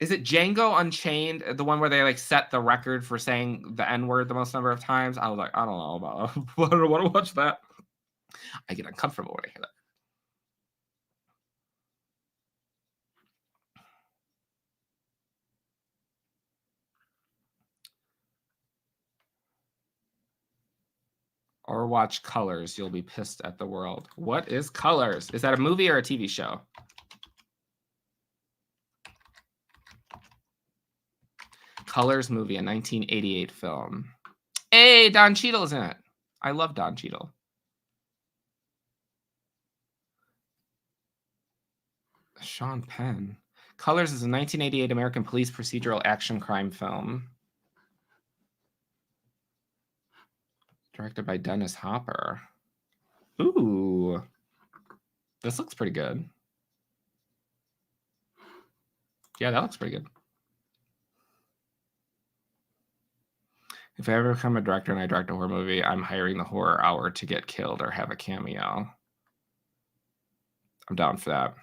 Is it Django Unchained? The one where they like set the record for saying the N-word the most number of times? I was like, I don't know about. I don't want to watch that. I get uncomfortable when I hear that. Or watch Colors. You'll be pissed at the world. What is Colors? Is that a movie or a TV show? Colors movie, a 1988 film. Hey, Don Cheadle's in it. I love Don Cheadle. Sean Penn. Colors is a 1988 American police procedural action crime film. Directed by Dennis Hopper. Ooh. This looks pretty good. Yeah, that looks pretty good. If I ever become a director and I direct a horror movie, I'm hiring the horror hour to get killed or have a cameo. I'm down for that.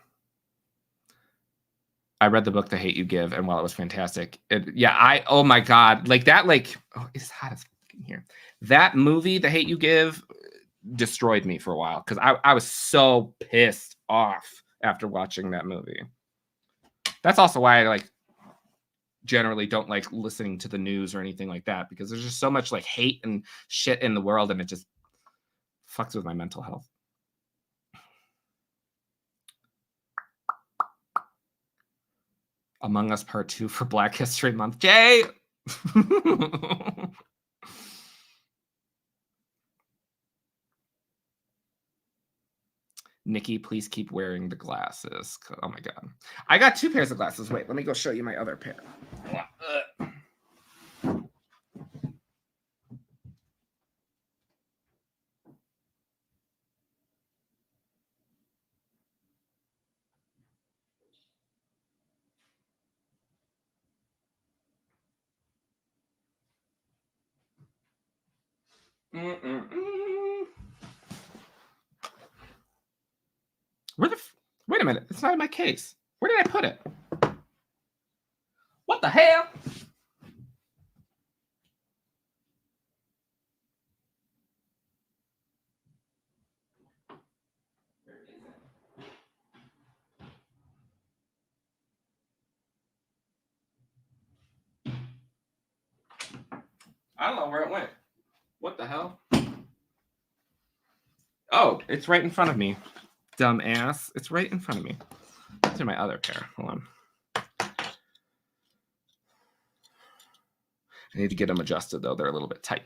I read the book The Hate You Give, and while it was fantastic, oh my God, like that, it's hot as fucking here. That movie, The Hate You Give, destroyed me for a while because I was so pissed off after watching that movie. That's also why I generally don't like listening to the news or anything like that, because there's just so much hate and shit in the world, and it just fucks with my mental health. Among Us Part 2 for Black History Month. Jay! Nikki, please keep wearing the glasses. Oh my God. I got 2 pairs of glasses. Wait, let me go show you my other pair. Wait a minute. It's not in my case. Where did I put it? What the hell? I don't know where it went. What the hell? Oh, it's right in front of me. Dumbass. It's right in front of me. It's in my other pair. Hold on. I need to get them adjusted, though. They're a little bit tight.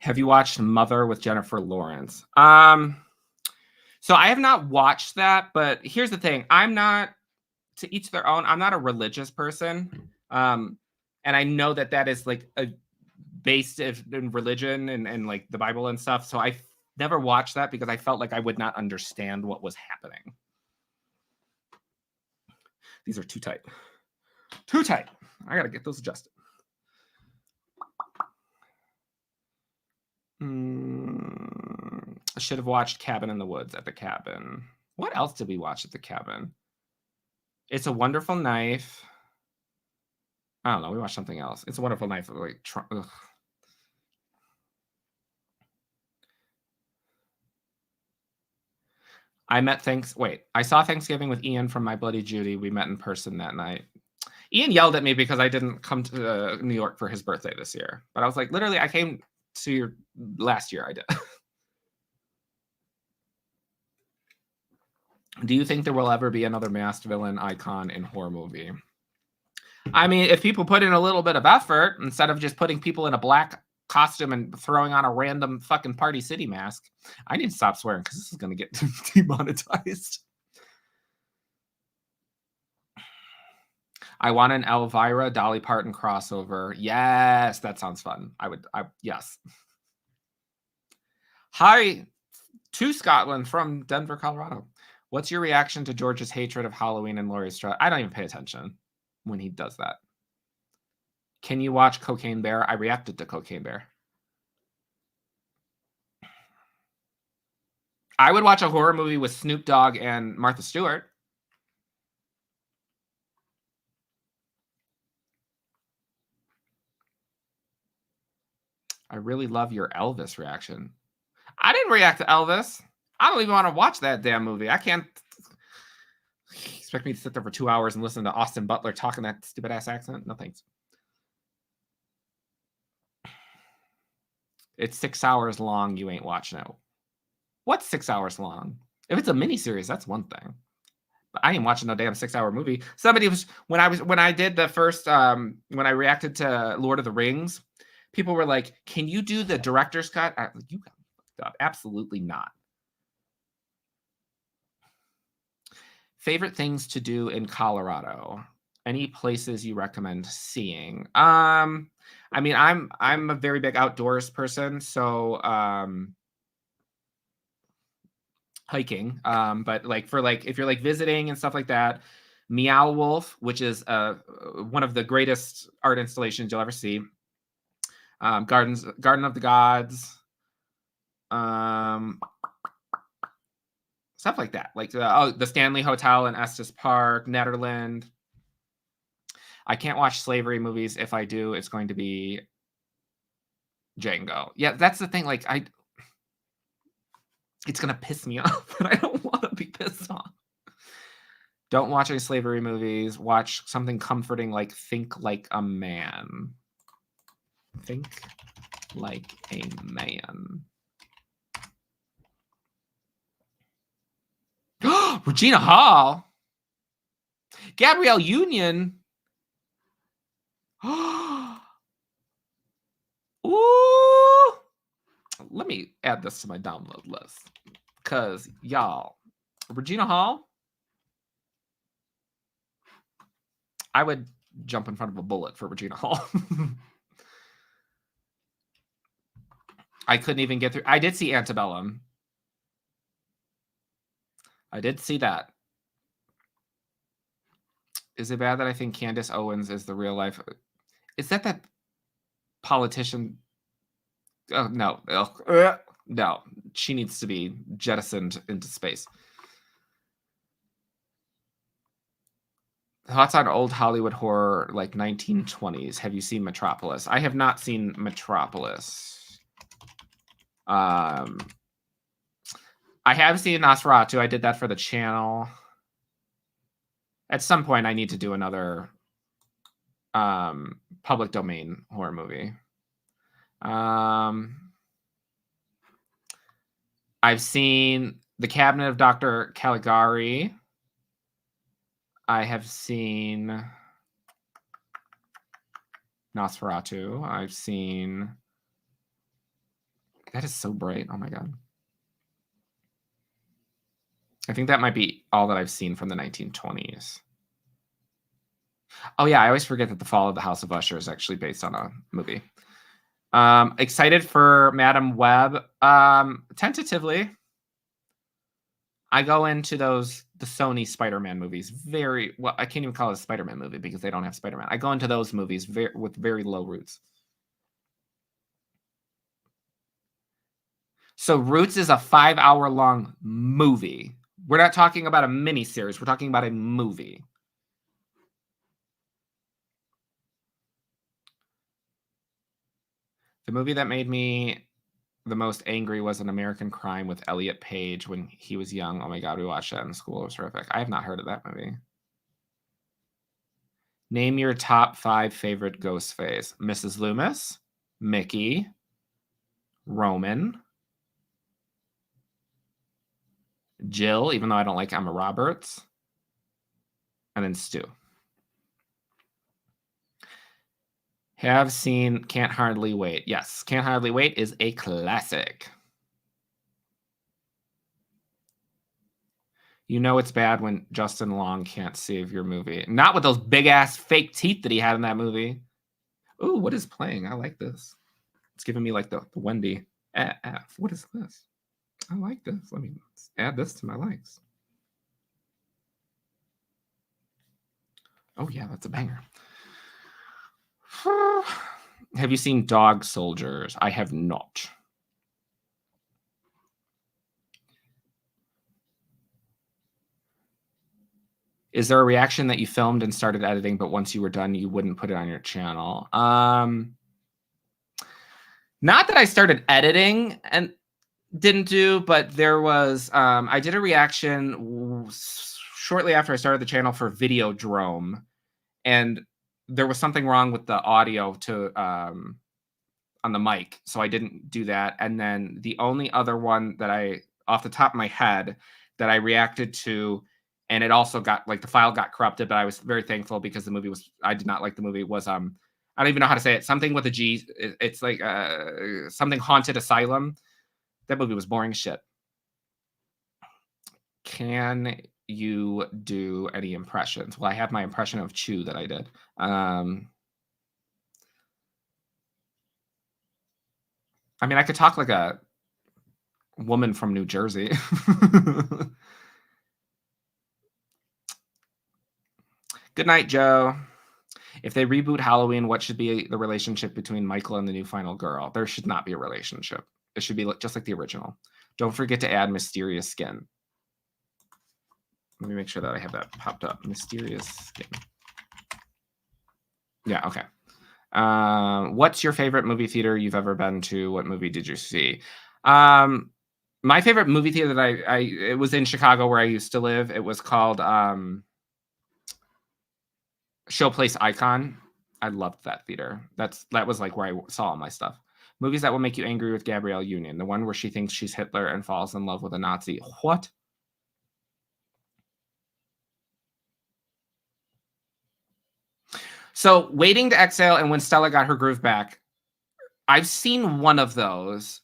Have you watched Mother with Jennifer Lawrence? So I have not watched that, but here's the thing. I'm not, to each their own, I'm not a religious person. And I know that that is like a based in religion and like the Bible and stuff. So I never watched that because I felt like I would not understand what was happening. These are too tight. Too tight. I gotta get those adjusted. I should have watched Cabin in the Woods at the cabin. What else did we watch at the cabin? It's a Wonderful Knife. I don't know. We watched something else. It's a Wonderful Knife. Like, I saw Thanksgiving with Ian from My Bloody Judy. We met in person that night. Ian yelled at me because I didn't come to New York for his birthday this year. But I was like, literally, I came to your last year. I did. Do you think there will ever be another masked villain icon in horror movie? I mean, if people put in a little bit of effort, instead of just putting people in a black costume and throwing on a random fucking Party City mask. I need to stop swearing because this is going to get demonetized. I want an Elvira Dolly Parton crossover. Yes, that sounds fun. Yes. Hi to Scotland from Denver, Colorado. What's your reaction to George's hatred of Halloween and Laurie Strode? I don't even pay attention when he does that. Can you watch Cocaine Bear? I reacted to Cocaine Bear. I would watch a horror movie with Snoop Dogg and Martha Stewart. I really love your Elvis reaction. I didn't react to Elvis. I don't even want to watch that damn movie. I can't expect me to sit there for 2 hours and listen to Austin Butler talking that stupid ass accent. No thanks. It's 6 hours long. You ain't watching it. What's 6 hours long? If it's a miniseries, that's one thing. But I ain't watching no damn 6-hour movie. Somebody was when I did the first when I reacted to Lord of the Rings, people were like, "Can you do the director's cut?" You got fucked up. Absolutely not. Favorite things to do in Colorado? Any places you recommend seeing? I mean, I'm a very big outdoors person, so hiking. But like for like if you're like visiting and stuff like that, Meow Wolf, which is one of the greatest art installations you'll ever see. Garden of the Gods. Stuff like that, like the Stanley Hotel in Estes Park, Netherland. I can't watch slavery movies. If I do, it's going to be Django. Yeah, that's the thing. Like it's gonna piss me off, and I don't want to be pissed off. Don't watch any slavery movies. Watch something comforting like Think Like a Man. Think Like a Man. Regina Hall. Gabrielle Union. Ooh. Let me add this to my download list. Because, y'all, Regina Hall, I would jump in front of a bullet for Regina Hall. I couldn't even get through. I did see Antebellum. I did see that. Is it bad that I think Candace Owens is the real life? Is that politician? Oh, no. No. She needs to be jettisoned into space. Thoughts on old Hollywood horror like 1920s. Have you seen Metropolis? I have not seen Metropolis. I have seen Nosferatu. I did that for the channel. At some point, I need to do another public domain horror movie. I've seen The Cabinet of Dr. Caligari. I have seen Nosferatu. I've seen That is so bright. Oh my God. I think that might be all that I've seen from the 1920s. Oh yeah, I always forget that The Fall of the House of Usher is actually based on a movie. Excited for Madam Web. Tentatively. I go into the Sony Spider-Man movies very well. I can't even call it a Spider-Man movie because they don't have Spider-Man. I go into those movies with very low roots. So Roots is a 5-hour-long movie. We're not talking about a mini-series. We're talking about a movie. The movie that made me the most angry was An American Crime with Elliot Page when he was young. Oh my God, we watched that in school. It was terrific. I have not heard of that movie. Name your top 5 favorite Ghostface. Mrs. Loomis, Mickey, Roman, Jill, even though I don't like Emma Roberts, and then Stu. Have seen Can't Hardly Wait. Yes, Can't Hardly Wait is a classic. You know it's bad when Justin Long can't save your movie. Not with those big-ass fake teeth that he had in that movie. Ooh, what is playing? I like this. It's giving me like the Wendy F. What is this? I like this. Let me add this to my likes. Oh yeah, that's a banger. Have you seen Dog Soldiers? I have not. Is there a reaction that you filmed and started editing, but once you were done, you wouldn't put it on your channel? Not that I started editing and didn't do, but there was, I did a reaction shortly after I started the channel for Videodrome, and there was something wrong with the audio to on the mic, so I didn't do that. And then the only other one that I, off the top of my head, that I reacted to, and it also got, like, the file got corrupted, but I was very thankful because the movie was, I did not like the movie, was, I don't even know how to say it, something with a G. It's like something Haunted Asylum. That movie was boring as shit. Can you do any impressions? Well, I have my impression of Chew that I did. I mean, I could talk like a woman from New Jersey. Good night, Joe. If they reboot Halloween, what should be the relationship between Michael and the new final girl? There should not be a relationship. It should be just like the original. Don't forget to add mysterious skin. Let me make sure that I have that popped up. Mysterious skin. Yeah, okay. What's your favorite movie theater you've ever been to? What movie did you see? My favorite movie theater that it was in Chicago where I used to live. It was called Showplace Icon. I loved that theater. That was like where I saw all my stuff. Movies that will make you angry with Gabrielle Union. The one where she thinks she's Hitler and falls in love with a Nazi. What? So Waiting to Exhale and When Stella Got Her Groove Back. I've seen one of those.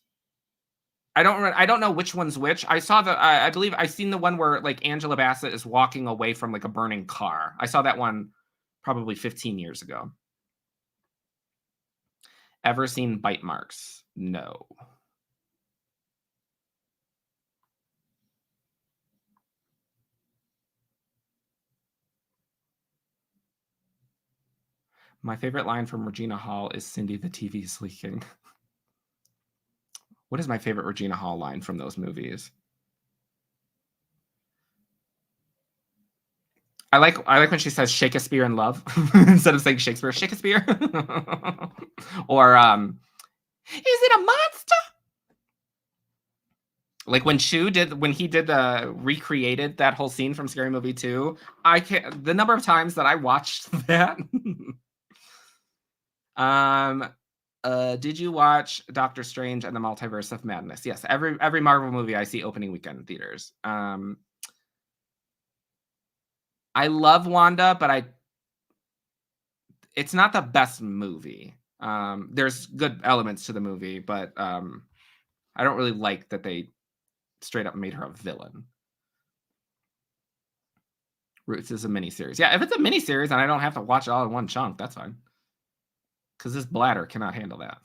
I don't know which one's which. I saw I believe I've seen the one where like Angela Bassett is walking away from like a burning car. I saw that one probably 15 years ago. Ever seen Bite Marks? No. My favorite line from Regina Hall is Cindy, the TV is leaking. What is my favorite Regina Hall line from those movies? I like when she says Shakespeare in love instead of saying Shakespeare. Or is it a monster? Like when he recreated that whole scene from Scary Movie 2, the number of times that I watched that. Did you watch Doctor Strange and the Multiverse of Madness? Yes, every Marvel movie I see opening weekend in theaters. I love Wanda, but it's not the best movie. There's good elements to the movie, but I don't really like that they straight up made her a villain. Roots is a miniseries. Yeah, if it's a miniseries and I don't have to watch it all in one chunk, that's fine. Because this bladder cannot handle that.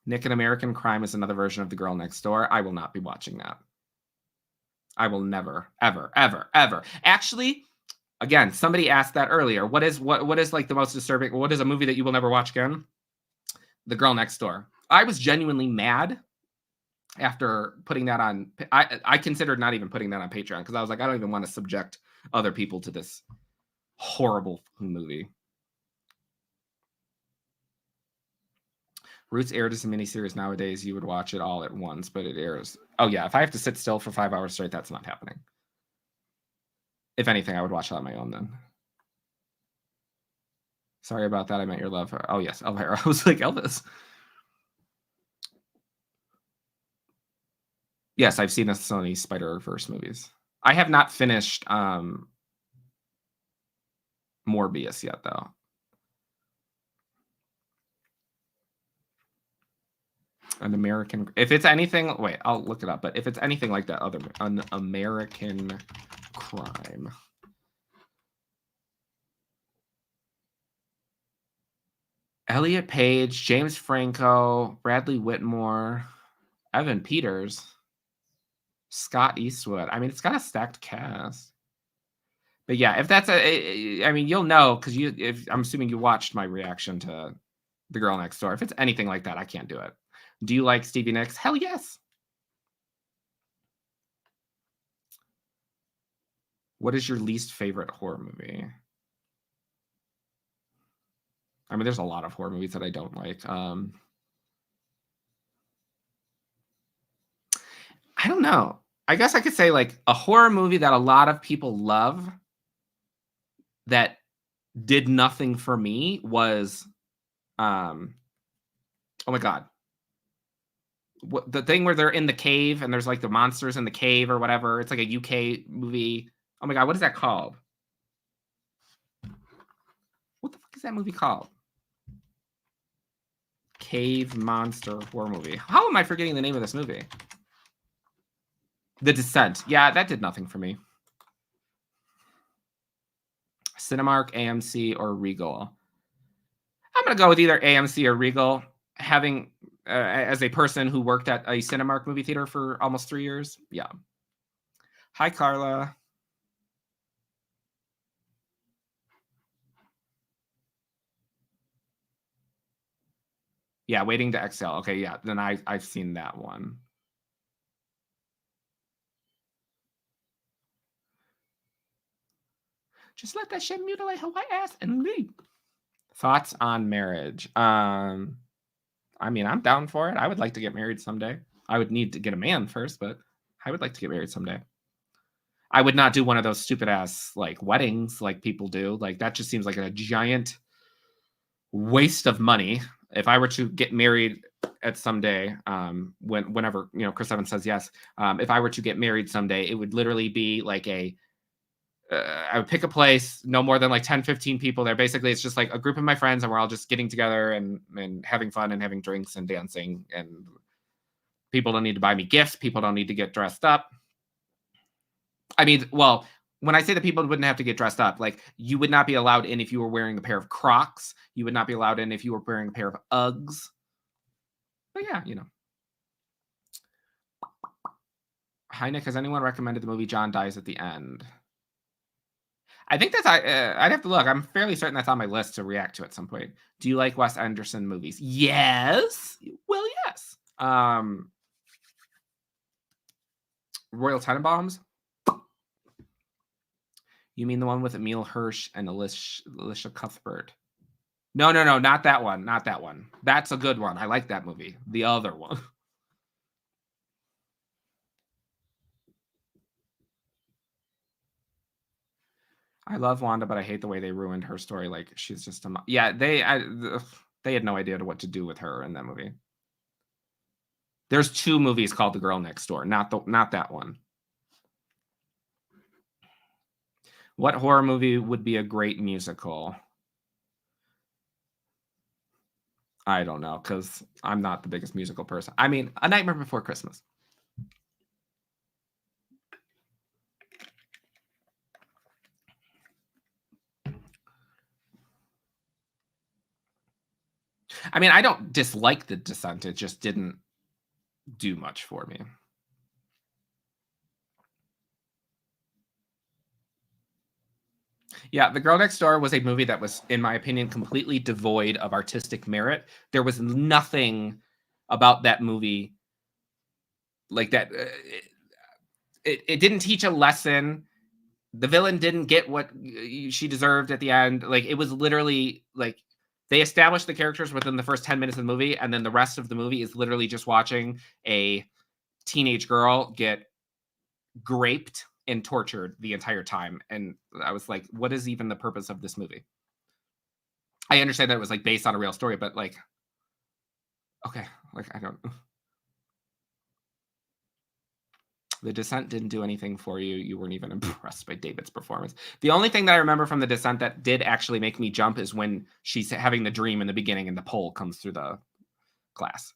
Nick and American Crime is another version of The Girl Next Door. I will not be watching that. I will never, ever, ever, ever. Actually, again, somebody asked that earlier. What is like the most disturbing? What is a movie that you will never watch again? The Girl Next Door. I was genuinely mad after putting that on. I considered not even putting that on Patreon because I was like, I don't even want to subject other people to this horrible movie. Roots aired as a miniseries nowadays. You would watch it all at once, but it airs. Oh yeah, if I have to sit still for 5 hours straight, that's not happening. If anything, I would watch it on my own then. Sorry about that. I meant your love. Oh yes, Elvira. I was like Elvis. Yes, I've seen the Sony Spider-Verse movies. I have not finished Morbius yet, though. An American. If it's anything, wait, I'll look it up. But if it's anything like that, an American Crime. Elliot Page, James Franco, Bradley Whitmore, Evan Peters, Scott Eastwood. I mean, it's got a stacked cast. But yeah, if that's I mean, you'll know because I'm assuming you watched my reaction to The Girl Next Door. If it's anything like that, I can't do it. Do you like Stevie Nicks? Hell yes. What is your least favorite horror movie? I mean, there's a lot of horror movies that I don't like. I don't know. I guess I could say like a horror movie that a lot of people love that did nothing for me was oh my god. What the thing where they're in the cave and there's like the monsters in the cave or whatever. It's like a UK movie. Oh my god, what is that called? What the fuck is that movie called? Cave monster horror movie. How am I forgetting the name of this movie? The Descent. Yeah, that did nothing for me. Cinemark, AMC, or Regal. I'm going to go with either AMC or Regal. Having, as a person who worked at a Cinemark movie theater for almost 3 years. Yeah. Hi, Carla. Yeah, Waiting to Exhale. Okay, yeah. Then I've seen that one. Just let that shit mutilate her white ass and leave. Thoughts on marriage? I mean, I'm down for it. I would like to get married someday. I would need to get a man first, but I would like to get married someday. I would not do one of those stupid ass like weddings like people do. Like that just seems like a giant waste of money. If I were to get married at someday, whenever Chris Evans says yes, if I were to get married someday, it would literally be like I would pick a place, no more than like 10, 15 people there. Basically, it's just like a group of my friends and we're all just getting together and having fun and having drinks and dancing. And people don't need to buy me gifts. People don't need to get dressed up. I mean, well, when I say that people wouldn't have to get dressed up, like you would not be allowed in if you were wearing a pair of Crocs. You would not be allowed in if you were wearing a pair of Uggs. But yeah, Hi, Nick. Has anyone recommended the movie John Dies at the End? I think that's I'd have to look. I'm fairly certain that's on my list to react to at some point. Do you like Wes Anderson movies? Yes. Well, yes. Royal Tenenbaums. You mean the one with Emile Hirsch and Alicia Cuthbert? No, not that one. Not that one. That's a good one. I like that movie. The other one. I love Wanda, but I hate the way they ruined her story. Like she's just yeah. They had no idea what to do with her in that movie. There's 2 movies called The Girl Next Door, not that one. What horror movie would be a great musical? I don't know, because I'm not the biggest musical person. I mean, A Nightmare Before Christmas. I mean, I don't dislike The Descent. It just didn't do much for me. Yeah, The Girl Next Door was a movie that was, in my opinion, completely devoid of artistic merit. There was nothing about that movie like that. It didn't teach a lesson. The villain didn't get what she deserved at the end. Like, it was literally like they established the characters within the first 10 minutes of the movie, and then the rest of the movie is literally just watching a teenage girl get graped and tortured the entire time. And I was like, what is even the purpose of this movie? I understand that it was like based on a real story, but like, okay, like I don't. The Descent didn't do anything for you. You weren't even impressed by David's performance. The only thing that I remember from The Descent that did actually make me jump is when she's having the dream in the beginning and the pole comes through the glass.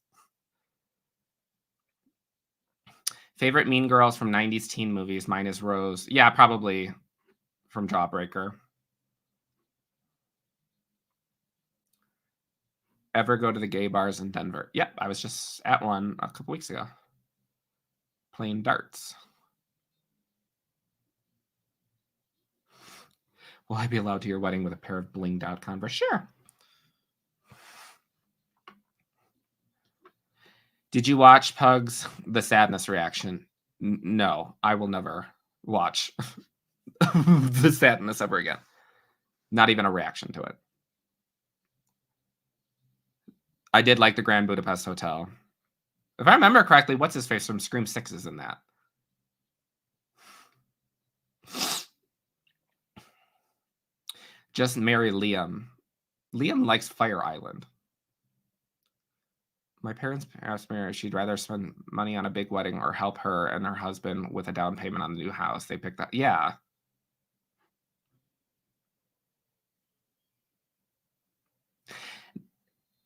Favorite Mean Girls from 90s teen movies? Mine is Rose. Yeah, probably from Jawbreaker. Ever go to the gay bars in Denver? Yep, I was just at one a couple weeks ago. Playing darts. Will I be allowed to your wedding with a pair of blinged out Converse? Sure. Did you watch Pug's The Sadness Reaction? No, I will never watch The Sadness ever again. Not even a reaction to it. I did like the Grand Budapest Hotel. If I remember correctly, what's his face from Scream 6 is in that. Just marry Liam. Liam likes Fire Island. My parents asked me if she'd rather spend money on a big wedding or help her and her husband with a down payment on the new house. They picked that. Yeah.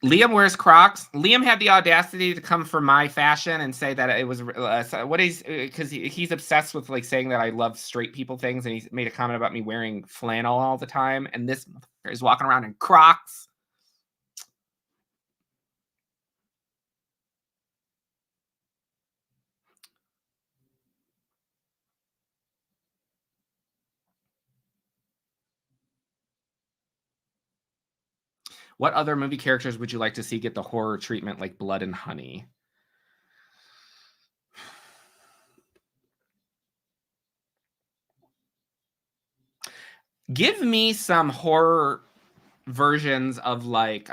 Liam wears Crocs. Liam had the audacity to come for my fashion and say that it was what is because he's obsessed with like saying that I love straight people things, and he made a comment about me wearing flannel all the time, and this motherfucker is walking around in Crocs. What other movie characters would you like to see get the horror treatment like Blood and Honey? Give me some horror versions of like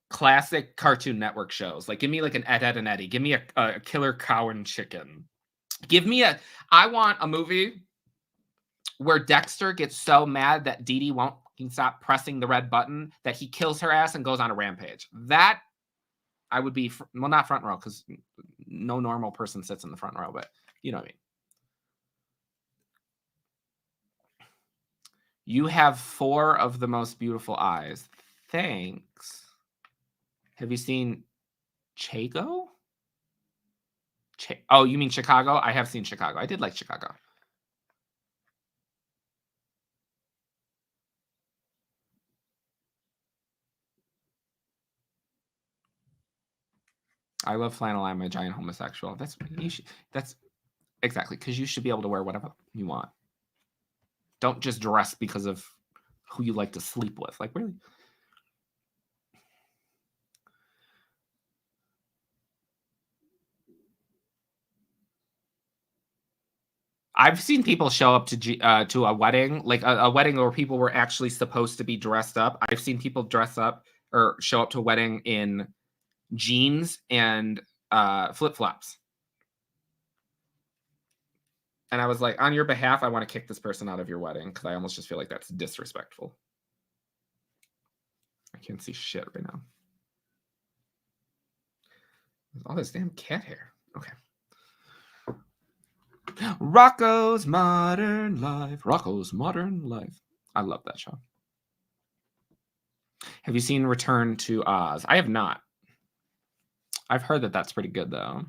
classic Cartoon Network shows. Like, give me like an Ed, Edd and Eddy. Give me a Killer Cow and Chicken. Give me I want a movie where Dexter gets so mad that Dee Dee won't stop pressing the red button that he kills her ass and goes on a rampage. That I would be, well, not front row because no normal person sits in the front row, but you know what I mean. You have 4 of the most beautiful eyes. Thanks. Have you seen Chago? Oh, you mean Chicago? I have seen Chicago. I did like Chicago. I love flannel. I'm a giant homosexual. That's exactly, because you should be able to wear whatever you want. Don't just dress because of who you like to sleep with. Like, really? I've seen people show up to a wedding, like a wedding where people were actually supposed to be dressed up. I've seen people dress up or show up to a wedding in jeans and flip-flops. And I was like, on your behalf, I want to kick this person out of your wedding because I almost just feel like that's disrespectful. I can't see shit right now. All this damn cat hair. Okay. Rocco's Modern Life. Rocco's Modern Life. I love that show. Have you seen Return to Oz? I have not. I've heard that that's pretty good, though.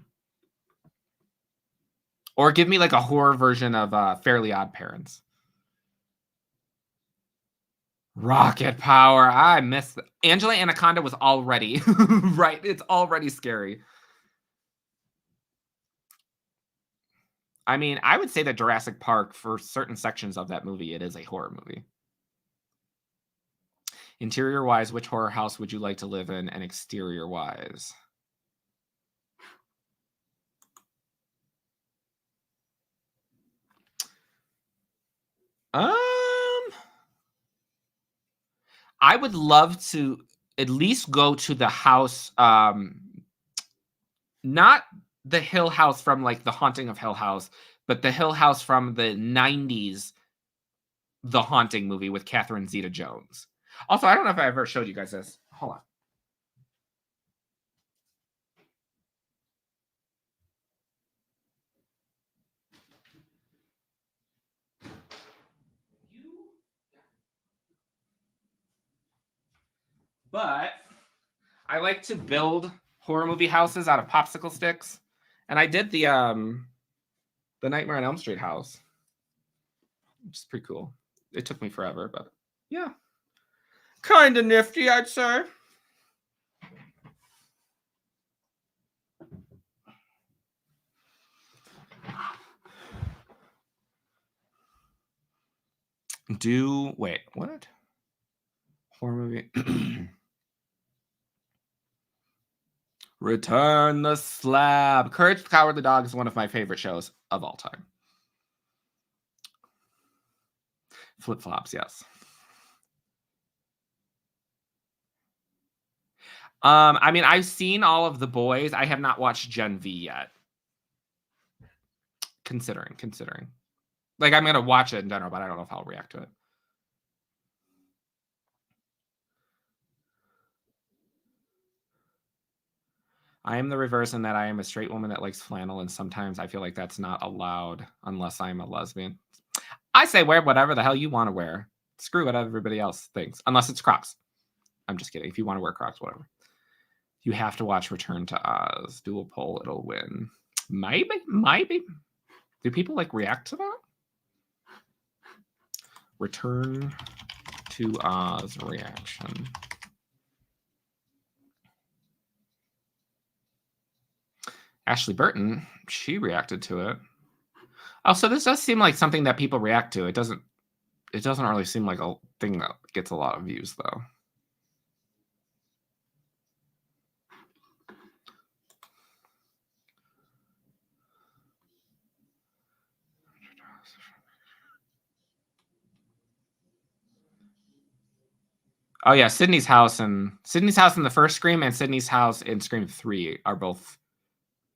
Or give me, like, a horror version of Fairly Odd Parents. Rocket Power. I miss Angela Anaconda was already right, it's already scary. I mean, I would say that Jurassic Park, for certain sections of that movie, it is a horror movie. Interior-wise, which horror house would you like to live in, and exterior-wise? Um, I would love to at least go to the house, not the Hill House from, like, The Haunting of Hill House, but the Hill House from the '90s The Haunting movie with Catherine Zeta-Jones. Also, I don't know if I ever showed you guys this. Hold on. But I like to build horror movie houses out of popsicle sticks, and I did the Nightmare on Elm Street house, which is pretty cool. It took me forever, but yeah, kind of nifty, I'd say. Wait, what? Horror movie. Return the Slab. Courage the Cowardly Dog is one of my favorite shows of all time. Flip Flops, yes. I mean, I've seen all of The Boys. I have not watched Gen V yet. Considering. Like, I'm gonna watch it in general, but I don't know if I'll react to it. I am the reverse in that I am a straight woman that likes flannel, and sometimes I feel like that's not allowed unless I'm a lesbian. I say wear whatever the hell you want to wear. Screw what everybody else thinks, unless it's Crocs. I'm just kidding. If you want to wear Crocs, whatever. You have to watch Return to Oz. Do a poll, it'll win. Maybe. Do people like react to that? Return to Oz reaction. Ashley Burton, she reacted to it. Oh, so this does seem like something that people react to. It doesn't really seem like a thing that gets a lot of views, though. Oh yeah, Sydney's house in the first Scream and Sydney's house in Scream 3 are both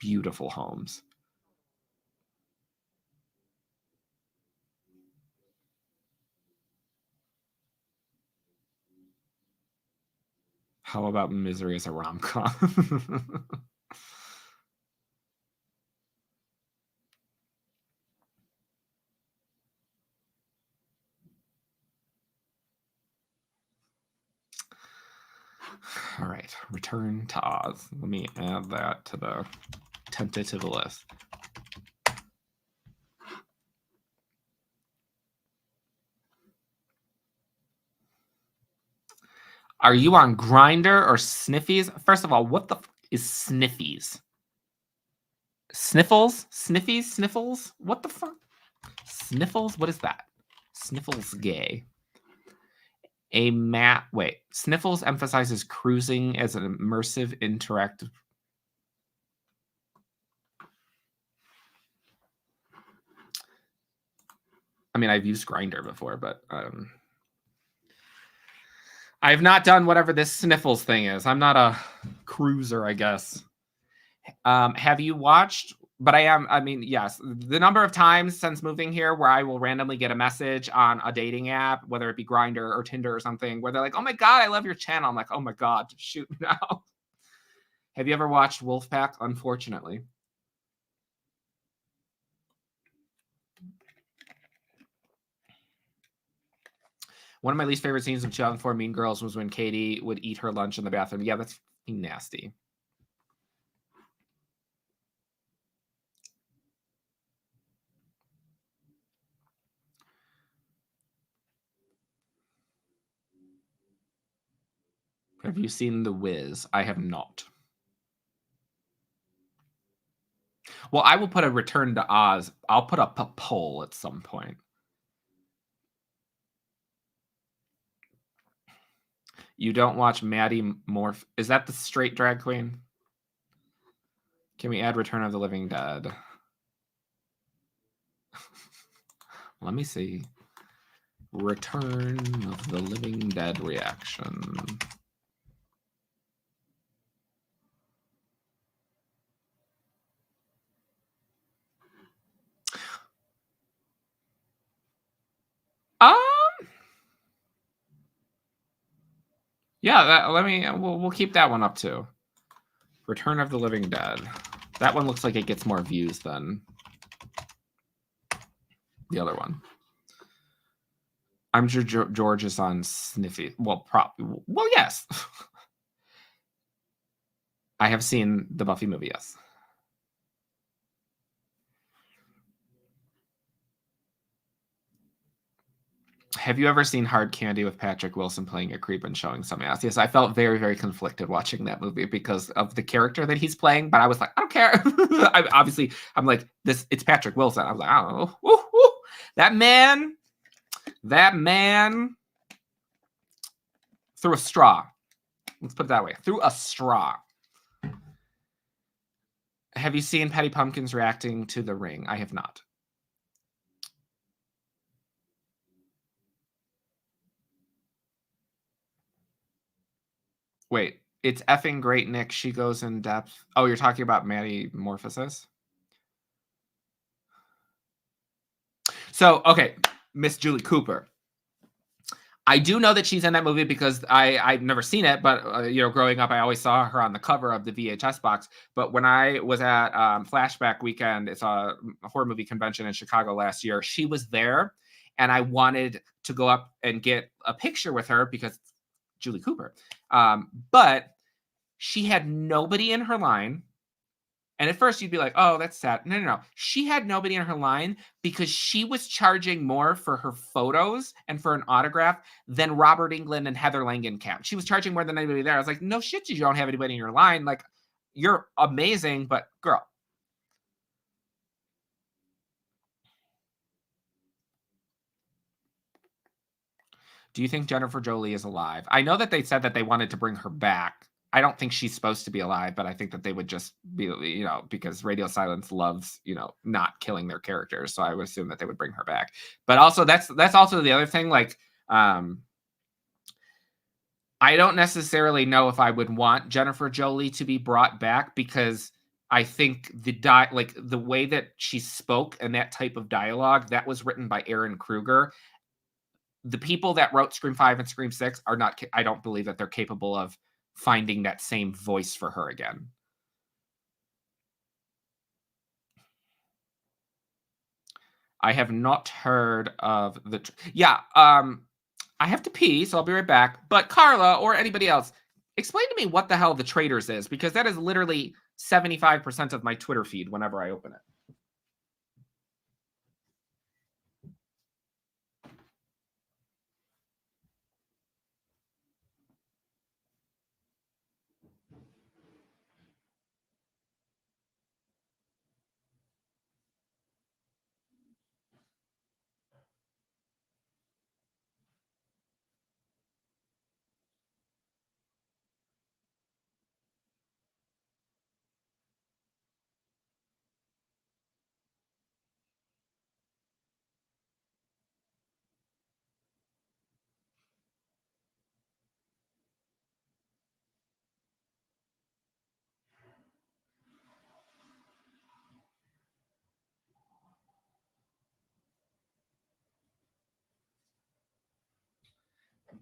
beautiful homes. How about Misery as a rom-com? All right, Return to Oz. Let me add that to the tentative list. Are you on Grindr or Sniffies? First of all, what the is Sniffies? Sniffles? Sniffies? Sniffles? What the fuck? Sniffles? What is that? Sniffles gay. Wait. Sniffles emphasizes cruising as an immersive, interactive. I mean, I've used Grindr before, but I've not done whatever this Sniffles thing is. I'm not a cruiser, I guess. Have you watched? But I mean, yes. The number of times since moving here where I will randomly get a message on a dating app, whether it be Grindr or Tinder or something, where they're like, "Oh my God, I love your channel." I'm like, "Oh my God, shoot me now." Have you ever watched Wolfpack? Unfortunately. One of my least favorite scenes of 2004 Mean Girls was when Katie would eat her lunch in the bathroom. Yeah, that's nasty. Have you seen The Wiz? I have not. Well, I will put a Return to Oz. I'll put up a poll at some point. You don't watch Maddie Morph. Is that the straight drag queen? Can we add Return of the Living Dead? Let me see. Return of the Living Dead reaction. Yeah, we'll keep that one up too. Return of the Living Dead. That one looks like it gets more views than the other one. I'm sure George is on Sniffy. Well, yes. I have seen the Buffy movie, yes. Have you ever seen Hard Candy with Patrick Wilson playing a creep and showing some ass? Yes, I felt very, very conflicted watching that movie because of the character that he's playing, but I was like, I don't care. I'm like, it's Patrick Wilson. I was like, I don't know. Woo, woo. That man threw a straw. Let's put it that way. Threw a straw. Have you seen Patty Pumpkins reacting to The Ring? I have not. Wait, it's effing great, Nick. She goes in depth. Oh, you're talking about Maddie Morphosis? So, okay, Miss Julie Cooper. I do know that she's in that movie because I've never seen it, but growing up, I always saw her on the cover of the VHS box. But when I was at Flashback Weekend, it's a horror movie convention in Chicago last year, she was there, and I wanted to go up and get a picture with her because it's Julie Cooper. But she had nobody in her line. And at first you'd be like, oh, that's sad. No. She had nobody in her line because she was charging more for her photos and for an autograph than Robert Englund and Heather Langenkamp. She was charging more than anybody there. I was like, no shit, you don't have anybody in your line. Like, you're amazing, but girl. Do you think Jennifer Jolie is alive? I know that they said that they wanted to bring her back. I don't think she's supposed to be alive, but I think that they would just be, because Radio Silence loves, not killing their characters. So I would assume that they would bring her back. But also that's also the other thing. Like, I don't necessarily know if I would want Jennifer Jolie to be brought back because I think the way that she spoke and that type of dialogue that was written by Aaron Kruger. The people that wrote Scream 5 and Scream 6 are not. I don't believe that they're capable of finding that same voice for her again. I have not heard of the. I have to pee, so I'll be right back. But Carla or anybody else, explain to me what the hell The Traitors is, because that is literally 75% of my Twitter feed whenever I open it.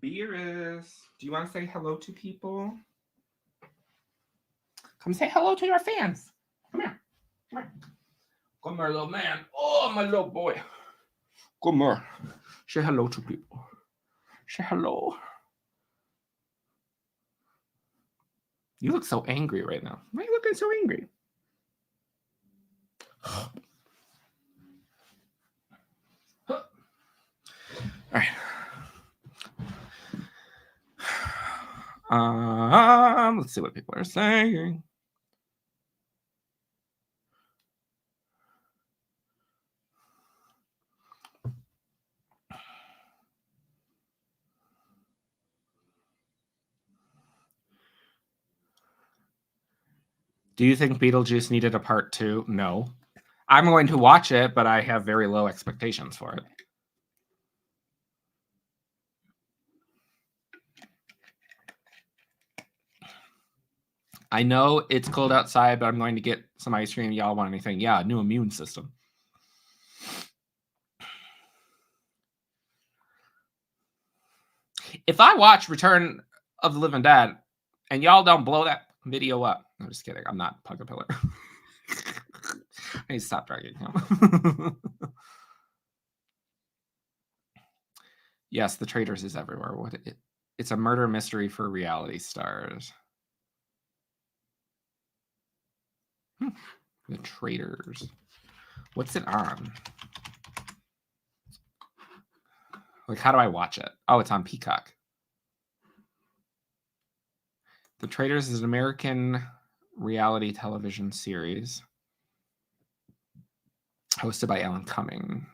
Beerus, do you want to say hello to people? Come say hello to your fans. Come here. Come here, little man. Oh, my little boy. Come here. Say hello to people. Say hello. You look so angry right now. Why are you looking so angry? All right. Let's see what people are saying. Do you think Beetlejuice needed a part 2? No. I'm going to watch it, but I have very low expectations for it. I know it's cold outside, but I'm going to get some ice cream. Y'all want anything? Yeah, new immune system. If I watch Return of the Living Dead and y'all don't blow that video up, I'm just kidding. I'm not Pug a Pillar. I need to stop dragging him. Yes, The Traitors is everywhere. It's a murder mystery for reality stars. The Traitors. What's it on? Like, how do I watch it? Oh, it's on Peacock. The Traitors is an American reality television series hosted by Alan Cumming.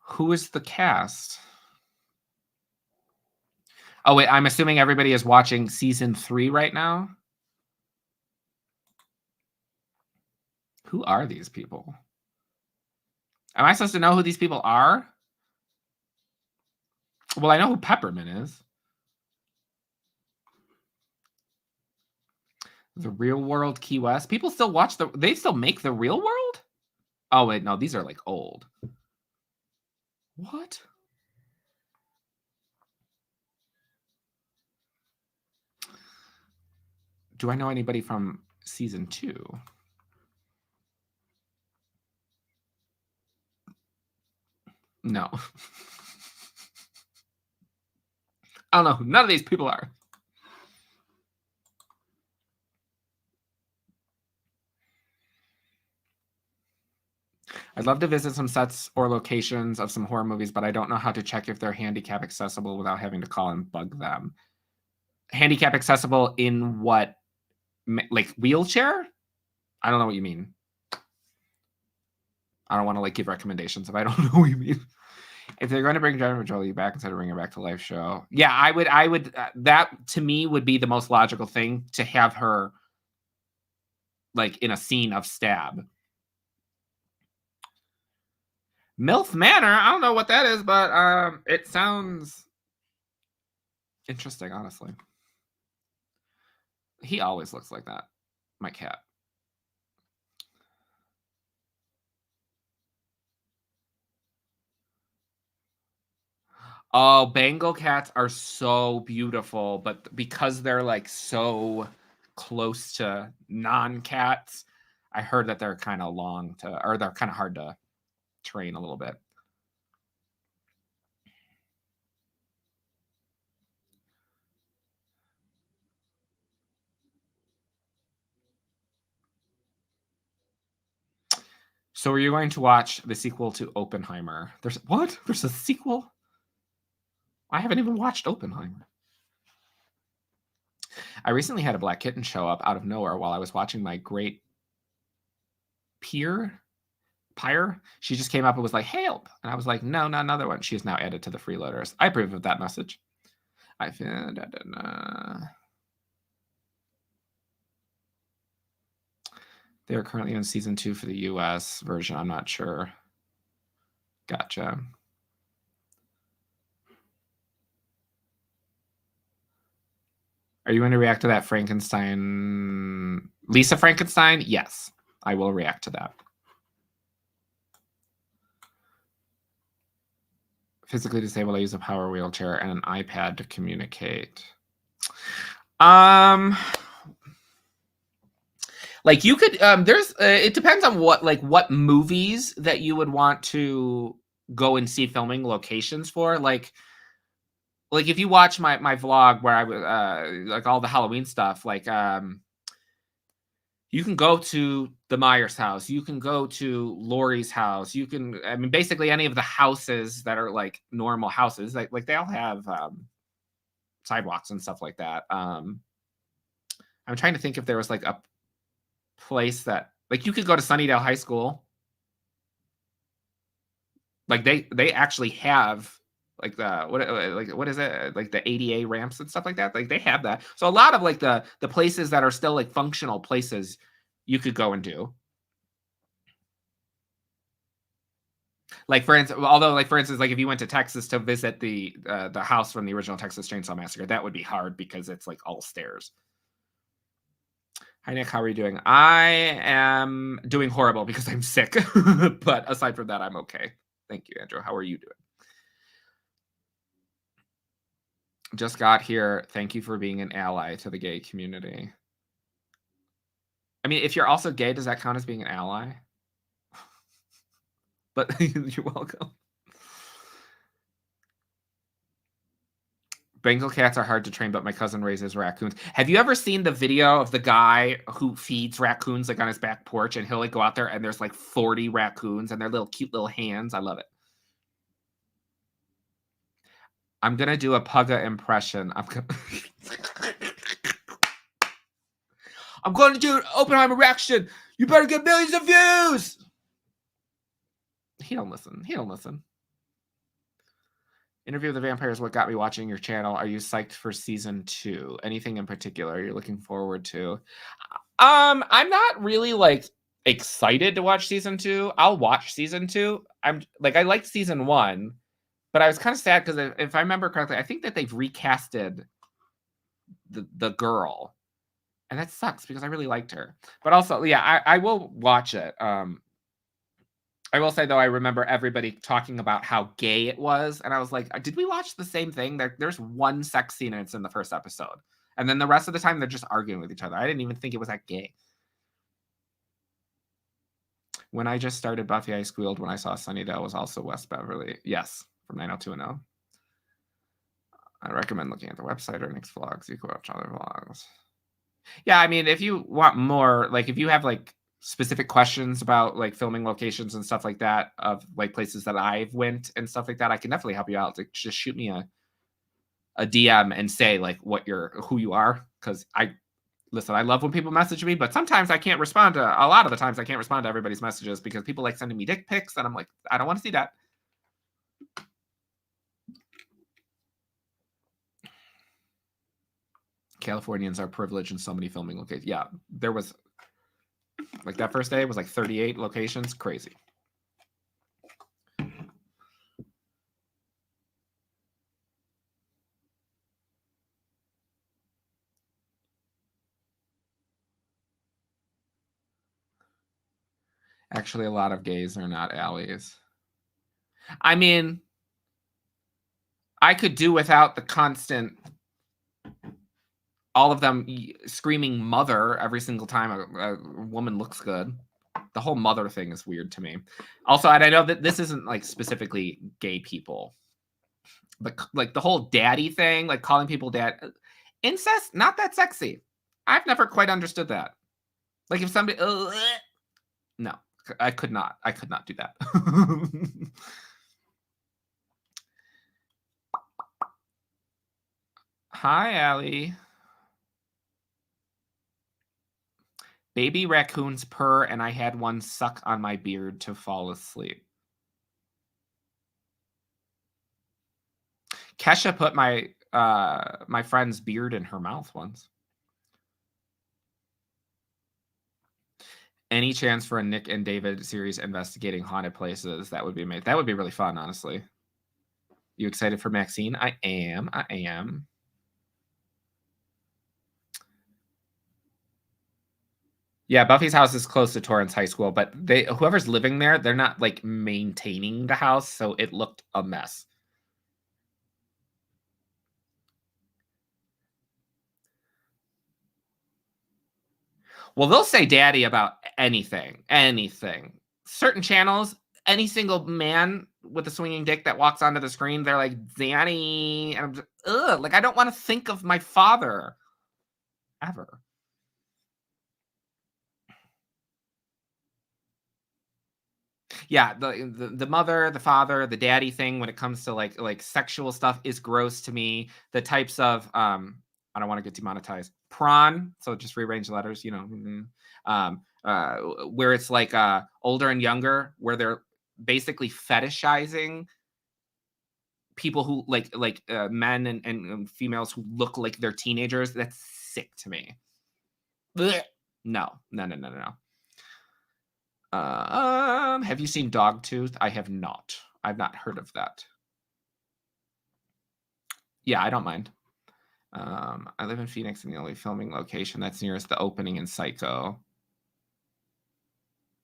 Who is the cast? Oh, wait, I'm assuming everybody is watching season 3 right now. Who are these people? Am I supposed to know who these people are? Well, I know who Peppermint is. The Real World Key West. People still watch they still make The Real World? Oh, wait, no, these are like old. What? Do I know anybody from season 2? No. I don't know who none of these people are. I'd love to visit some sets or locations of some horror movies, but I don't know how to check if they're handicap accessible without having to call and bug them. Handicap accessible in what? Like wheelchair? I don't know what you mean. I don't want to like give recommendations if I don't know what you mean. If they're going to bring Jennifer Jolie back instead of bringing her back to live show, yeah, I would. That to me would be the most logical thing, to have her like in a scene of Stab. MILF Manor. I don't know what that is, but it sounds interesting. Honestly, he always looks like that. My cat. Oh, Bengal cats are so beautiful, but because they're like so close to non-cats, I heard that they're kind of they're kind of hard to train a little bit. So are you going to watch the sequel to Oppenheimer? There's a sequel? I haven't even watched Oppenheimer. I recently had a black kitten show up out of nowhere while I was watching my great Pyre. She just came up and was like, help. And I was like, no, not another one. She is now added to the freeloaders. I approve of that message. I found they're currently in season 2 for the US version. I'm not sure. Gotcha. Are you going to react to that Frankenstein? Lisa Frankenstein? Yes, I will react to that. Physically disabled, I use a power wheelchair and an iPad to communicate. Like you could there's it depends on what movies that you would want to go and see filming locations for. Like if you watch my vlog where I like all the Halloween stuff, like you can go to the Myers house, you can go to Laurie's house, you can, I mean, basically any of the houses that are like normal houses, like they all have sidewalks and stuff like that. I'm trying to think if there was like a place that, like, you could go to Sunnydale High School. Like they actually have like the what is it, like the ADA ramps and stuff like that. Like they have that. So a lot of like the places that are still like functional places you could go and do. Like for instance, although like for instance, like if you went to Texas to visit the house from the original Texas Chainsaw Massacre, that would be hard because it's like all stairs. Hi Nick, how are you doing? I am doing horrible because I'm sick, but aside from that, I'm okay. Thank you, Andrew. How are you doing? Just got here. Thank you for being an ally to the gay community. I mean, if you're also gay, does that count as being an ally? But you're welcome. Bengal cats are hard to train, but my cousin raises raccoons. Have you ever seen the video of the guy who feeds raccoons like on his back porch, and he'll like go out there and there's like 40 raccoons and they're little cute little hands? I love it. I'm gonna do a Pugga impression. I'm going to do an Oppenheimer reaction. You better get millions of views. He don't listen. He don't listen. Interview with the Vampire is what got me watching your channel. Are you psyched for season 2? Anything in particular you're looking forward to? I'm not really like excited to watch season 2. I'll watch season 2. I'm like, I liked season 1, but I was kind of sad because if I remember correctly, I think that they've recasted the girl, and that sucks because I really liked her. But also, yeah, I will watch it. I will say though, I remember everybody talking about how gay it was, and I was like, did we watch the same thing? There's one sex scene and it's in the first episode, and then the rest of the time they're just arguing with each other. I didn't even think it was that gay. When I just started Buffy, I squealed when I saw Sunnydale was also West Beverly. Yes, from 90210. I recommend looking at the website or Nick's vlogs. You can watch other vlogs. Yeah, I mean, if you want more, like if you have like specific questions about like filming locations and stuff like that of like places that I've went and stuff like that, I can definitely help you out. Like, just shoot me a DM and say like who you are, because I love when people message me, but sometimes I can't respond to a lot of the times I can't respond to everybody's messages because people like sending me dick pics and I'm like, I don't want to see that. Californians are privileged in so many filming locations. Yeah, there was like that first day was like 38 locations. Crazy. Actually, a lot of gays are not allies. I mean, I could do without the constant, all of them screaming mother every single time a woman looks good. The whole mother thing is weird to me. Also, and I know that this isn't like specifically gay people, but like the whole daddy thing, like calling people dad, incest, not that sexy. I've never quite understood that. Like if somebody, no, I could not do that. Hi, Allie. Baby raccoons purr, and I had one suck on my beard to fall asleep. Kesha put my my friend's beard in her mouth once. Any chance for a Nick and David series investigating haunted places? That would be amazing. That would be really fun, honestly. You excited for Maxine? I am. I am. Yeah, Buffy's house is close to Torrance High School, but whoever's living there, they're not like maintaining the house, so it looked a mess. Well, they'll say daddy about anything. Certain channels, any single man with a swinging dick that walks onto the screen, they're like, Danny. And I'm just, ugh, like, I don't want to think of my father ever. Yeah, the mother, the father, the daddy thing when it comes to like sexual stuff is gross to me. The types of I don't want to get demonetized. Prawn, so just rearrange letters, you know. Where it's like older and younger, where they're basically fetishizing people who like men and females who look like they're teenagers. That's sick to me. Blech. No. Have you seen Dogtooth? I have not. I've not heard of that. Yeah, I don't mind. I live in Phoenix, and the only filming location that's near is the opening in Psycho.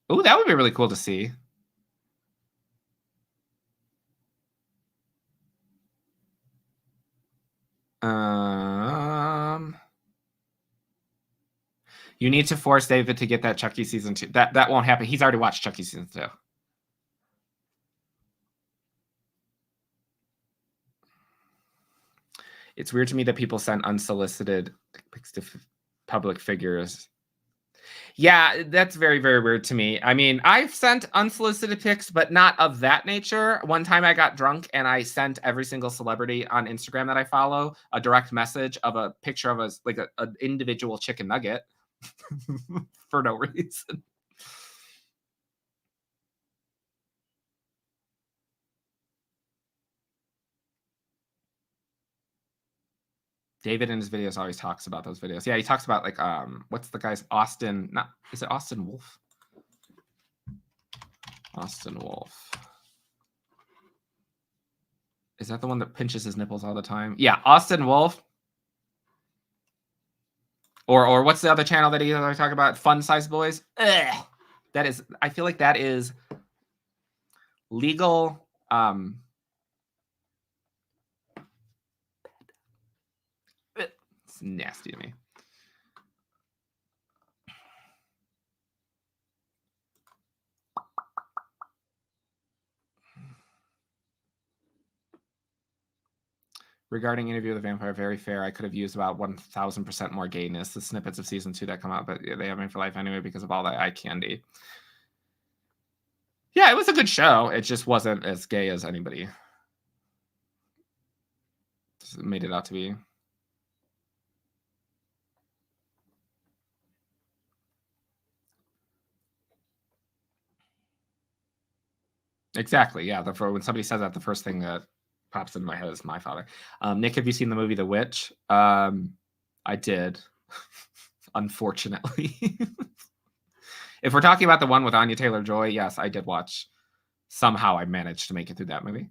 Oh, that would be really cool to see. You need to force David to get that Chucky season 2. That won't happen. He's already watched Chucky season 2. It's weird to me that people send unsolicited pics to public figures. Yeah, that's very, very weird to me. I mean, I've sent unsolicited pics, but not of that nature. One time I got drunk and I sent every single celebrity on Instagram that I follow a direct message of a picture of us, like an individual chicken nugget for no reason. David in his videos always talks about those videos. Yeah, he talks about like what's the guy's Austin? Not is it Austin Wolf? Austin Wolf. Is that the one that pinches his nipples all the time? Yeah, Austin Wolf. Or what's the other channel that he talk about? Fun Size Boys. Ugh. That is, I feel like that is legal. It's nasty to me. Regarding Interview with the Vampire, very fair. I could have used about 1,000% more gayness. The snippets of season 2 that come out, but they have me for life anyway because of all that eye candy. Yeah, it was a good show. It just wasn't as gay as anybody made it out to be. Exactly. Yeah. When somebody says that, the first thing that pops into my head is my father. Nick, have you seen the movie The Witch? I did, unfortunately. If we're talking about the one with Anya Taylor-Joy, yes, I did watch. Somehow I managed to make it through that movie.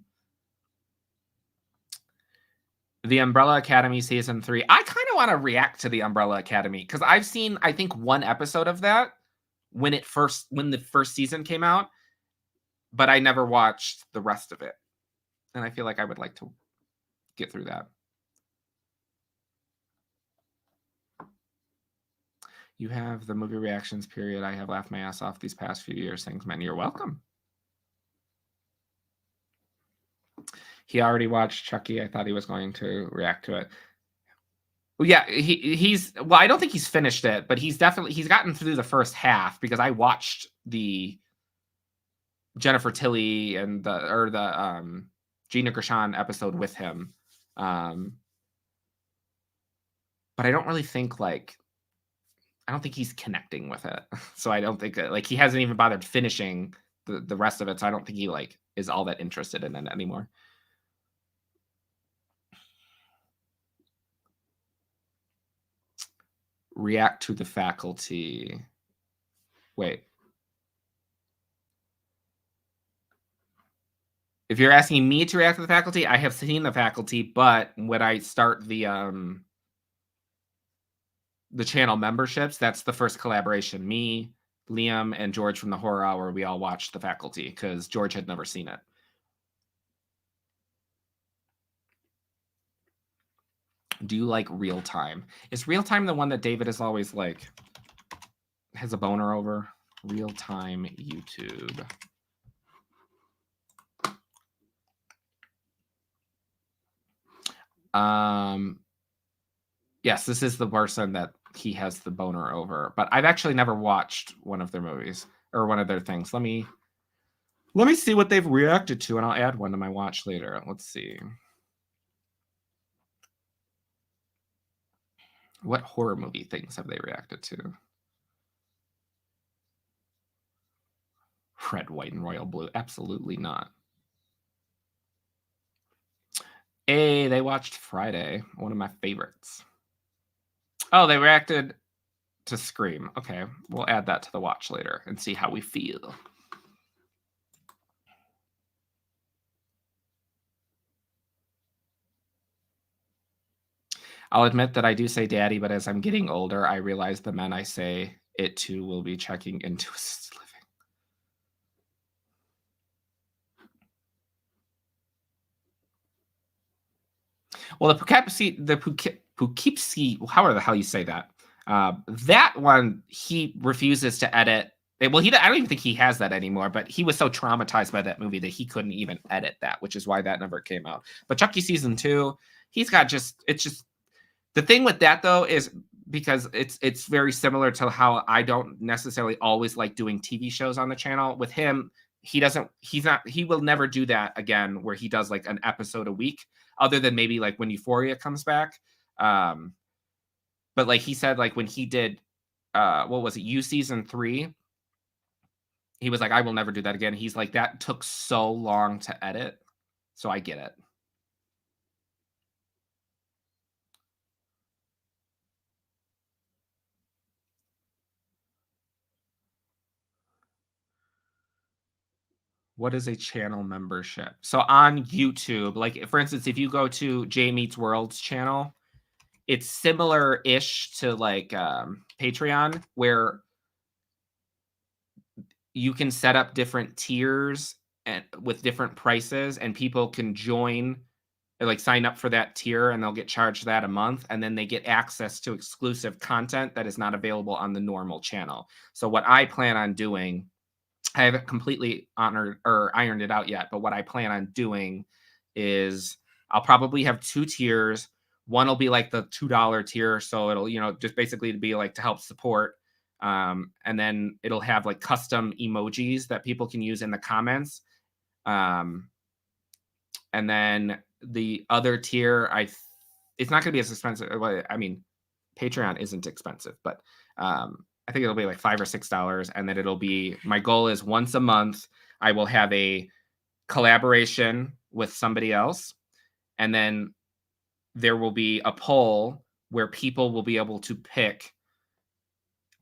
The Umbrella Academy season 3. I kind of want to react to the Umbrella Academy because I've seen, I think, one episode of that when the first season came out, but I never watched the rest of it. And I feel like I would like to get through that. You have the movie reactions period. I have laughed my ass off these past few years. Thanks, man. You're welcome. He already watched Chucky. I thought he was going to react to it. Well, yeah, he's well, I don't think he's finished it, but he's gotten through the first half because I watched the Jennifer Tilly and the Gina Gershon episode with him. But I don't really think I don't think he's connecting with it. So I don't think he hasn't even bothered finishing the rest of it. So I don't think he is all that interested in it anymore. React to the faculty. Wait. If you're asking me to react to the faculty, I have seen the faculty, but when I start the channel memberships, that's the first collaboration. Me, Liam, and George from the Horror Hour, we all watched the faculty because George had never seen it. Do you like Real Time? Is Real Time the one that David is always like? has a boner over? Real-time YouTube. Yes, this is the person that he has the boner over, but I've actually never watched one of their movies or one of their things. Let me see what they've reacted to, and I'll add one to my watch later. Let's see. What horror movie things have they reacted to? Red, white, and royal blue. Absolutely not. Hey, they watched Friday, one of my favorites. Oh, they reacted to Scream. Okay, we'll add that to the watch later and see how we feel. I'll admit that I do say daddy, but as I'm getting older, I realize the men I say it to will be checking into assisted living. Well, Poughkeepsie, however the hell you say that, that one, he refuses to edit. Well, I don't even think he has that anymore, but he was so traumatized by that movie that he couldn't even edit that, which is why that never came out. But Chucky season 2, he's got it's just, the thing with that though is because it's very similar to how I don't necessarily always like doing TV shows on the channel. With him, he will never do that again where he does like an episode a week, other than maybe like when Euphoria comes back. But like he said, like when he did what was it, You season 3, he was like, I will never do that again. He's like, that took so long to edit. So I get it. What is a channel membership? So on YouTube, like for instance, if you go to Jay Meets World's channel, it's similar-ish to like Patreon, where you can set up different tiers and with different prices, and people can join or like sign up for that tier, and they'll get charged that a month, and then they get access to exclusive content that is not available on the normal channel. So what I plan on doing, I haven't completely ironed it out yet, but what I plan on doing is I'll probably have 2 tiers. One will be like the $2 tier, so it'll, just basically to be like to help support. And then it'll have like custom emojis that people can use in the comments. And then the other tier, it's not going to be as expensive. I mean, Patreon isn't expensive, but I think it'll be like $5 or $6, and then it'll be, my goal is once a month I will have a collaboration with somebody else, and then there will be a poll where people will be able to pick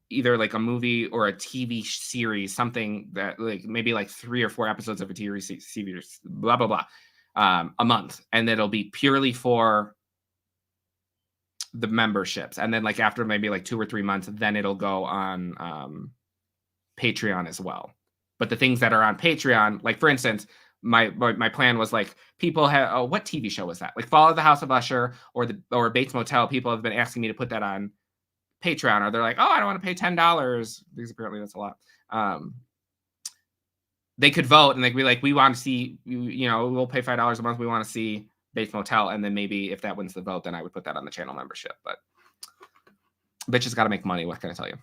either like a movie or a TV series, something that like maybe like 3 or 4 episodes of a TV series, blah blah blah, a month, and it'll be purely for the memberships. And then like after maybe like 2 or 3 months, then it'll go on Patreon as well. But the things that are on Patreon, like for instance, my plan was like, people have, what TV show was that? Like Fall of the House of Usher or Bates Motel. People have been asking me to put that on Patreon, or they're like, oh, I don't want to pay $10 because apparently that's a lot. They could vote and they'd be like, we want to see, we'll pay $5 a month. We want to see Bates Motel, and then maybe if that wins the vote, then I would put that on the channel membership. But bitches got to make money. What can I tell you?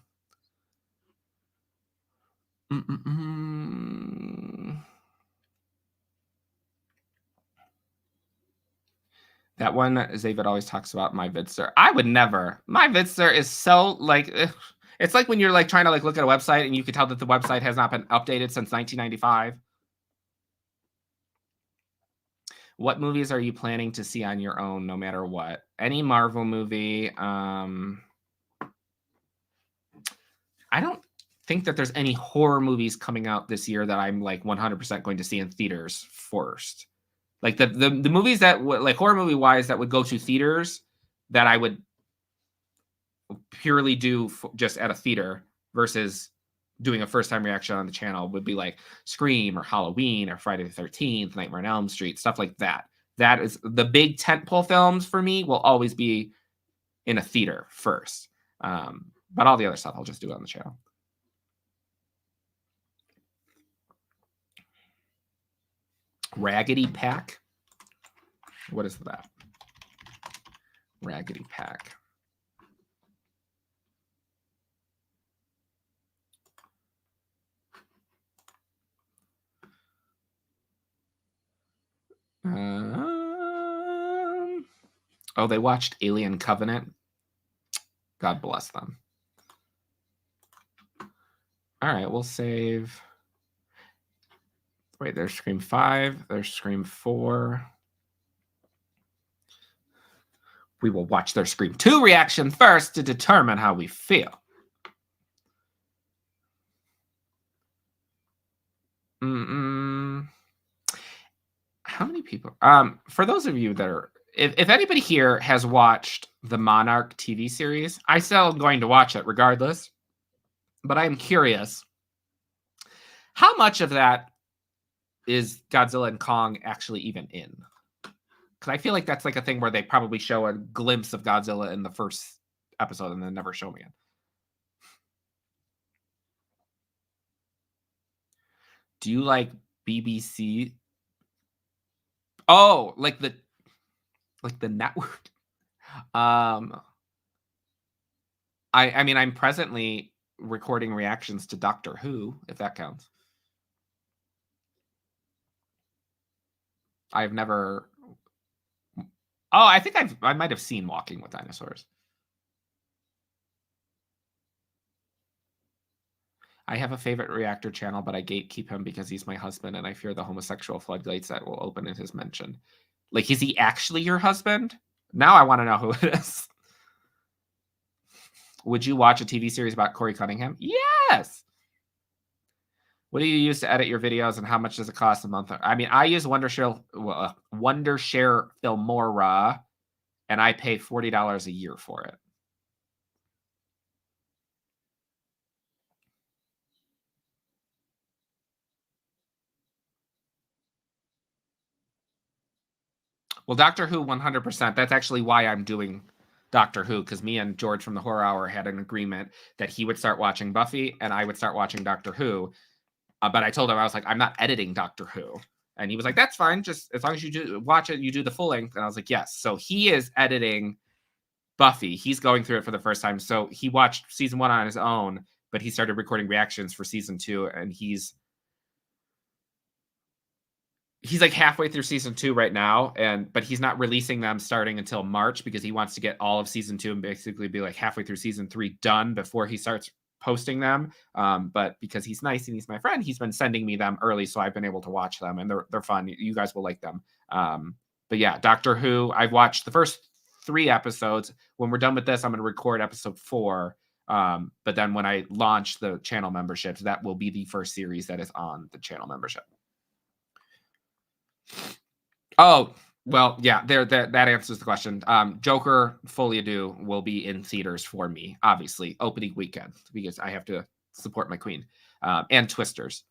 That one, Zavid always talks about my Vidster. I would never. My Vidster is so like, it's like when you're like trying to like look at a website and you can tell that the website has not been updated since 1995. What movies are you planning to see on your own, no matter what? Any Marvel movie. I don't think that there's any horror movies coming out this year that I'm like 100% going to see in theaters first. Like the movies that like horror movie wise that would go to theaters that I would purely do just at a theater versus doing a first time reaction on the channel would be like Scream or Halloween or Friday the 13th, Nightmare on Elm Street, stuff like that. That is the big tentpole films for me will always be in a theater first. But all the other stuff I'll just do on the channel. Raggedy Pack. What is that? Raggedy Pack. Oh, they watched Alien Covenant. God bless them. All right, we'll save. Wait, there's Scream 5. There's Scream 4. We will watch their Scream 2 reaction first to determine how we feel. How many people? For those of you that are, if anybody here has watched the Monarch TV series, I still am going to watch it regardless. But I'm curious, how much of that is Godzilla and Kong actually even in? Because I feel like that's like a thing where they probably show a glimpse of Godzilla in the first episode and then never show him again. Do you like BBC? Oh, like the network. I mean, I'm presently recording reactions to Doctor Who, if that counts. I've never. Oh, I think I might have seen Walking with Dinosaurs. I have a favorite reactor channel, but I gatekeep him because he's my husband, and I fear the homosexual floodgates that will open in his mention. Like, is he actually your husband? Now I want to know who it is. Would you watch a TV series about Corey Cunningham? Yes. What do you use to edit your videos, and how much does it cost a month? I mean, I use Wondershare Filmora, and I pay $40 a year for it. Well, Doctor Who, 100%. That's actually why I'm doing Doctor Who, because me and George from the Horror Hour had an agreement that he would start watching Buffy and I would start watching Doctor Who. But I told him, I was like, I'm not editing Doctor Who. And he was like, that's fine. Just as long as you do watch it, you do the full length. And I was like, yes. So he is editing Buffy. He's going through it for the first time. So he watched season 1 on his own, but he started recording reactions for season 2. And he's like halfway through season 2 right now, but he's not releasing them starting until March because he wants to get all of season 2 and basically be like halfway through season 3 done before he starts posting them. But because he's nice and he's my friend, he's been sending me them early, so I've been able to watch them, and they're fun. You guys will like them. But yeah, Doctor Who, I've watched the first 3 episodes. When we're done with this, I'm going to record episode 4. But then when I launch the channel memberships, that will be the first series that is on the channel membership. Oh, well, yeah, that answers the question. Joker Folie à Deux will be in theaters for me, obviously, opening weekend, because I have to support my queen. And Twisters.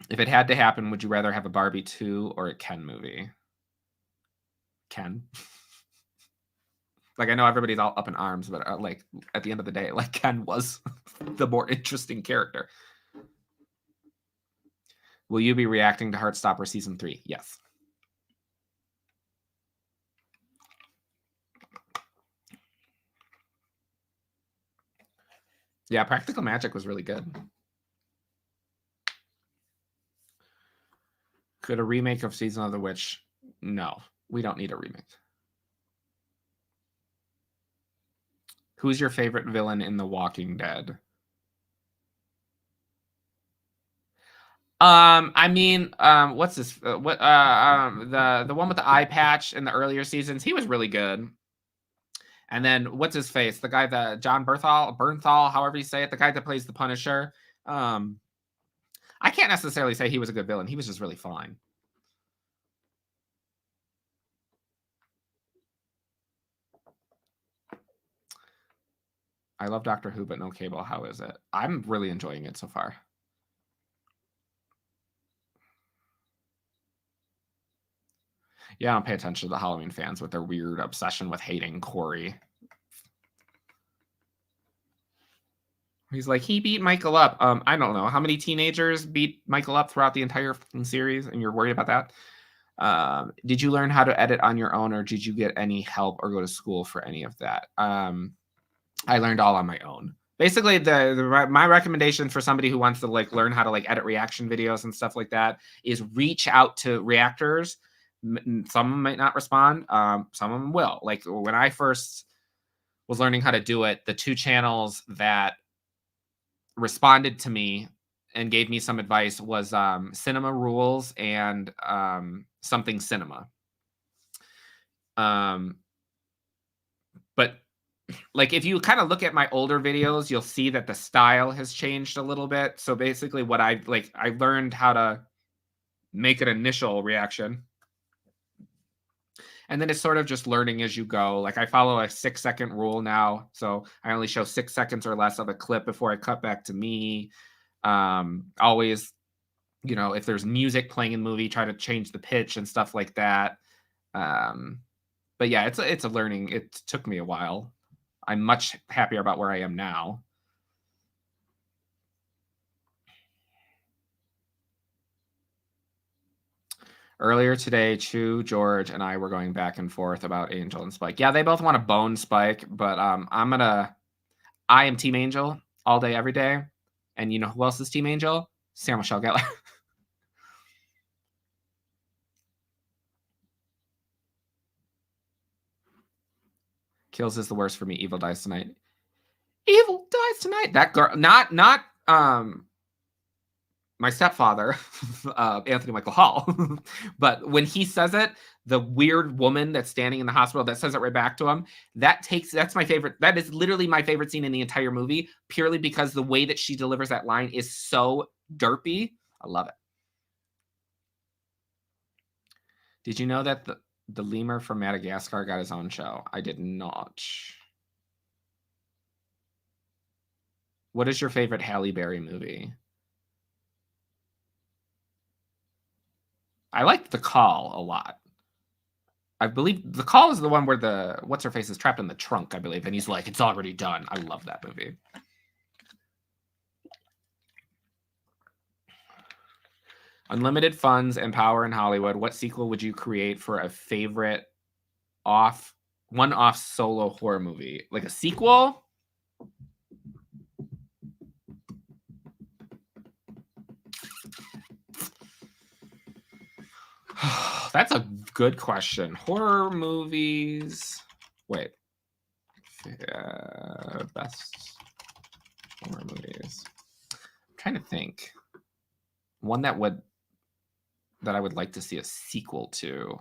If it had to happen, would you rather have a Barbie 2 or a Ken movie? Ken. Like, I know everybody's all up in arms, but like at the end of the day, like, Ken was the more interesting character. Will you be reacting to Heartstopper season 3? Yes. Yeah, Practical Magic was really good. Could a remake of Season of the Witch? No, we don't need a remake. Who's your favorite villain in The Walking Dead? I mean, what's this? The one with the eye patch in the earlier seasons, he was really good. And then what's his face? The guy that John Bernthal, however you say it, the guy that plays the Punisher. I can't necessarily say he was a good villain. He was just really fine. I love Doctor Who, but no cable. How is it? I'm really enjoying it so far. Yeah, I don't pay attention to the Halloween fans with their weird obsession with hating Corey. He's like, he beat Michael up. I don't know. How many teenagers beat Michael up throughout the entire series, and you're worried about that? Did you learn how to edit on your own, or did you get any help or go to school for any of that? I learned all on my own. Basically, my recommendation for somebody who wants to like learn how to like edit reaction videos and stuff like that is reach out to reactors. Some of them might not respond. Some of them will. Like when I first was learning how to do it, the two channels that responded to me and gave me some advice was Cinema Rules and Something Cinema. But like if you kind of look at my older videos, you'll see that the style has changed a little bit. So basically what I learned how to make an initial reaction. And then it's sort of just learning as you go. Like I follow a 6-second rule now. So I only show 6 seconds or less of a clip before I cut back to me. Always, you know, if there's music playing in the movie, try to change the pitch and stuff like that. But yeah, it's a learning. It took me a while. I'm much happier about where I am now. Earlier today, Chu, George, and I were going back and forth about Angel and Spike. Yeah, they both want to bone Spike, but I am Team Angel all day, every day. And you know who else is Team Angel? Sarah Michelle Gellar. Kills is the worst for me. Evil dies tonight. Evil dies tonight. That girl, not my stepfather, Anthony Michael Hall. But when he says it, the weird woman that's standing in the hospital that says it right back to him, that's my favorite. That is literally my favorite scene in the entire movie, purely because the way that she delivers that line is so derpy. I love it. Did you know that the lemur from Madagascar got his own show? I did not. What is your favorite Halle Berry movie? I liked The Call a lot. I believe The Call is the one where what's her face is trapped in the trunk, I believe, and he's like, it's already done. I love that movie. Unlimited funds and power in Hollywood. What sequel would you create for a favorite one-off solo horror movie? Like a sequel? That's a good question. Horror movies. Wait. Best horror movies. I'm trying to think. One that I would like to see a sequel to.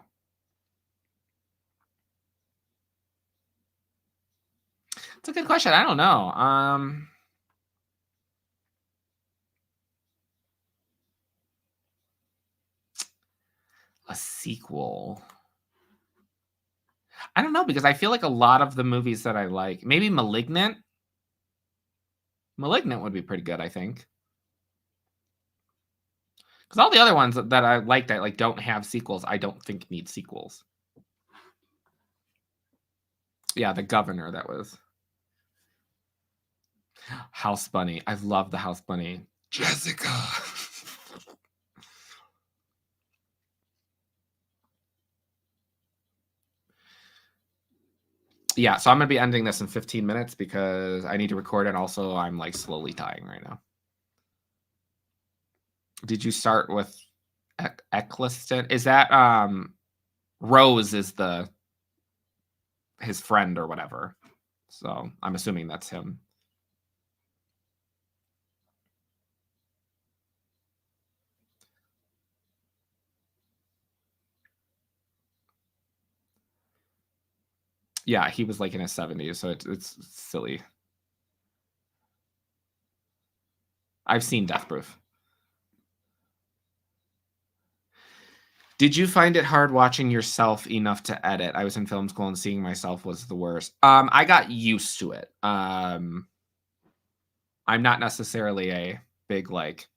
It's a good question. I don't know. A sequel. I don't know, because I feel like a lot of the movies that I like, maybe Malignant. Malignant would be pretty good, I think. Because all the other ones that I like that like don't have sequels, I don't think need sequels. Yeah, The Governor, that was. House Bunny. I love the House Bunny. Jessica. Yeah, so I'm going to be ending this in 15 minutes because I need to record, and also I'm like slowly dying right now. Did you start with Eccleston? Is that Rose is his friend or whatever. So I'm assuming that's him. Yeah, he was like in his 70s, so it's silly. I've seen Death Proof. Did you find it hard watching yourself enough to edit? I was in film school and seeing myself was the worst. I got used to it. I'm not necessarily a big like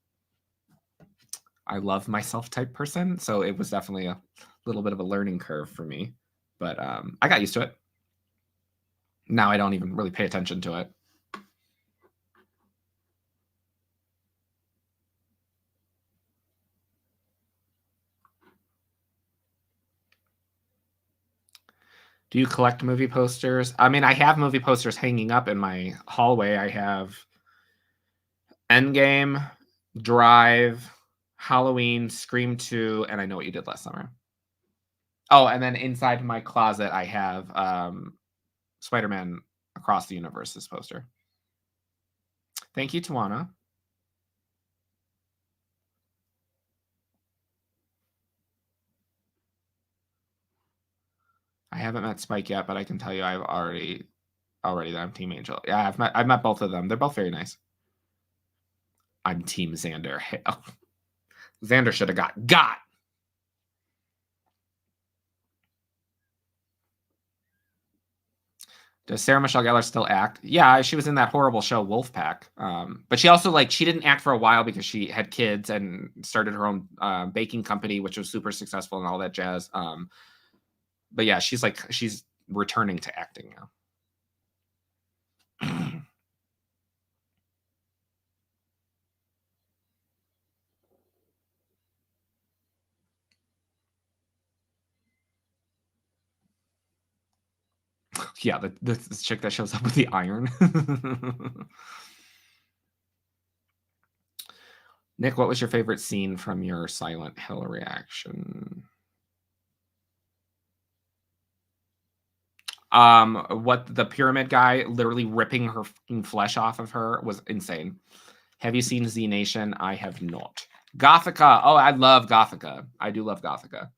I love myself type person, so it was definitely a little bit of a learning curve for me. But I got used to it. Now I don't even really pay attention to it. Do you collect movie posters? I mean, I have movie posters hanging up in my hallway. I have Endgame, Drive, Halloween, Scream 2, and I Know What You Did Last Summer. Oh, and then inside my closet, I have Spider-Man Across the Universe's poster. Thank you, Tawana. I haven't met Spike yet, but I can tell you I've already that I'm Team Angel. Yeah, I've met both of them. They're both very nice. I'm Team Xander. Xander should have got. Does Sarah Michelle Gellar still act? Yeah, she was in that horrible show Wolfpack. But she also she didn't act for a while because she had kids and started her own baking company, which was super successful and all that jazz. But yeah, she's returning to acting now. Yeah, the chick that shows up with the iron. Nick, what was your favorite scene from your Silent Hill reaction? What the pyramid guy literally ripping her flesh off of her was insane. Have you seen Z Nation? I have not. Gothica. Oh, I love Gothica. I do love Gothica.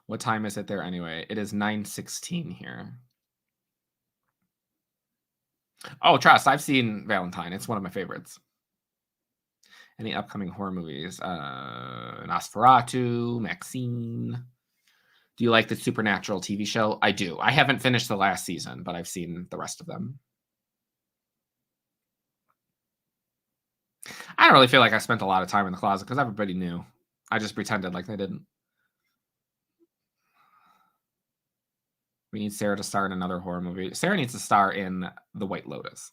What time is it there anyway? It is 9:16 here. Oh, trust. I've seen Valentine. It's one of my favorites. Any upcoming horror movies? Nosferatu, Maxine. Do you like the Supernatural TV show? I do. I haven't finished the last season, but I've seen the rest of them. I don't really feel like I spent a lot of time in the closet because everybody knew. I just pretended like they didn't. We need Sarah to star in another horror movie. Sarah needs to star in The White Lotus.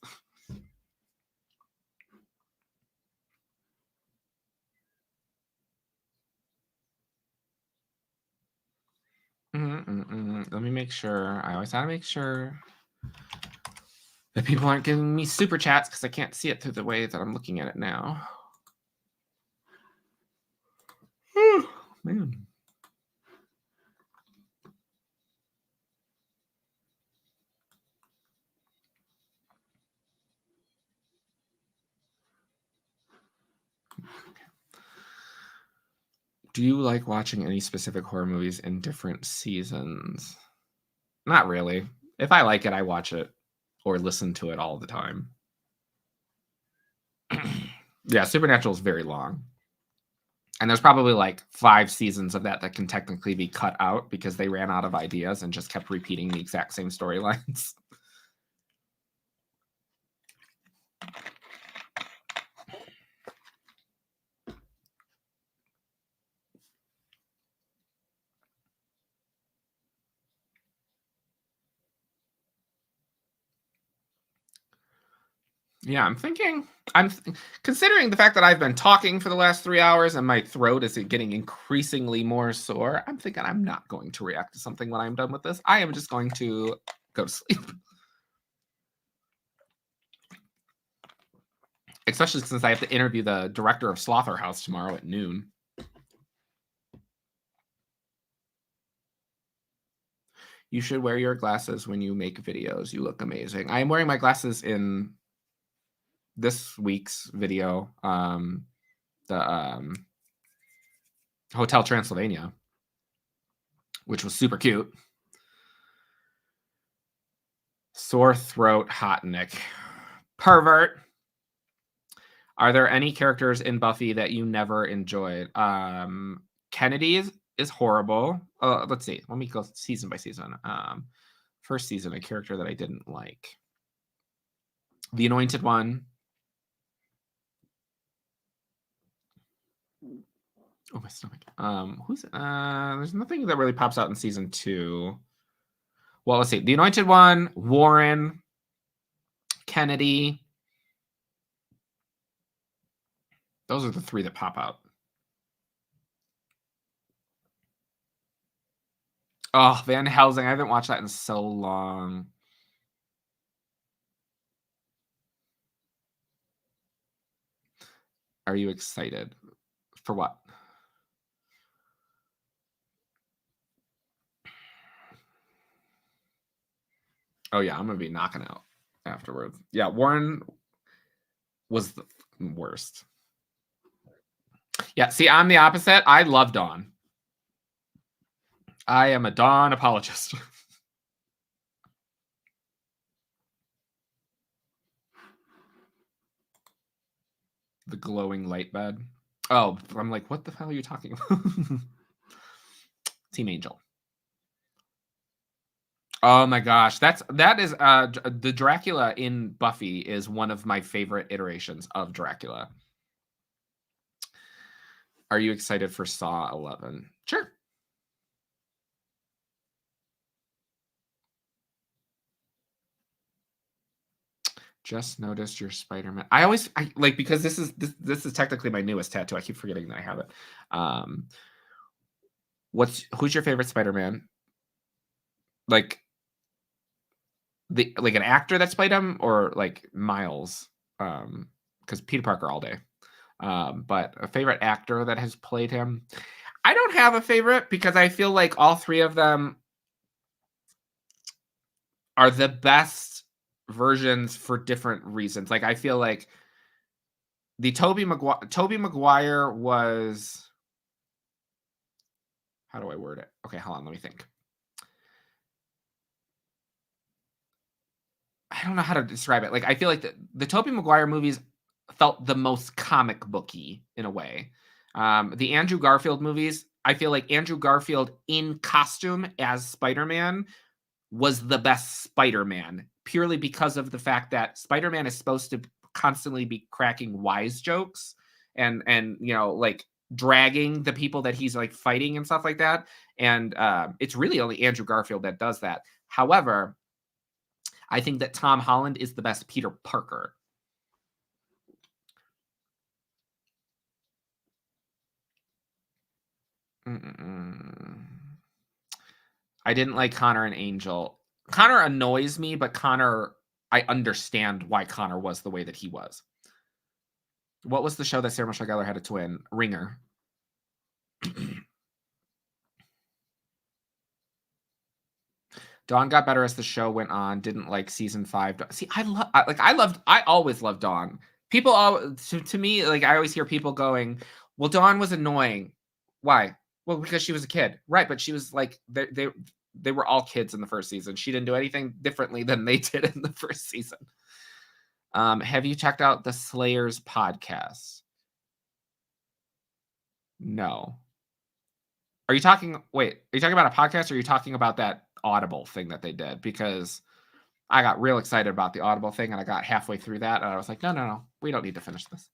Let me make sure. I always gotta make sure that people aren't giving me super chats because I can't see it through the way that I'm looking at it now. Man. Do you like watching any specific horror movies in different seasons? Not really. If I like it, I watch it or listen to it all the time. Yeah, Supernatural is very long. And there's probably 5 seasons of that can technically be cut out because they ran out of ideas and just kept repeating the exact same storylines. Yeah, I'm considering the fact that I've been talking for the last 3 hours and my throat is getting increasingly more sore, I'm thinking I'm not going to react to something when I'm done with this. I am just going to go to sleep. Especially since I have to interview the director of Slaughterhouse tomorrow at noon. You should wear your glasses when you make videos. You look amazing. I am wearing my glasses in this week's video, the Hotel Transylvania, which was super cute. Sore throat, hot Nick. Pervert. Are there any characters in Buffy that you never enjoyed? Kennedy is horrible. Let's see. Let me go season by season. First season, a character that I didn't like. The Anointed One. Oh, my stomach. There's nothing that really pops out in season 2. Well, let's see. The Anointed One, Warren, Kennedy. Those are the 3 that pop out. Oh, Van Helsing. I haven't watched that in so long. Are you excited? For what? Oh, yeah, I'm going to be knocking out afterwards. Yeah, Warren was the worst. Yeah, see, I'm the opposite. I love Dawn. I am a Dawn apologist. The glowing light bed. Oh, I'm like, what the hell are you talking about? Team Angel. Oh my gosh, that is the Dracula in Buffy is one of my favorite iterations of Dracula. Are you excited for Saw 11? Sure. Just noticed your Spider-Man. I like, because this is technically my newest tattoo. I keep forgetting that I have it. Who's your favorite Spider-Man? Like an actor that's played him, or like Miles? Because Peter Parker all day. But a favorite actor that has played him. I don't have a favorite because I feel like all 3 of them are the best versions for different reasons. Like, I feel like the Tobey Maguire was, how do I word it? Okay, hold on, let me think. I don't know how to describe it. Like, I feel like the Tobey Maguire movies felt the most comic booky in a way. The Andrew Garfield movies, I feel like Andrew Garfield in costume as Spider-Man was the best Spider-Man, purely because of the fact that Spider-Man is supposed to constantly be cracking wise jokes and like dragging the people that he's like fighting and stuff like that. And it's really only Andrew Garfield that does that. However, I think that Tom Holland is the best Peter Parker. I didn't like Connor and Angel. Connor annoys me, but I understand why Connor was the way that he was. What was the show that Sarah Michelle Gellar had a twin? Ringer. Dawn got better as the show went on. Didn't like season 5. See, I always loved Dawn. People to me, like, I always hear people going, "Well, Dawn was annoying." Why? Well, because she was a kid, right? But she was like, they were all kids in the first season. She didn't do anything differently than they did in the first season. Have you checked out the Slayers podcast? No. Are you talking about a podcast, or are you talking about that Audible thing that they did? Because I got real excited about the Audible thing, and I got halfway through that, and I was like, no, we don't need to finish this.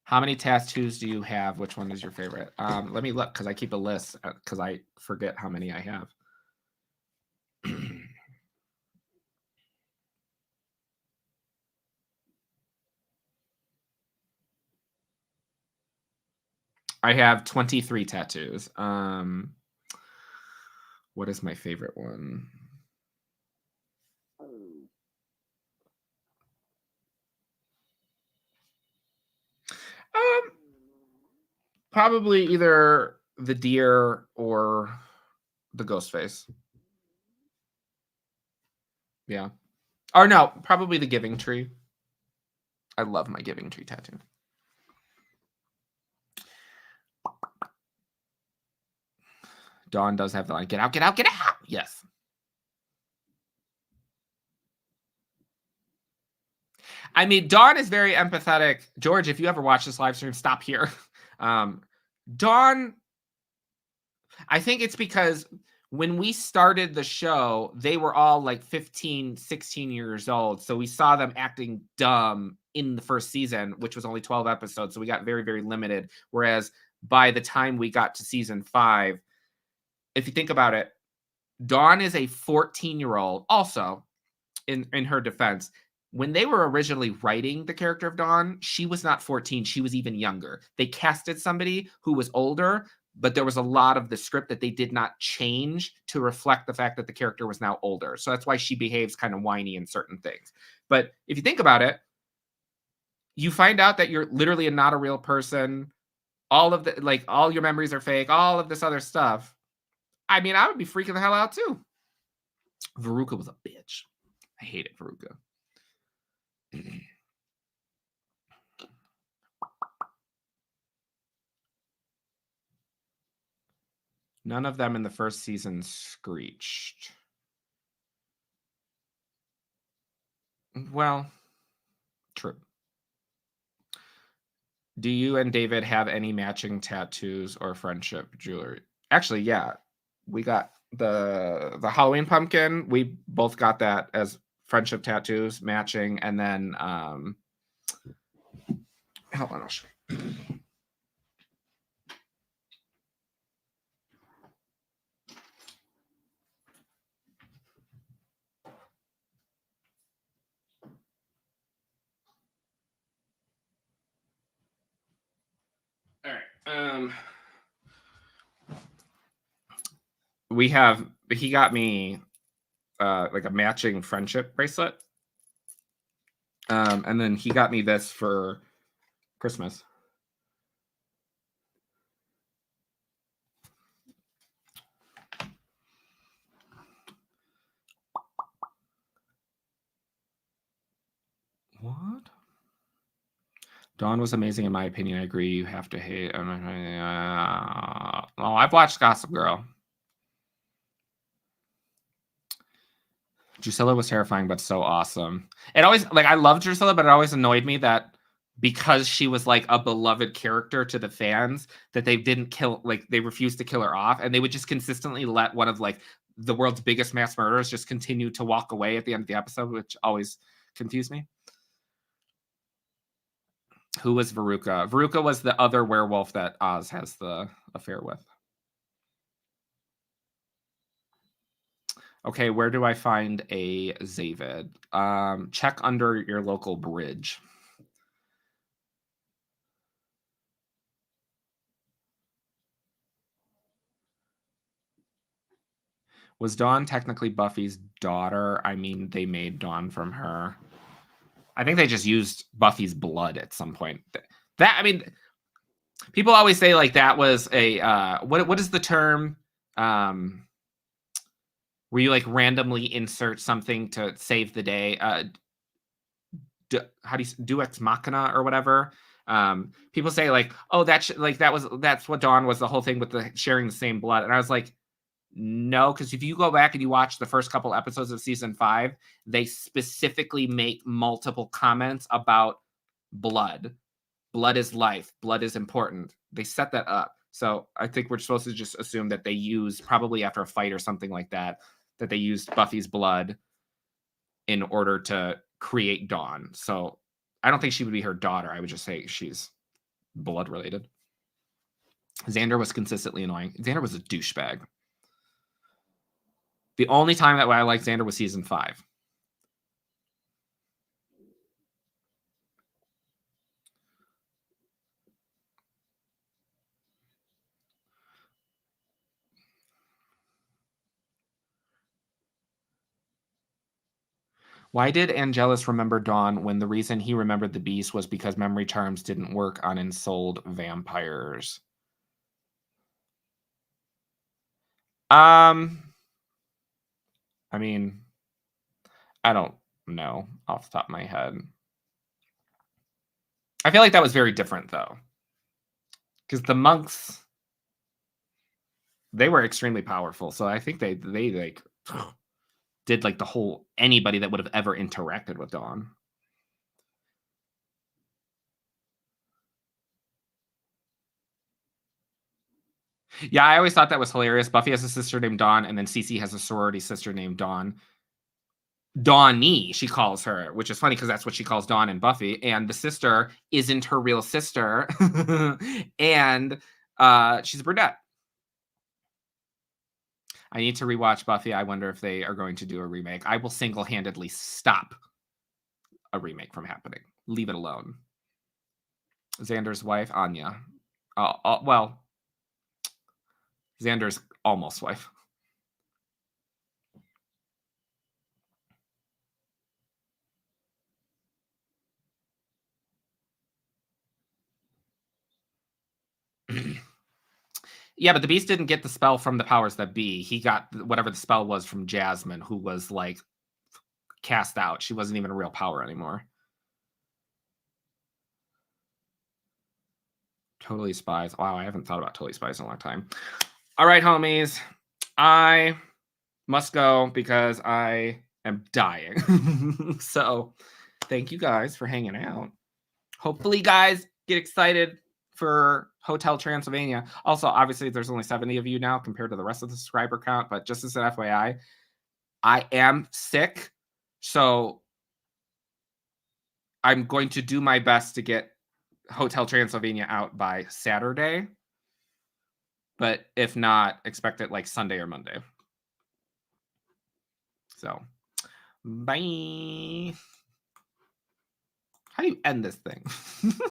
How many tattoos do you have? Which one is your favorite? Let me look, because I keep a list, because I forget how many I have. I have 23 tattoos. What is my favorite one? Probably either the deer or the ghost face. Yeah. Or no, probably the giving tree. I love my giving tree tattoo. Dawn does have the line, "Get out, get out, get out." Yes. I mean, Dawn is very empathetic. George, if you ever watch this live stream, stop here. Dawn, I think it's because when we started the show, they were all like 15, 16 years old. So we saw them acting dumb in the first season, which was only 12 episodes. So we got very, very limited. Whereas by the time we got to season 5, if you think about it, Dawn is a 14-year-old. Also, in her defense, when they were originally writing the character of Dawn, she was not 14, she was even younger. They casted somebody who was older, but there was a lot of the script that they did not change to reflect the fact that the character was now older. So that's why she behaves kind of whiny in certain things. But if you think about it, you find out that you're literally not a real person. All of the like all your memories are fake, all of this other stuff. I mean, I would be freaking the hell out too. Veruca was a bitch. I hated Veruca. None of them in the first season screeched. Well, true. Do you and David have any matching tattoos or friendship jewelry? Actually, yeah. We got the Halloween pumpkin. We both got that as friendship tattoos matching. And then hold on, I'll show you. All right. He got me like a matching friendship bracelet. And then he got me this for Christmas. What? Dawn was amazing in my opinion. I agree. You have to hate. Oh, I've watched Gossip Girl. Drusilla was terrifying, but so awesome. It always like I loved Drusilla, but it always annoyed me that because she was like a beloved character to the fans, that they didn't kill, like they refused to kill her off, and they would just consistently let one of like the world's biggest mass murderers just continue to walk away at the end of the episode, which always confused me. Who was Veruca? Veruca was the other werewolf that Oz has the affair with. Okay, where do I find a Zavid? Check under your local bridge. Was Dawn technically Buffy's daughter? I mean, they made Dawn from her. I think they just used Buffy's blood at some point. That I mean, people always say like that was a what is the term? Where you like randomly insert something to save the day. How do you do ex machina or whatever? People say like, oh, that's what Dawn was, the whole thing with the sharing the same blood. And I was like, no, because if you go back and you watch the first couple episodes of season 5, they specifically make multiple comments about blood. Blood is life. Blood is important. They set that up. So I think we're supposed to just assume that they use, probably after a fight or something like that, that they used Buffy's blood in order to create Dawn. So I don't think she would be her daughter. I would just say she's blood related. Xander was consistently annoying. Xander was a douchebag. The only time that I liked Xander was season 5. Why did Angelus remember Dawn when the reason he remembered the beast was because memory charms didn't work on ensouled vampires? I mean, I don't know off the top of my head. I feel like that was very different though. Because the monks, they were extremely powerful. So I think they like did like the whole anybody that would have ever interacted with Dawn. Yeah, I always thought that was hilarious. Buffy has a sister named Dawn, and then Cece has a sorority sister named Dawn. Dawnie, she calls her, which is funny because that's what she calls Dawn and Buffy. And the sister isn't her real sister, and she's a brunette. I need to rewatch Buffy. I wonder if they are going to do a remake. I will single-handedly stop a remake from happening. Leave it alone. Xander's wife, Anya. Well, Xander's almost wife. Yeah, but the Beast didn't get the spell from the powers that be. He got whatever the spell was from Jasmine, who was like cast out. She wasn't even a real power anymore. Totally Spies. Wow, I haven't thought about Totally Spies in a long time. All right, homies. I must go because I am dying. So thank you guys for hanging out. Hopefully, you guys get excited for Hotel Transylvania. Also, obviously, there's only 70 of you now compared to the rest of the subscriber count. But just as an FYI, I am sick. So I'm going to do my best to get Hotel Transylvania out by Saturday. But if not, expect it like Sunday or Monday. So, bye. How do you end this thing?